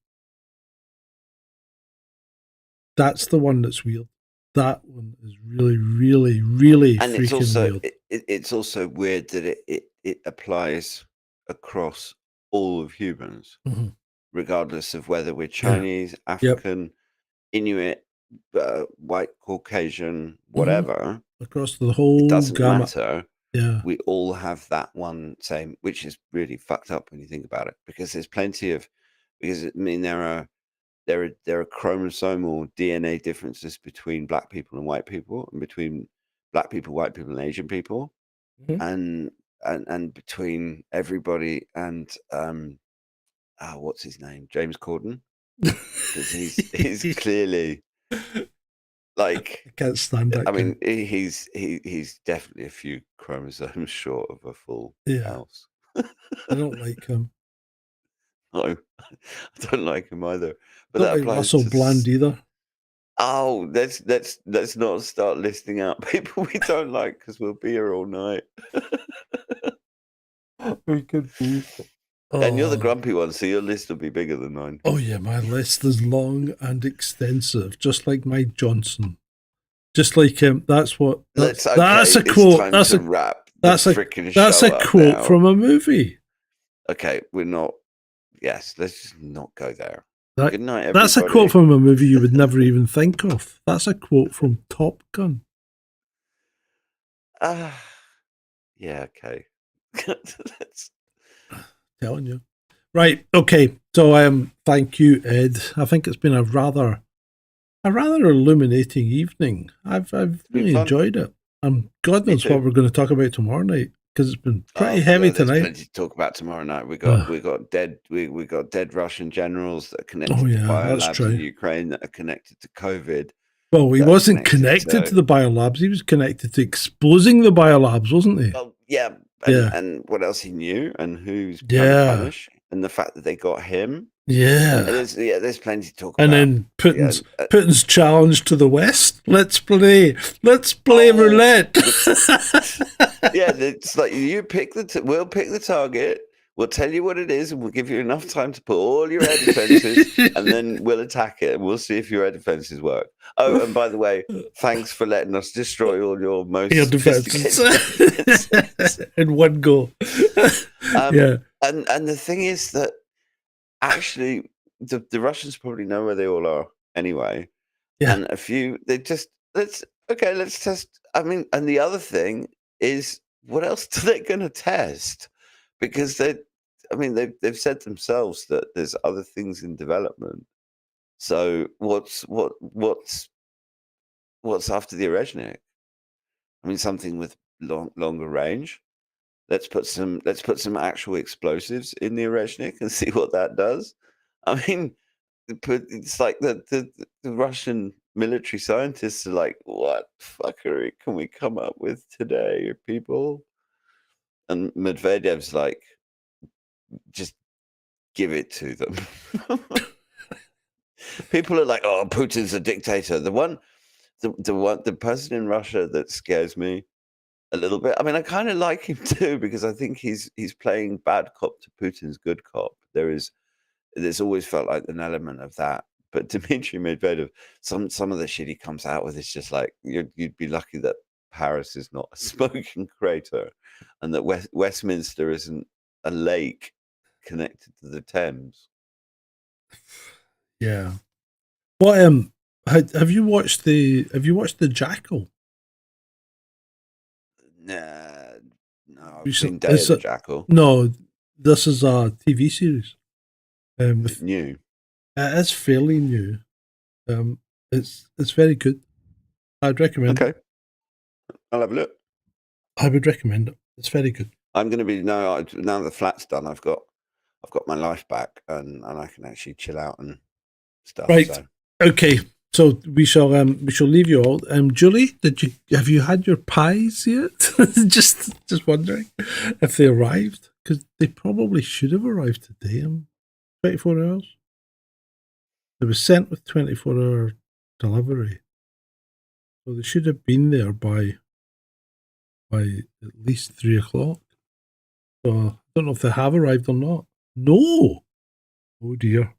Speaker 3: That's the one that's weird. That one is really, really, really
Speaker 4: and
Speaker 3: freaking weird.
Speaker 4: It's also weird that it applies across all of humans, regardless of whether we're Chinese, African, Inuit, white, Caucasian, whatever.
Speaker 3: Across the whole
Speaker 4: it doesn't
Speaker 3: gamut.
Speaker 4: matter.
Speaker 3: Yeah.
Speaker 4: We all have that one same, which is really fucked up when you think about it, because there's plenty of, because I mean there are chromosomal DNA differences between black people and white people, and between black people, white people, and Asian people, and between everybody and what's his name, James Corden, because he's clearly like,
Speaker 3: I can't stand that.
Speaker 4: I mean, he's definitely a few chromosomes short of a full house.
Speaker 3: I don't like him.
Speaker 4: No, I don't like him either. But
Speaker 3: Don't
Speaker 4: that
Speaker 3: like
Speaker 4: applies
Speaker 3: Russell
Speaker 4: to
Speaker 3: Bland either.
Speaker 4: Oh, let's not start listing out people we don't like, because we'll be here all night.
Speaker 3: We could be.
Speaker 4: And you're the grumpy one, so your list will be bigger than mine.
Speaker 3: Oh yeah, my list is long and extensive, just like Mike Johnson. Just like him. That's a quote.
Speaker 4: It's time to wrap.
Speaker 3: That's a quote
Speaker 4: now.
Speaker 3: from a movie.
Speaker 4: Okay, we're not. Yes, let's just not go there. Good night, everybody.
Speaker 3: That's a quote from a movie you would never even think of. That's a quote from Top Gun.
Speaker 4: Yeah, okay.
Speaker 3: Telling you. Right, okay. So thank you, Ed. I think it's been a rather illuminating evening. I've really enjoyed it. God knows what we're going to talk about tomorrow night, because it's been pretty heavy tonight.
Speaker 4: There's plenty to talk about tomorrow night. We got dead Russian generals that are connected to biolabs in Ukraine, that are connected to COVID.
Speaker 3: Well, he wasn't connected to the biolabs. He was connected to exposing the biolabs, wasn't he?
Speaker 4: Well, yeah. And what else he knew, and who's going to punish, and the fact that they got him.
Speaker 3: Yeah.
Speaker 4: There's plenty to talk
Speaker 3: and
Speaker 4: about.
Speaker 3: And then Putin's challenge to the West. Let's play roulette.
Speaker 4: Yeah, it's like you pick we'll pick the target. We'll tell you what it is, and we'll give you enough time to put all your air defenses, and then we'll attack it, and we'll see if your air defenses work. Oh, and by the way, thanks for letting us destroy all your most
Speaker 3: defenses in one go.
Speaker 4: And the thing is that actually the Russians probably know where they all are anyway. Yeah. And let's test. I mean, and the other thing is, what else are they going to test? Because they've said themselves that there's other things in development. So what's after the Orezhnik? I mean, something with longer range. Let's put some actual explosives in the Orezhnik and see what that does. I mean, it's like the Russian military scientists are like, what fuckery can we come up with today, people? And Medvedev's like, just give it to them. People are like, oh, Putin's a dictator. The person in Russia that scares me a little bit. I mean, I kind of like him too, because I think he's playing bad cop to Putin's good cop. There's always felt like an element of that. But Dmitry Medvedev, some of the shit he comes out with is just like, you'd be lucky that Paris is not a smoking crater, and that Westminster isn't a lake connected to the Thames.
Speaker 3: Yeah. What have you watched the Jackal?
Speaker 4: Nah, no, I've
Speaker 3: You
Speaker 4: seen
Speaker 3: saw-
Speaker 4: Day of
Speaker 3: is
Speaker 4: the
Speaker 3: it-
Speaker 4: Jackal.
Speaker 3: No, this is a TV series.
Speaker 4: It's new.
Speaker 3: It is fairly new. It's very good. I'd recommend it.
Speaker 4: Okay, I'll have a look.
Speaker 3: I would recommend it. It's very good.
Speaker 4: I'm going to be now the flat's done. I've got my life back, and I can actually chill out and stuff.
Speaker 3: Right.
Speaker 4: So.
Speaker 3: Okay. So we shall leave you all. Julie, have you had your pies yet? just wondering if they arrived, because they probably should have arrived today in 24 hours. They were sent with 24-hour delivery, so they should have been there by at least 3 o'clock. So I don't know if they have arrived or not. No. Oh dear.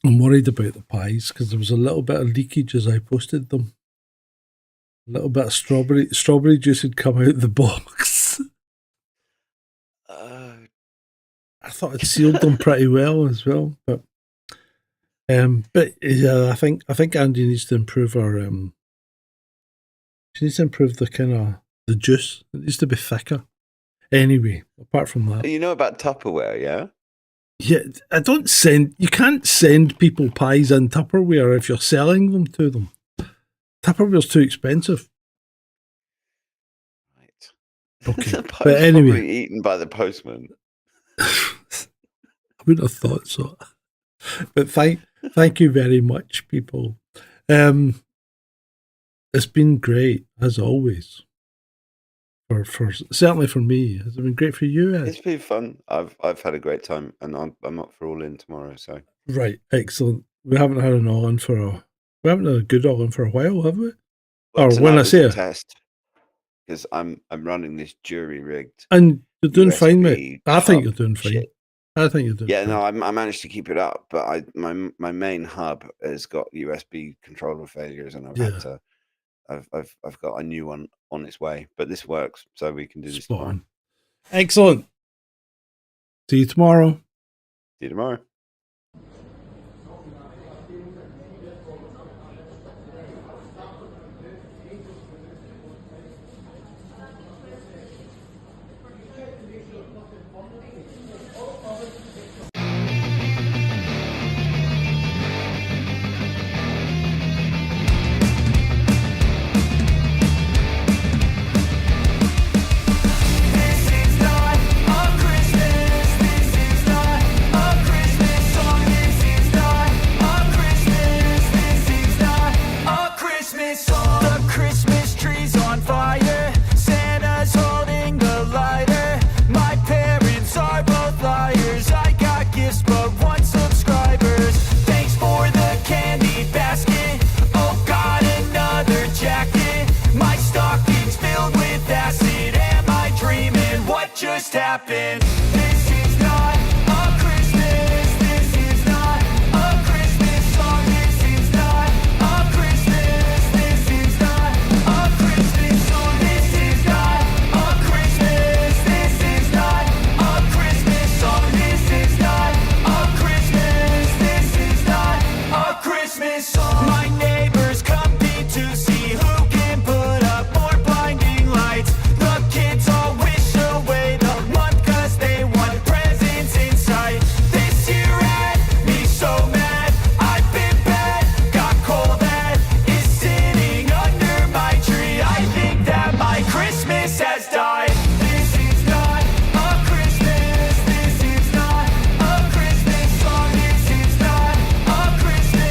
Speaker 3: I'm worried about the pies because there was a little bit of leakage as I posted them. A little bit of strawberry juice had come out the box. I thought I'd sealed them pretty well as well, but yeah, I think Andy needs to improve our she needs to improve the kind of the juice. It needs to be thicker. Anyway, apart from that,
Speaker 4: You know about Tupperware, yeah?
Speaker 3: yeah, you can't send people pies in Tupperware if you're selling them to them. Tupperware's too expensive.
Speaker 4: Right.
Speaker 3: Okay.
Speaker 4: The pie's
Speaker 3: But anyway.
Speaker 4: probably eaten by the postman.
Speaker 3: I wouldn't have thought so. But thank you very much, people. It's been great, as always. For certainly for me. Has it been great for you, Ed?
Speaker 4: It's been fun. I've had a great time, and I'm up for all in tomorrow. So
Speaker 3: Right, excellent. We haven't had a good all in for a while, have we? Or when
Speaker 4: tonight
Speaker 3: I
Speaker 4: was
Speaker 3: say
Speaker 4: a
Speaker 3: it,
Speaker 4: test, because I'm running this jury rigged.
Speaker 3: and you're doing fine, mate.
Speaker 4: USB
Speaker 3: I think
Speaker 4: hub
Speaker 3: you're doing fine.
Speaker 4: shit.
Speaker 3: I think you're doing
Speaker 4: Yeah,
Speaker 3: fine.
Speaker 4: no, I managed to keep it up, but my main hub has got USB controller failures, and I've got a new one on its way. But this works, so we can do this
Speaker 3: Spot
Speaker 4: tomorrow.
Speaker 3: on. Excellent. See you tomorrow.
Speaker 4: See you tomorrow.
Speaker 1: This is not a Christmas. This is not a Christmas song. This is not a Christmas. This is not a Christmas song. The Christmas tree's on fire. Santa's holding the lighter. My parents are both liars. I got gifts, but one subscribers. Thanks for the candy basket. Oh, got another jacket. My stocking's filled with acid. Am I dreaming? What just happened? This is not a Christmas. This is not a Christmas song. This is not a Christmas. This is not a Christmas song. This is not a Christmas. This is not a Christmas song. This is not a Christmas. This is not a Christmas song. My neighbors compete to see who can put up more blinding lights. The kids all wish away the month 'cause they want presents in sight. This year had me so mad. I've been bad, got coal that is sitting under my tree. I think that my Christmas has died. This is not a Christmas. This is not a Christmas song. This is not a Christmas.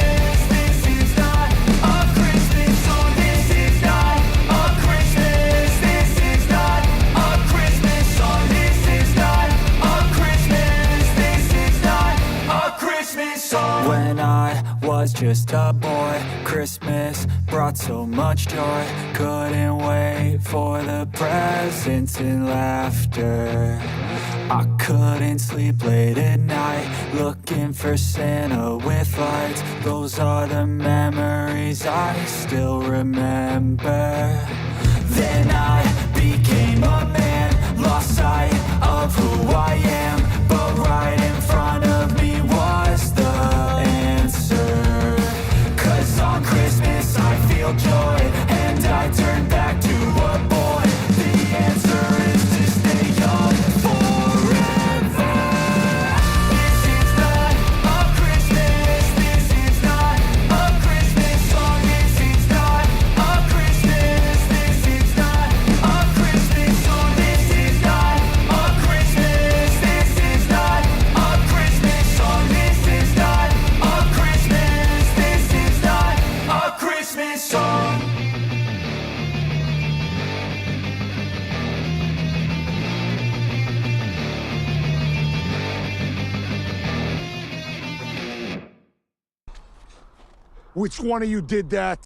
Speaker 1: just a boy. Christmas brought so much joy. Couldn't wait for the presents and laughter. I couldn't sleep late at night, looking for Santa with lights. Those are the memories I still remember. Then I became a man, lost sight of who I am, but right in front of me was the answer. 'Cause on Christmas I feel joy, and I turn back to a boy. The answer is to stay young forever. This is not a Christmas, this is not a Christmas song. This is not a Christmas, this is not a Christmas song. This is not a Christmas, this is not a Christmas song. This is not a Christmas, this is not a Christmas song.
Speaker 2: Which one of you did that?